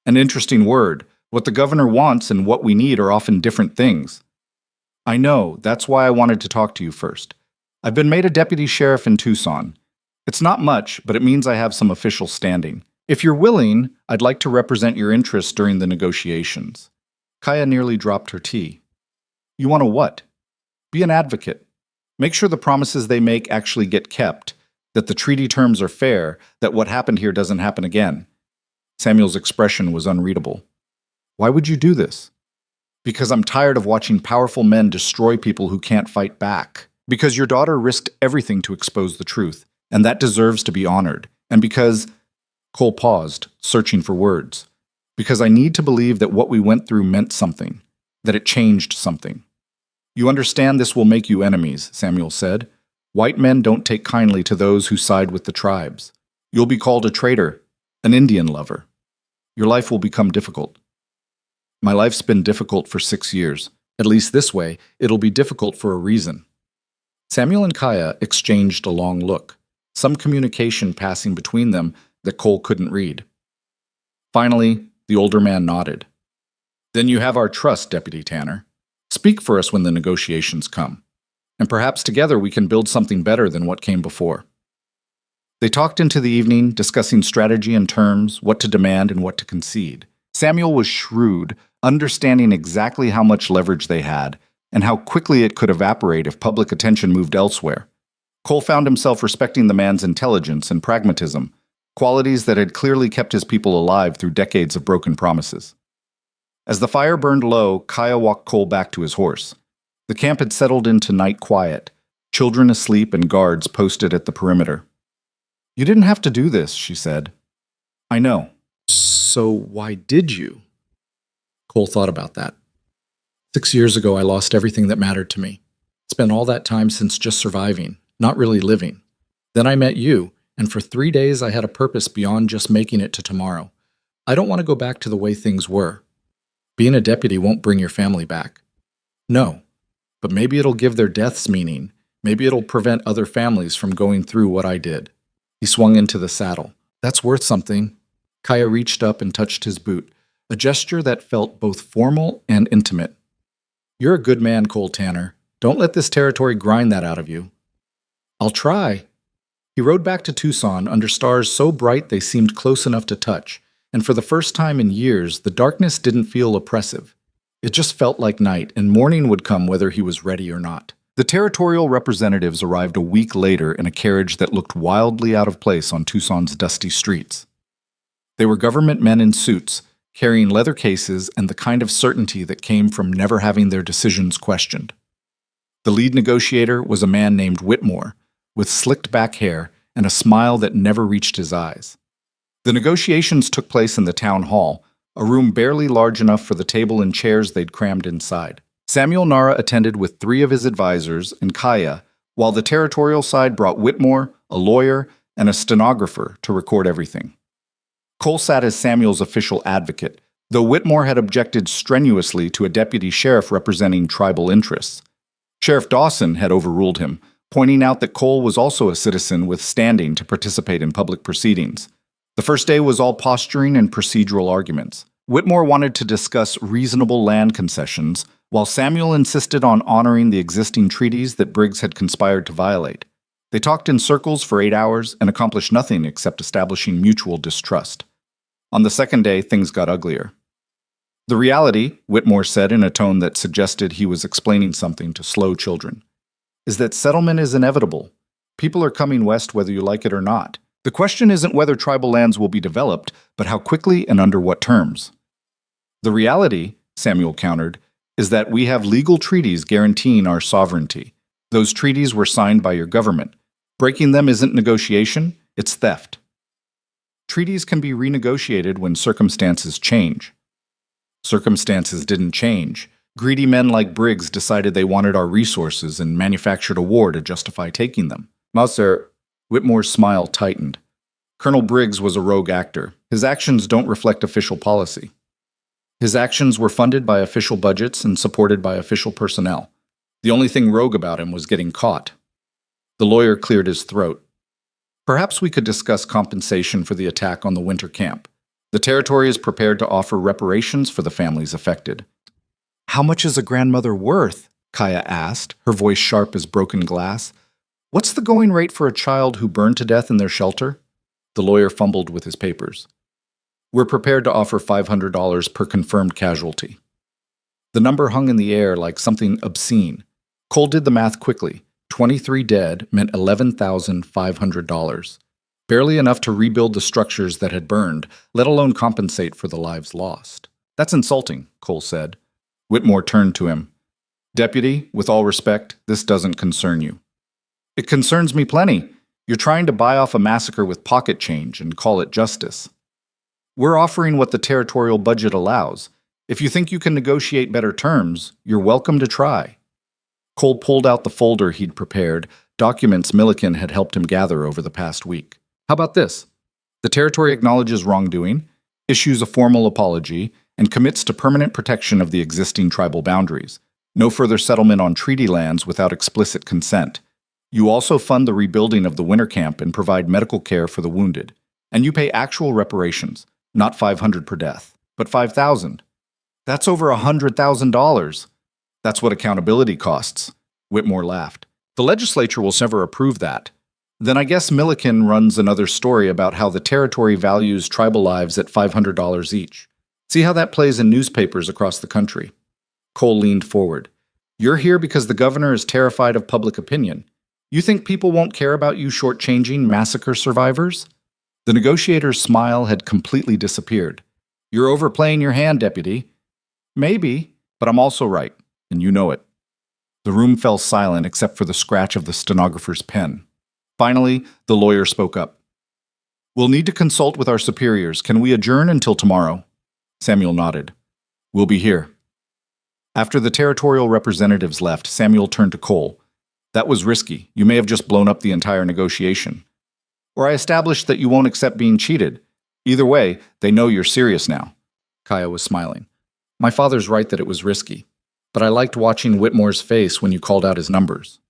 "An interesting word. What the governor wants and what we need are often different things." "I know. That's why I wanted to talk to you first. I've been made a deputy sheriff in Tucson. It's not much, but it means I have some official standing. If you're willing, I'd like to represent your interests during the negotiations." Kaya nearly dropped her tea. "You want to what?" "Be an advocate. Make sure the promises they make actually get kept, that the treaty terms are fair, that what happened here doesn't happen again." Samuel's expression was unreadable. "Why would you do this?" "Because I'm tired of watching powerful men destroy people who can't fight back. Because your daughter risked everything to expose the truth, and that deserves to be honored. And because—" Cole paused, searching for words. "Because I need to believe that what we went through meant something, that it changed something." "You understand this will make you enemies," Samuel said. "White men don't take kindly to those who side with the tribes. You'll be called a traitor, an Indian lover. Your life will become difficult." "My life's been difficult for 6 years. At least this way, it'll be difficult for a reason. Samuel and Kaya exchanged a long look, some communication passing between them that Cole couldn't read. Finally, the older man nodded. Then you have our trust, Deputy Tanner. Speak for us when the negotiations come, and perhaps together we can build something better than what came before. They talked into the evening, discussing strategy and terms, what to demand and what to concede. Samuel was shrewd, understanding exactly how much leverage they had, and how quickly it could evaporate if public attention moved elsewhere. Cole found himself respecting the man's intelligence and pragmatism, qualities that had clearly kept his people alive through decades of broken promises. As the fire burned low, Kaya walked Cole back to his horse. The camp had settled into night quiet, children asleep and guards posted at the perimeter. "You didn't have to do this," she said. "I know. So why did you?" Cole thought about that. 6 years ago, I lost everything that mattered to me. Spent all that time since just surviving, not really living. Then I met you, and for 3 days I had a purpose beyond just making it to tomorrow. I don't want to go back to the way things were. Being a deputy won't bring your family back. No, but maybe it'll give their deaths meaning. Maybe it'll prevent other families from going through what I did. He swung into the saddle. That's worth something. Kaya reached up and touched his boot, a gesture that felt both formal and intimate. You're a good man, Cole Tanner. Don't let this territory grind that out of you. I'll try. He rode back to Tucson under stars so bright they seemed close enough to touch, and for the first time in years, the darkness didn't feel oppressive. It just felt like night, and morning would come whether he was ready or not. The territorial representatives arrived a week later in a carriage that looked wildly out of place on Tucson's dusty streets. They were government men in suits, carrying leather cases and the kind of certainty that came from never having their decisions questioned. The lead negotiator was a man named Whitmore, with slicked back hair and a smile that never reached his eyes. The negotiations took place in the town hall, a room barely large enough for the table and chairs they'd crammed inside. Samuel Nara attended with 3 of his advisors and Kaya, while the territorial side brought Whitmore, a lawyer, and a stenographer to record everything. Cole sat as Samuel's official advocate, though Whitmore had objected strenuously to a deputy sheriff representing tribal interests. Sheriff Dawson had overruled him, pointing out that Cole was also a citizen with standing to participate in public proceedings. The first day was all posturing and procedural arguments. Whitmore wanted to discuss reasonable land concessions, while Samuel insisted on honoring the existing treaties that Briggs had conspired to violate. They talked in circles for 8 hours and accomplished nothing except establishing mutual distrust. On the second day, things got uglier. The reality, Whitmore said in a tone that suggested he was explaining something to slow children, is that settlement is inevitable. People are coming west whether you like it or not. The question isn't whether tribal lands will be developed, but how quickly and under what terms. The reality, Samuel countered, is that we have legal treaties guaranteeing our sovereignty. Those treaties were signed by your government. Breaking them isn't negotiation, it's theft. Treaties can be renegotiated when circumstances change. Circumstances didn't change. Greedy men like Briggs decided they wanted our resources and manufactured a war to justify taking them. Mauser, Whitmore's smile tightened. Colonel Briggs was a rogue actor. His actions don't reflect official policy. His actions were funded by official budgets and supported by official personnel. The only thing rogue about him was getting caught. The lawyer cleared his throat. Perhaps we could discuss compensation for the attack on the winter camp. The territory is prepared to offer reparations for the families affected. How much is a grandmother worth? Kaya asked, her voice sharp as broken glass. What's the going rate for a child who burned to death in their shelter? The lawyer fumbled with his papers. We're prepared to offer $500 per confirmed casualty. The number hung in the air like something obscene. Cole did the math quickly. 23 dead meant $11,500. Barely enough to rebuild the structures that had burned, let alone compensate for the lives lost. That's insulting, Cole said. Whitmore turned to him. Deputy, with all respect, this doesn't concern you. It concerns me plenty. You're trying to buy off a massacre with pocket change and call it justice. We're offering what the territorial budget allows. If you think you can negotiate better terms, you're welcome to try. Cole pulled out the folder he'd prepared, documents Milliken had helped him gather over the past week. How about this? The territory acknowledges wrongdoing, issues a formal apology, and commits to permanent protection of the existing tribal boundaries. No further settlement on treaty lands without explicit consent. You also fund the rebuilding of the winter camp and provide medical care for the wounded. And you pay actual reparations, not $500 per death, but $5,000. That's over $100,000. That's what accountability costs. Whitmore laughed. The legislature will never approve that. Then I guess Milliken runs another story about how the territory values tribal lives at $500 each. See how that plays in newspapers across the country. Cole leaned forward. You're here because the governor is terrified of public opinion. You think people won't care about you shortchanging massacre survivors? The negotiator's smile had completely disappeared. You're overplaying your hand, deputy. Maybe, but I'm also right, and you know it. The room fell silent except for the scratch of the stenographer's pen. Finally, the lawyer spoke up. We'll need to consult with our superiors. Can we adjourn until tomorrow? Samuel nodded. We'll be here. After the territorial representatives left, Samuel turned to Cole. That was risky. You may have just blown up the entire negotiation. Or I established that you won't accept being cheated. Either way, they know you're serious now. Kaya was smiling. My father's right that it was risky, but I liked watching Whitmore's face when you called out his numbers.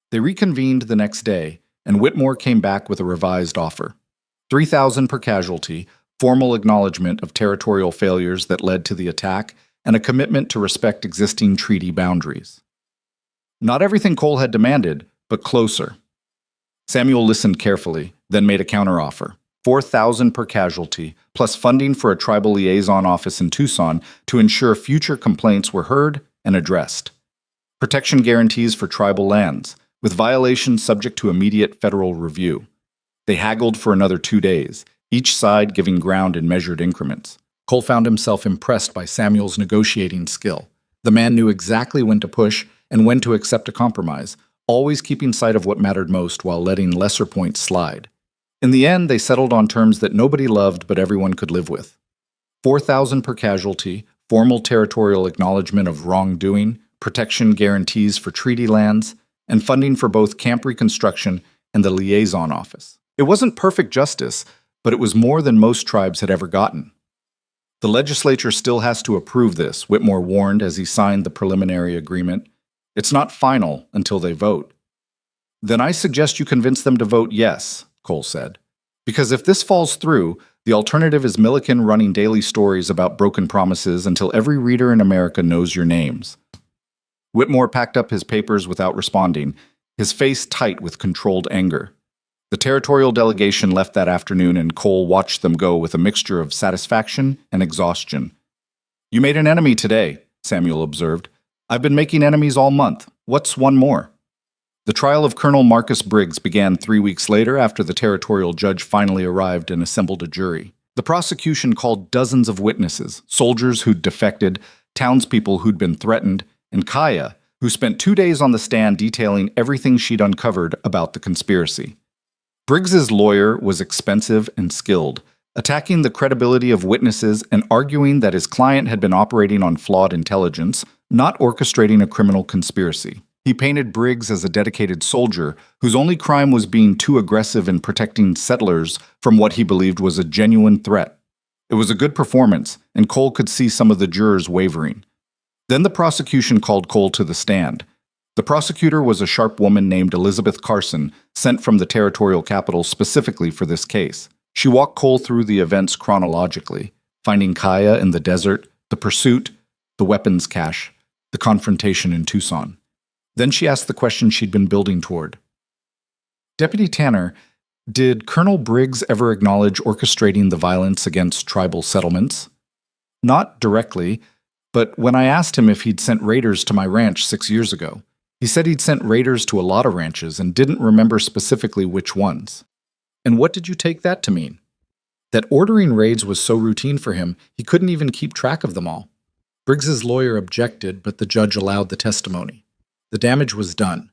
They reconvened the next day, and Whitmore came back with a revised offer. $3,000 per casualty, formal acknowledgement of territorial failures that led to the attack, and a commitment to respect existing treaty boundaries. Not everything Cole had demanded, but closer. Samuel listened carefully, then made a counteroffer. $4,000 per casualty, plus funding for a tribal liaison office in Tucson to ensure future complaints were heard and addressed. Protection guarantees for tribal lands, with violations subject to immediate federal review. They haggled for another 2 days, each side giving ground in measured increments. Cole found himself impressed by Samuel's negotiating skill. The man knew exactly when to push and when to accept a compromise, always keeping sight of what mattered most while letting lesser points slide. In the end, they settled on terms that nobody loved but everyone could live with. $4,000 per casualty, formal territorial acknowledgement of wrongdoing, protection guarantees for treaty lands, and funding for both camp reconstruction and the liaison office. It wasn't perfect justice, but it was more than most tribes had ever gotten. The legislature still has to approve this, Whitmore warned as he signed the preliminary agreement. It's not final until they vote. Then I suggest you convince them to vote yes, Cole said. Because if this falls through, the alternative is Milliken running daily stories about broken promises until every reader in America knows your names. Whitmore packed up his papers without responding, his face tight with controlled anger. The territorial delegation left that afternoon, and Cole watched them go with a mixture of satisfaction and exhaustion. You made an enemy today, Samuel observed. I've been making enemies all month. What's one more? The trial of Colonel Marcus Briggs began 3 weeks later after the territorial judge finally arrived and assembled a jury. The prosecution called dozens of witnesses, soldiers who'd defected, townspeople who'd been threatened, and Kaya, who spent 2 days on the stand detailing everything she'd uncovered about the conspiracy. Briggs's lawyer was expensive and skilled, attacking the credibility of witnesses and arguing that his client had been operating on flawed intelligence, not orchestrating a criminal conspiracy. He painted Briggs as a dedicated soldier whose only crime was being too aggressive in protecting settlers from what he believed was a genuine threat. It was a good performance, and Cole could see some of the jurors wavering. Then the prosecution called Cole to the stand. The prosecutor was a sharp woman named Elizabeth Carson, sent from the territorial capital specifically for this case. She walked Cole through the events chronologically, finding Kaya in the desert, the pursuit, the weapons cache, the confrontation in Tucson. Then she asked the question she'd been building toward. Deputy Tanner, did Colonel Briggs ever acknowledge orchestrating the violence against tribal settlements? Not directly, but when I asked him if he'd sent raiders to my ranch 6 years ago, he said he'd sent raiders to a lot of ranches and didn't remember specifically which ones. And what did you take that to mean? That ordering raids was so routine for him, he couldn't even keep track of them all. Briggs's lawyer objected, but the judge allowed the testimony. The damage was done.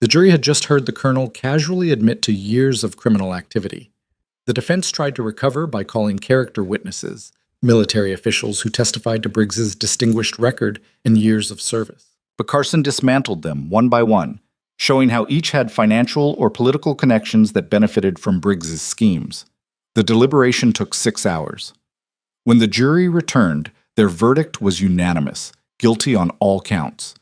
The jury had just heard the colonel casually admit to years of criminal activity. The defense tried to recover by calling character witnesses, military officials who testified to Briggs's distinguished record and years of service. But Carson dismantled them one by one, showing how each had financial or political connections that benefited from Briggs's schemes. The deliberation took 6 hours. When the jury returned, their verdict was unanimous. guilty on all counts.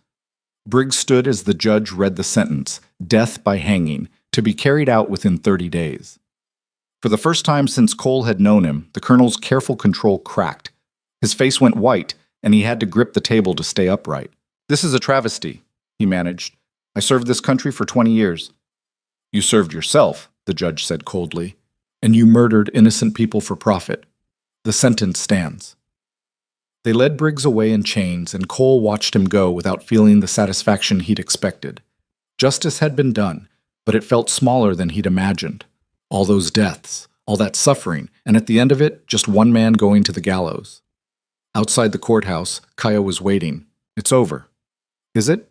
Briggs stood as the judge read the sentence, death by hanging, to be carried out within 30 days. For the first time since Cole had known him, the colonel's careful control cracked. His face went white, and he had to grip the table to stay upright. "This is a travesty," he managed. "I served this country for 20 years. "You served yourself," the judge said coldly, "and you murdered innocent people for profit. The sentence stands." They led Briggs away in chains, and Cole watched him go without feeling the satisfaction he'd expected. Justice had been done, but it felt smaller than he'd imagined. All those deaths, all that suffering, and at the end of it, just one man going to the gallows. Outside the courthouse, Kaya was waiting. "It's over." "Is it?"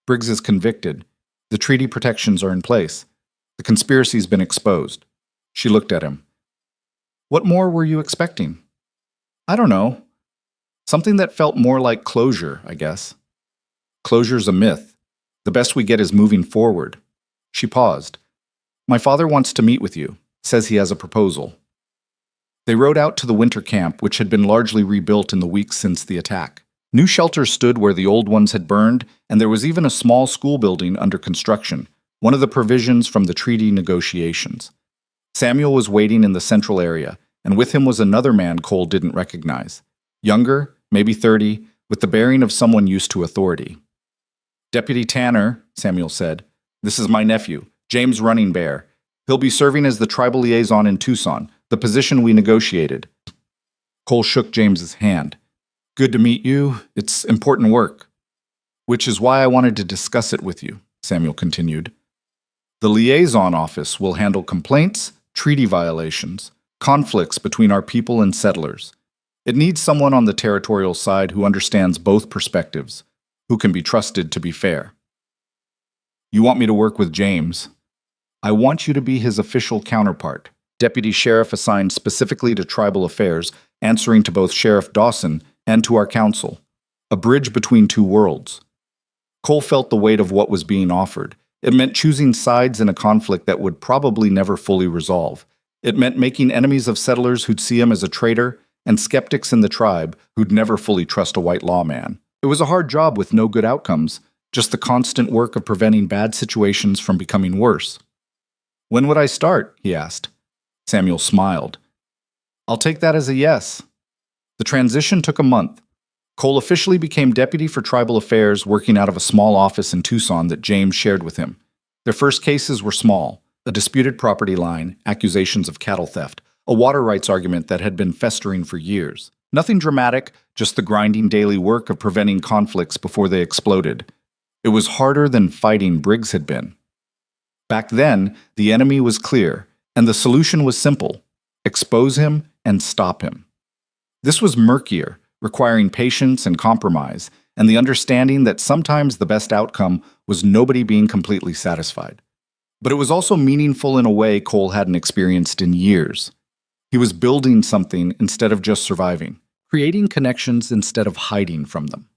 "Briggs is convicted. The treaty protections are in place. The conspiracy's been exposed." She looked at him. "What more were you expecting?" "I don't know. Something that felt more like closure, I guess." "Closure's a myth. The best we get is moving forward." She paused. "My father wants to meet with you. Says he has a proposal." They rode out to the winter camp, which had been largely rebuilt in the weeks since the attack. New shelters stood where the old ones had burned, and there was even a small school building under construction, one of the provisions from the treaty negotiations. Samuel was waiting in the central area, and with him was another man Cole didn't recognize. Younger, maybe 30, with the bearing of someone used to authority. "Deputy Tanner," Samuel said, "this is my nephew, James Running Bear. He'll be serving as the tribal liaison in Tucson, the position we negotiated." Cole shook James's hand. "Good to meet you. It's important work." "Which is why I wanted to discuss it with you," Samuel continued. "The liaison office will handle complaints, treaty violations, conflicts between our people and settlers. It needs someone on the territorial side who understands both perspectives, who can be trusted to be fair." "You want me to work with James?" "I want you to be his official counterpart, deputy sheriff assigned specifically to tribal affairs, answering to both Sheriff Dawson and to our council. A bridge between two worlds." Cole felt the weight of what was being offered. It meant choosing sides in a conflict that would probably never fully resolve. It meant making enemies of settlers who'd see him as a traitor, and skeptics in the tribe who'd never fully trust a white lawman. It was a hard job with no good outcomes, just the constant work of preventing bad situations from becoming worse. "When would I start?" he asked. Samuel smiled. "I'll take that as a yes." The transition took a month. Cole officially became deputy for tribal affairs, working out of a small office in Tucson that James shared with him. Their first cases were small: a disputed property line, accusations of cattle theft, a water rights argument that had been festering for years. Nothing dramatic, just the grinding daily work of preventing conflicts before they exploded. It was harder than fighting Briggs had been. Back then, the enemy was clear, and the solution was simple: expose him and stop him. This was murkier, requiring patience and compromise, and the understanding that sometimes the best outcome was nobody being completely satisfied. But it was also meaningful in a way Cole hadn't experienced in years. He was building something instead of just surviving, creating connections instead of hiding from them.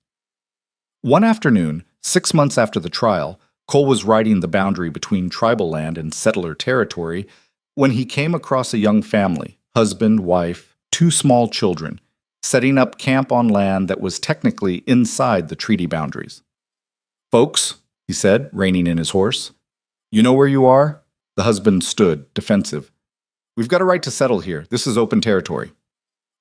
One afternoon, 6 months after the trial, Cole was riding the boundary between tribal land and settler territory when he came across a young family, husband, wife, 2 small children, setting up camp on land that was technically inside the treaty boundaries. "Folks," he said, reining in his horse, "you know where you are?" The husband stood, defensive. "We've got a right to settle here. This is open territory."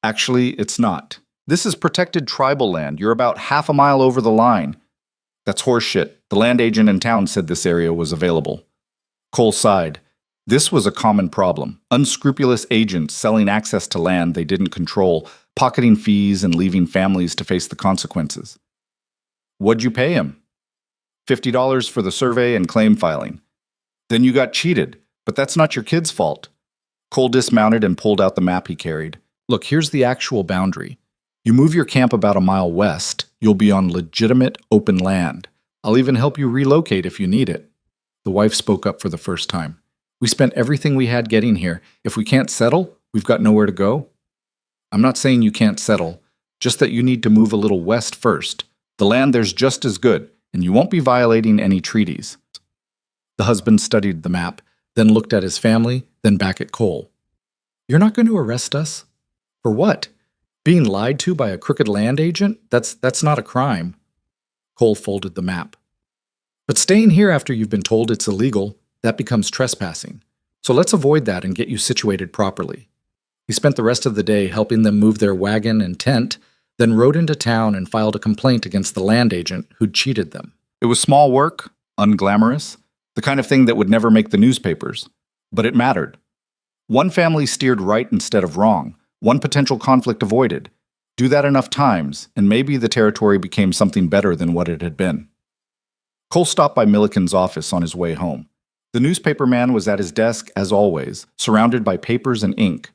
"Actually, it's not. This is protected tribal land. You're about half a mile over the line." "That's horseshit. The land agent in town said this area was available." Cole sighed. This was a common problem: unscrupulous agents selling access to land they didn't control, pocketing fees and leaving families to face the consequences. "What'd you pay him?" $50 for the survey and claim filing." "Then you got cheated, but that's not your kid's fault." Cole dismounted and pulled out the map he carried. "Look, here's the actual boundary. You move your camp about a mile west, you'll be on legitimate, open land. I'll even help you relocate if you need it." The wife spoke up for the first time. "We spent everything we had getting here. If we can't settle, we've got nowhere to go." "I'm not saying you can't settle, just that you need to move a little west first. The land there's just as good, and you won't be violating any treaties." The husband studied the map, then looked at his family, then back at Cole. "You're not going to arrest us?" "For what?" Being lied to by a crooked land agent? That's not a crime. Cole folded the map. But staying here after you've been told it's illegal, that becomes trespassing. So let's avoid that and get you situated properly. He spent the rest of the day helping them move their wagon and tent, then rode into town and filed a complaint against the land agent who'd cheated them. It was small work, unglamorous, the kind of thing that would never make the newspapers. But it mattered. One family steered right instead of wrong, one potential conflict avoided. Do that enough times, and maybe the territory became something better than what it had been. Cole stopped by Milliken's office on his way home. The newspaper man was at his desk, as always, surrounded by papers and ink.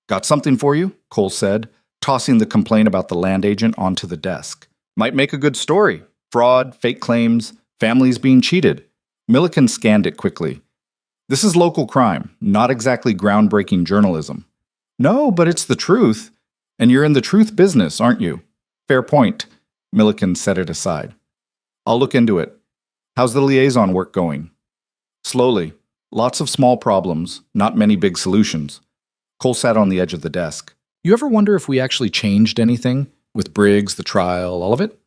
"Got something for you?" Cole said, tossing the complaint about the land agent onto the desk. "Might make a good story. Fraud, fake claims, families being cheated." Milliken scanned it quickly. "This is local crime, not exactly groundbreaking journalism." "No, but it's the truth. And you're in the truth business, aren't you?" "Fair point." Milliken set it aside. "I'll look into it. How's the liaison work going?" "Slowly. Lots of small problems, not many big solutions." Cole sat on the edge of the desk. "You ever wonder if we actually changed anything? With Briggs, the trial, all of it?"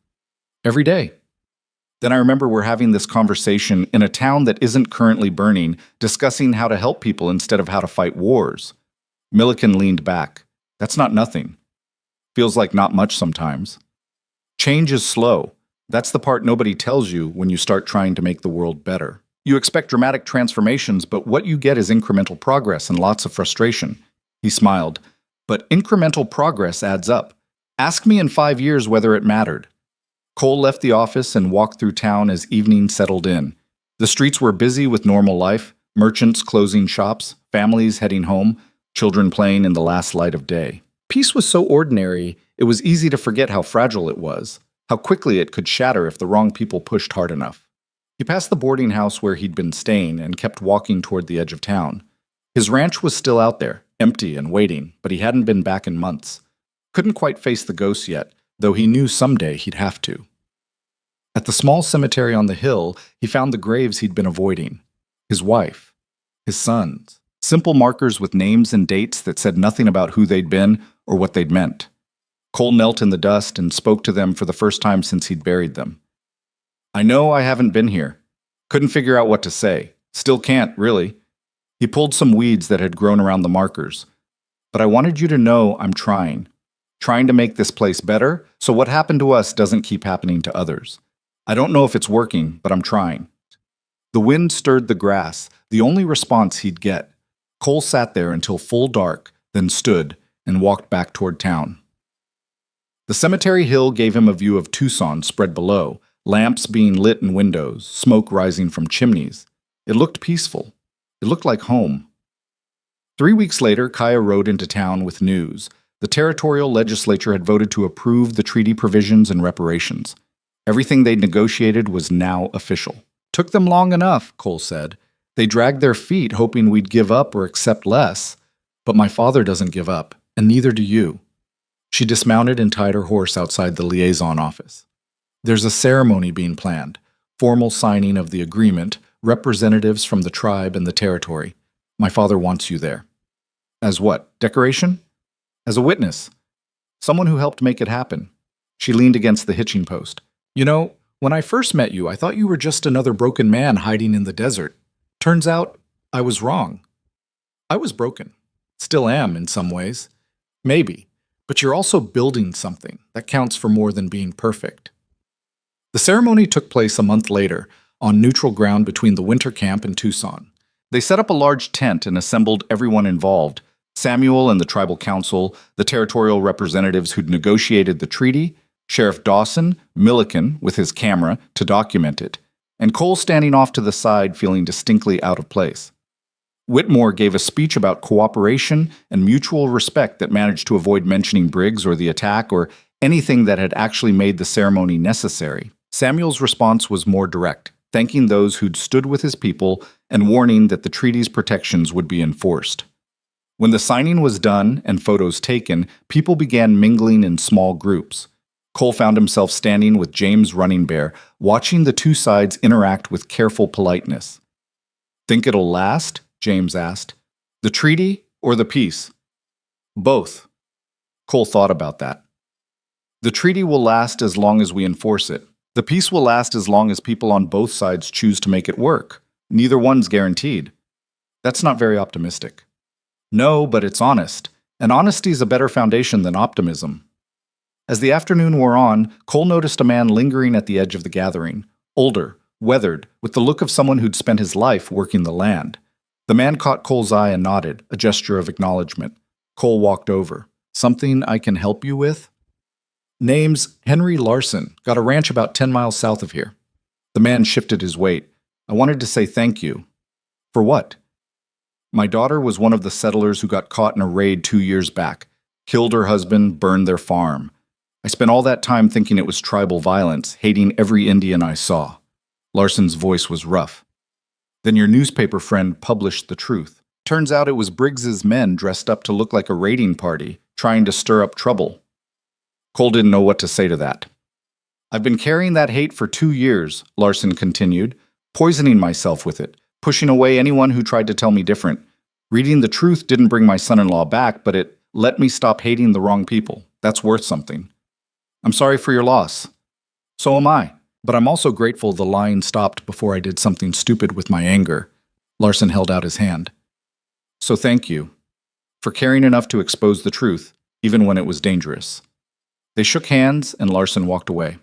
"Every day." Then I remember we're having this conversation in a town that isn't currently burning, discussing how to help people instead of how to fight wars. Milliken leaned back. "That's not nothing. Feels like not much sometimes. Change is slow. That's the part nobody tells you when you start trying to make the world better. You expect dramatic transformations, but what you get is incremental progress and lots of frustration." He smiled. "But incremental progress adds up. Ask me in 5 years whether it mattered." Cole left the office and walked through town as evening settled in. The streets were busy with normal life, merchants closing shops, families heading home, children playing in the last light of day. Peace was so ordinary, it was easy to forget how fragile it was, how quickly it could shatter if the wrong people pushed hard enough. He passed the boarding house where he'd been staying and kept walking toward the edge of town. His ranch was still out there, empty and waiting, but he hadn't been back in months. Couldn't quite face the ghosts yet, though he knew someday he'd have to. At the small cemetery on the hill, he found the graves he'd been avoiding. His wife, his sons, simple markers with names and dates that said nothing about who they'd been or what they'd meant. Cole knelt in the dust and spoke to them for the first time since he'd buried them. "I know I haven't been here. Couldn't figure out what to say. Still can't, really." He pulled some weeds that had grown around the markers. "But I wanted you to know I'm trying to make this place better, so what happened to us doesn't keep happening to others. I don't know if it's working, but I'm trying." The wind stirred the grass, the only response he'd get. Cole sat there until full dark, then stood and walked back toward town. The cemetery hill gave him a view of Tucson spread below, lamps being lit in windows, smoke rising from chimneys. It looked peaceful. It looked like home. 3 weeks later, Kaya rode into town with news. The territorial legislature had voted to approve the treaty provisions and reparations. Everything they'd negotiated was now official. "Took them long enough," Cole said. "They dragged their feet hoping we'd give up or accept less. But my father doesn't give up, and neither do you." She dismounted and tied her horse outside the liaison office. "There's a ceremony being planned, formal signing of the agreement, representatives from the tribe and the territory. My father wants you there." "As what, decoration?" "As a witness. Someone who helped make it happen." She leaned against the hitching post. "You know, when I first met you, I thought you were just another broken man hiding in the desert. Turns out, I was wrong. I was broken. Still am in some ways. Maybe. But you're also building something. That counts for more than being perfect." The ceremony took place a month later, on neutral ground between the winter camp and Tucson. They set up a large tent and assembled everyone involved: Samuel and the tribal council, the territorial representatives who'd negotiated the treaty, Sheriff Dawson, Milliken with his camera to document it, and Cole standing off to the side feeling distinctly out of place. Whitmore gave a speech about cooperation and mutual respect that managed to avoid mentioning Briggs or the attack or anything that had actually made the ceremony necessary. Samuel's response was more direct, thanking those who'd stood with his people and warning that the treaty's protections would be enforced. When the signing was done and photos taken, people began mingling in small groups. Cole found himself standing with James Running Bear, watching the two sides interact with careful politeness. "Think it'll last?" James asked. "The treaty or the peace?" "Both." Cole thought about that. The treaty will last as long as we enforce it. The peace will last as long as people on both sides choose to make it work. Neither one's guaranteed. That's not very optimistic. No, but it's honest. And honesty is a better foundation than optimism. As the afternoon wore on, Cole noticed a man lingering at the edge of the gathering. Older, weathered, with the look of someone who'd spent his life working the land. The man caught Cole's eye and nodded, a gesture of acknowledgement. Cole walked over. Something I can help you with? Name's Henry Larson. Got a ranch about 10 miles south of here. The man shifted his weight. I wanted to say thank you. For what? My daughter was one of the settlers who got caught in a raid 2 years back. Killed her husband, burned their farm. I spent all that time thinking it was tribal violence, hating every Indian I saw. Larson's voice was rough. Then your newspaper friend published the truth. Turns out it was Briggs's men dressed up to look like a raiding party, trying to stir up trouble. Cole didn't know what to say to that. I've been carrying that hate for 2 years, Larson continued, poisoning myself with it, pushing away anyone who tried to tell me different. Reading the truth didn't bring my son-in-law back, but it let me stop hating the wrong people. That's worth something. I'm sorry for your loss. So am I. But I'm also grateful the lying stopped before I did something stupid with my anger. Larson held out his hand. So thank you for caring enough to expose the truth, even when it was dangerous. They shook hands, and Larson walked away.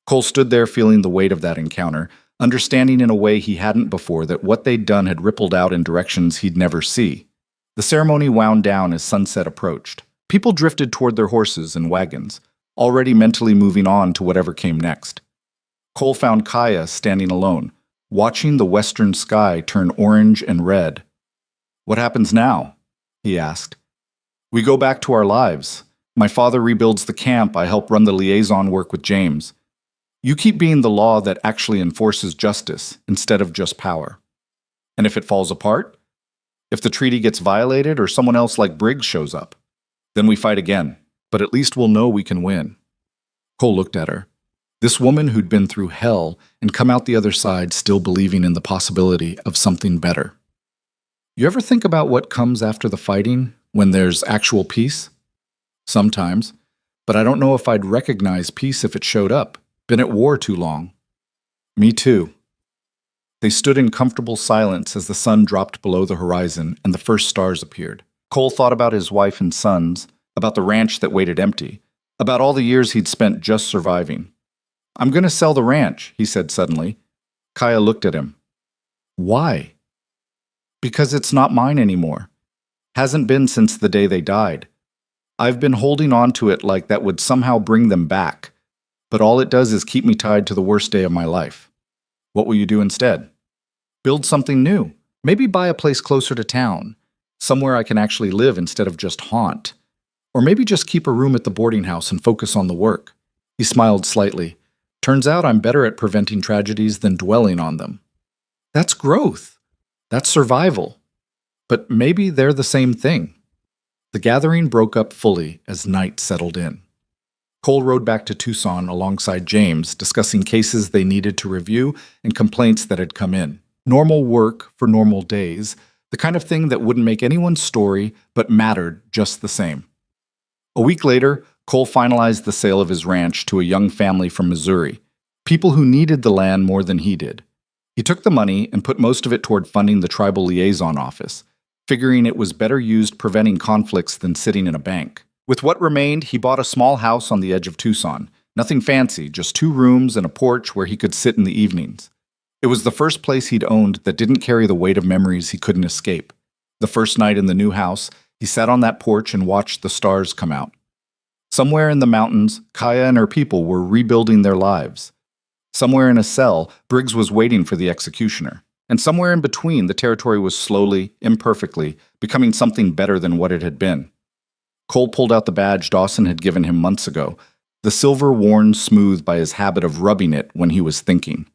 Cole stood there feeling the weight of that encounter, understanding in a way he hadn't before that what they'd done had rippled out in directions he'd never see. The ceremony wound down as sunset approached. People drifted toward their horses and wagons, already mentally moving on to whatever came next. Cole found Kaya standing alone, watching the western sky turn orange and red. What happens now? He asked. We go back to our lives. My father rebuilds the camp. I help run the liaison work with James. You keep being the law that actually enforces justice instead of just power. And if it falls apart? If the treaty gets violated or someone else like Briggs shows up? Then we fight again, but at least we'll know we can win. Cole looked at her. This woman who'd been through hell and come out the other side still believing in the possibility of something better. You ever think about what comes after the fighting, when there's actual peace? Sometimes, but I don't know if I'd recognize peace if it showed up. Been at war too long. Me too. They stood in comfortable silence as the sun dropped below the horizon and the first stars appeared. Cole thought about his wife and sons, about the ranch that waited empty, about all the years he'd spent just surviving. I'm going to sell the ranch, he said suddenly. Kaya looked at him. Why? Because it's not mine anymore. Hasn't been since the day they died. I've been holding on to it like that would somehow bring them back, but all it does is keep me tied to the worst day of my life. What will you do instead? Build something new. Maybe buy a place closer to town, somewhere I can actually live instead of just haunt. Or maybe just keep a room at the boarding house and focus on the work. He smiled slightly. Turns out I'm better at preventing tragedies than dwelling on them. That's growth. That's survival. But maybe they're the same thing. The gathering broke up fully as night settled in. Cole rode back to Tucson alongside James, discussing cases they needed to review and complaints that had come in. Normal work for normal days, the kind of thing that wouldn't make anyone's story, but mattered just the same. A week later, Cole finalized the sale of his ranch to a young family from Missouri, people who needed the land more than he did. He took the money and put most of it toward funding the tribal liaison office, figuring it was better used preventing conflicts than sitting in a bank. With what remained, he bought a small house on the edge of Tucson. Nothing fancy, just 2 rooms and a porch where he could sit in the evenings. It was the first place he'd owned that didn't carry the weight of memories he couldn't escape. The first night in the new house, he sat on that porch and watched the stars come out. Somewhere in the mountains, Kaya and her people were rebuilding their lives. Somewhere in a cell, Briggs was waiting for the executioner. And somewhere in between, the territory was slowly, imperfectly, becoming something better than what it had been. Cole pulled out the badge Dawson had given him months ago, the silver worn smooth by his habit of rubbing it when he was thinking.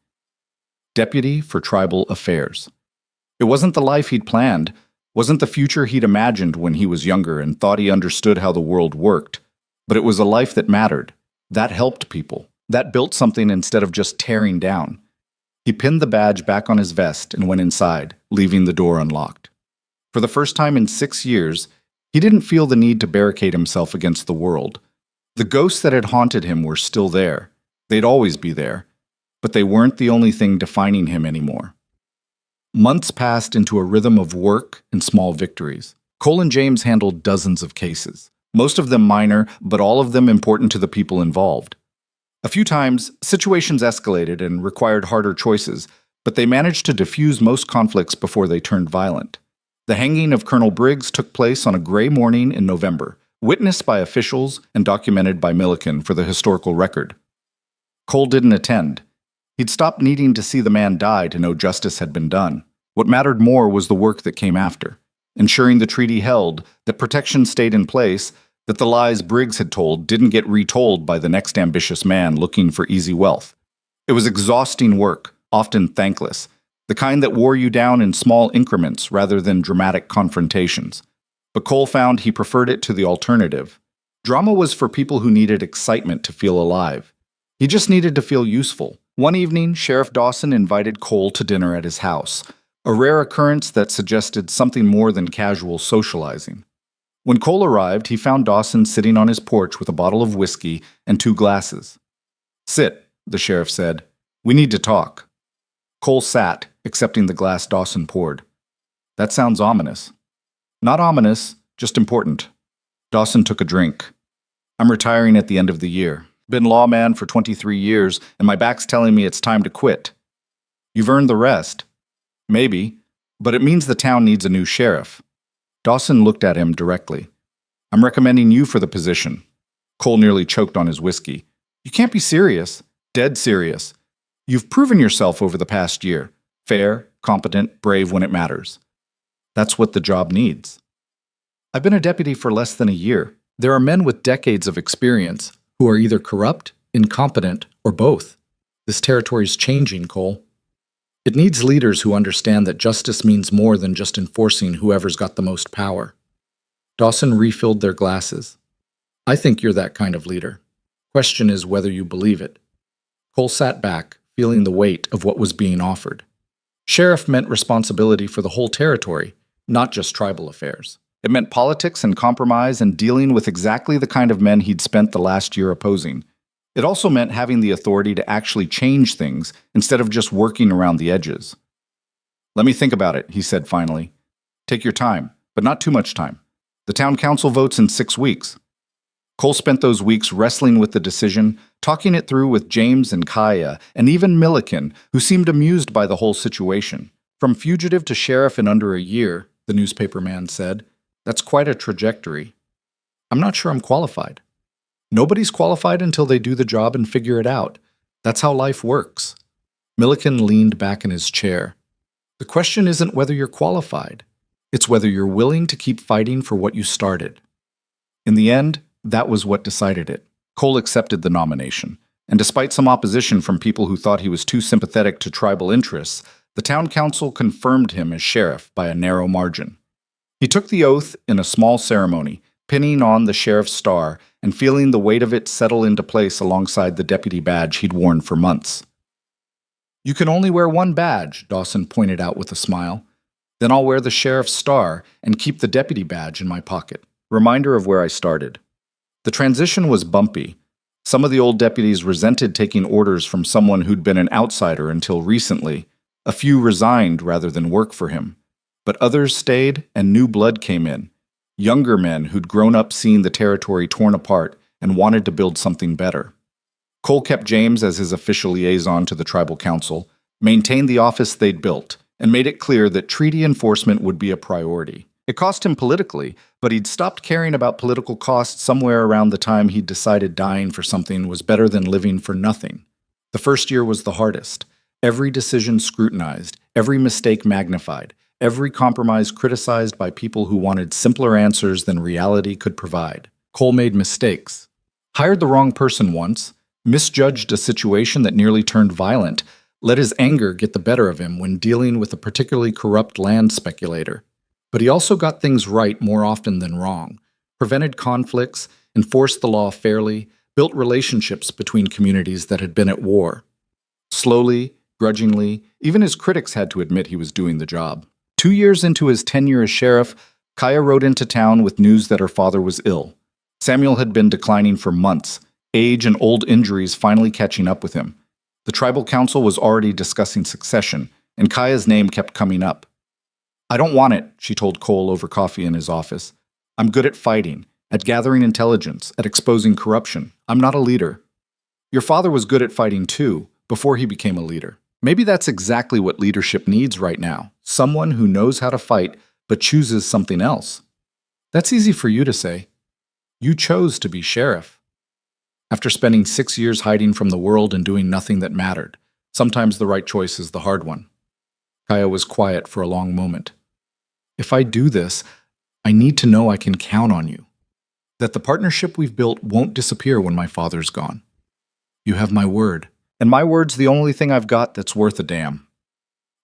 Deputy for Tribal Affairs. It wasn't the life he'd planned, wasn't the future he'd imagined when he was younger and thought he understood how the world worked. But it was a life that mattered. That helped people. That built something instead of just tearing down. He pinned the badge back on his vest and went inside, leaving the door unlocked. For the first time in 6 years, He didn't feel the need to barricade himself against the world. The ghosts that had haunted him were still there. They'd always be there. But they weren't the only thing defining him anymore. Months passed into a rhythm of work and small victories. Cole and James handled dozens of cases, most of them minor, but all of them important to the people involved. A few times, situations escalated and required harder choices, but they managed to diffuse most conflicts before they turned violent. The hanging of Colonel Briggs took place on a gray morning in November, witnessed by officials and documented by Milliken for the historical record. Cole didn't attend. He'd stopped needing to see the man die to know justice had been done. What mattered more was the work that came after, ensuring the treaty held, that protection stayed in place, that the lies Briggs had told didn't get retold by the next ambitious man looking for easy wealth. It was exhausting work, often thankless, the kind that wore you down in small increments rather than dramatic confrontations. But Cole found he preferred it to the alternative. Drama was for people who needed excitement to feel alive. He just needed to feel useful. One evening, Sheriff Dawson invited Cole to dinner at his house, a rare occurrence that suggested something more than casual socializing. When Cole arrived, he found Dawson sitting on his porch with a bottle of whiskey and 2 glasses. "Sit," the sheriff said. "We need to talk." Cole sat, accepting the glass Dawson poured. "That sounds ominous." "Not ominous, just important." Dawson took a drink. "I'm retiring at the end of the year. Been lawman for 23 years, and my back's telling me it's time to quit." "You've earned the rest." "Maybe, but it means the town needs a new sheriff." Dawson looked at him directly. "I'm recommending you for the position." Cole nearly choked on his whiskey. "You can't be serious." "Dead serious. You've proven yourself over the past year. Fair, competent, brave when it matters. That's what the job needs." "I've been a deputy for less than a year. There are men with decades of experience who are either corrupt, incompetent, or both. This territory's changing, Cole. It needs leaders who understand that justice means more than just enforcing whoever's got the most power." Dawson refilled their glasses. "I think you're that kind of leader. Question is whether you believe it." Cole sat back, feeling the weight of what was being offered. Sheriff meant responsibility for the whole territory, not just tribal affairs. It meant politics and compromise and dealing with exactly the kind of men he'd spent the last year opposing. It also meant having the authority to actually change things instead of just working around the edges. "Let me think about it," he said finally. "Take your time, but not too much time. The town council votes in 6 weeks." Cole spent those weeks wrestling with the decision, talking it through with James and Kaya, and even Milliken, who seemed amused by the whole situation. "From fugitive to sheriff in under a year," the newspaper man said. "That's quite a trajectory. I'm not sure I'm qualified." "Nobody's qualified until they do the job and figure it out. That's how life works." Milliken leaned back in his chair. "The question isn't whether you're qualified. It's whether you're willing to keep fighting for what you started." In the end, that was what decided it. Cole accepted the nomination, and despite some opposition from people who thought he was too sympathetic to tribal interests, the town council confirmed him as sheriff by a narrow margin. He took the oath in a small ceremony, pinning on the sheriff's star and feeling the weight of it settle into place alongside the deputy badge he'd worn for months. "You can only wear one badge," Dawson pointed out with a smile. "Then I'll wear the sheriff's star and keep the deputy badge in my pocket. Reminder of where I started." The transition was bumpy. Some of the old deputies resented taking orders from someone who'd been an outsider until recently. A few resigned rather than work for him. But others stayed and new blood came in. Younger men who'd grown up seeing the territory torn apart and wanted to build something better. Cole kept James as his official liaison to the tribal council, maintained the office they'd built, and made it clear that treaty enforcement would be a priority. It cost him politically, but he'd stopped caring about political costs somewhere around the time he'd decided dying for something was better than living for nothing. The first year was the hardest. Every decision scrutinized, every mistake magnified, every compromise criticized by people who wanted simpler answers than reality could provide. Cole made mistakes. Hired the wrong person once, misjudged a situation that nearly turned violent, let his anger get the better of him when dealing with a particularly corrupt land speculator. But he also got things right more often than wrong, prevented conflicts, enforced the law fairly, built relationships between communities that had been at war. Slowly, grudgingly, even his critics had to admit he was doing the job. 2 years into his tenure as sheriff, Kaya rode into town with news that her father was ill. Samuel had been declining for months, age and old injuries finally catching up with him. The tribal council was already discussing succession, and Kaya's name kept coming up. "I don't want it," she told Cole over coffee in his office. "I'm good at fighting, at gathering intelligence, at exposing corruption. I'm not a leader." "Your father was good at fighting too, before he became a leader. Maybe that's exactly what leadership needs right now. Someone who knows how to fight, but chooses something else." "That's easy for you to say. You chose to be sheriff." "After spending 6 years hiding from the world and doing nothing that mattered, sometimes the right choice is the hard one." Kaya was quiet for a long moment. "If I do this, I need to know I can count on you. That the partnership we've built won't disappear when my father's gone. You have my word, and my word's the only thing I've got that's worth a damn."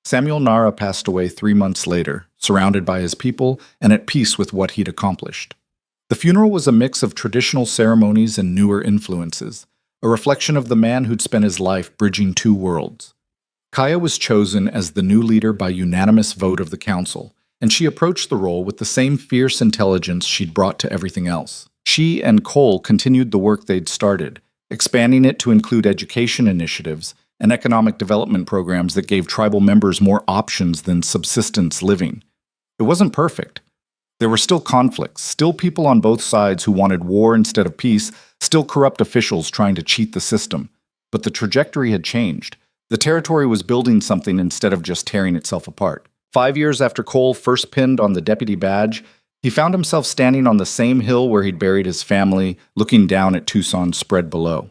Samuel Nara passed away 3 months later, surrounded by his people and at peace with what he'd accomplished. The funeral was a mix of traditional ceremonies and newer influences, a reflection of the man who'd spent his life bridging two worlds. Kaya was chosen as the new leader by unanimous vote of the council, and she approached the role with the same fierce intelligence she'd brought to everything else. She and Cole continued the work they'd started, expanding it to include education initiatives and economic development programs that gave tribal members more options than subsistence living. It wasn't perfect. There were still conflicts, still people on both sides who wanted war instead of peace, still corrupt officials trying to cheat the system. But the trajectory had changed. The territory was building something instead of just tearing itself apart. 5 years after Cole first pinned on the deputy badge, he found himself standing on the same hill where he'd buried his family, looking down at Tucson's spread below.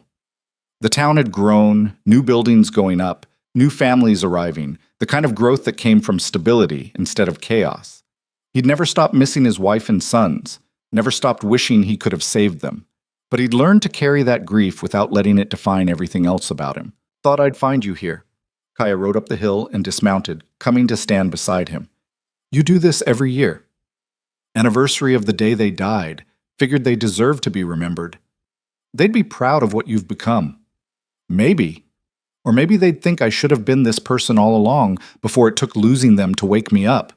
The town had grown, new buildings going up, new families arriving, the kind of growth that came from stability instead of chaos. He'd never stopped missing his wife and sons, never stopped wishing he could have saved them. But he'd learned to carry that grief without letting it define everything else about him. "Thought I'd find you here." Kaya rode up the hill and dismounted, coming to stand beside him. "You do this every year. Anniversary of the day they died. Figured they deserved to be remembered. They'd be proud of what you've become. Maybe. Or maybe they'd think I should have been this person all along before it took losing them to wake me up.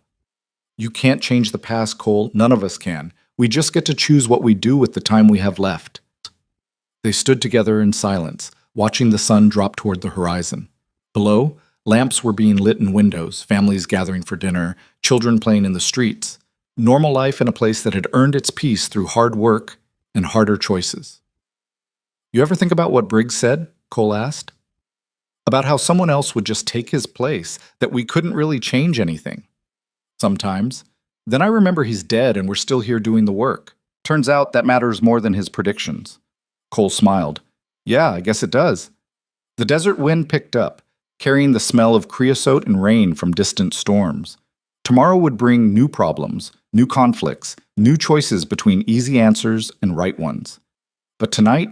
You can't change the past, Cole. None of us can. We just get to choose what we do with the time we have left." They stood together in silence, watching the sun drop toward the horizon. Below, lamps were being lit in windows, families gathering for dinner, children playing in the streets. Normal life in a place that had earned its peace through hard work and harder choices. "You ever think about what Briggs said?" Cole asked. "About how someone else would just take his place, that we couldn't really change anything." "Sometimes. Then I remember he's dead and we're still here doing the work. Turns out that matters more than his predictions." Cole smiled. "Yeah, I guess it does." The desert wind picked up, carrying the smell of creosote and rain from distant storms. Tomorrow would bring new problems, new conflicts, new choices between easy answers and right ones. But tonight,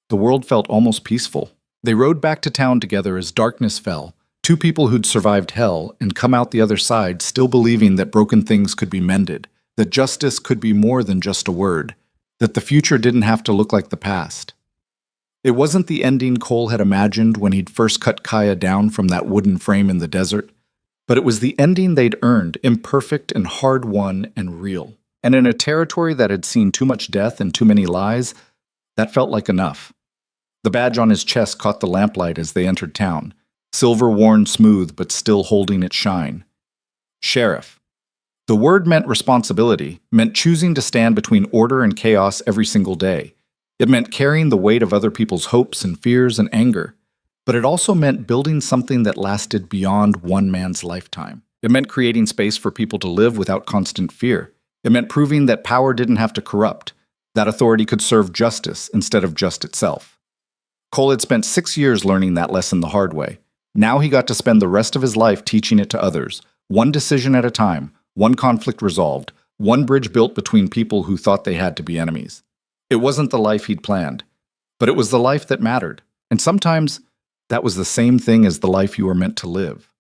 the world felt almost peaceful. They rode back to town together as darkness fell, two people who'd survived hell and come out the other side still believing that broken things could be mended, that justice could be more than just a word, that the future didn't have to look like the past. It wasn't the ending Cole had imagined when he'd first cut Kaya down from that wooden frame in the desert, but it was the ending they'd earned, imperfect and hard-won and real. And in a territory that had seen too much death and too many lies, that felt like enough. The badge on his chest caught the lamplight as they entered town, silver worn smooth but still holding its shine. Sheriff. The word meant responsibility, meant choosing to stand between order and chaos every single day. It meant carrying the weight of other people's hopes and fears and anger. But it also meant building something that lasted beyond one man's lifetime. It meant creating space for people to live without constant fear. It meant proving that power didn't have to corrupt, that authority could serve justice instead of just itself. Cole had spent 6 years learning that lesson the hard way. Now he got to spend the rest of his life teaching it to others, one decision at a time, one conflict resolved, one bridge built between people who thought they had to be enemies. It wasn't the life he'd planned, but it was the life that mattered. And sometimes that was the same thing as the life you were meant to live.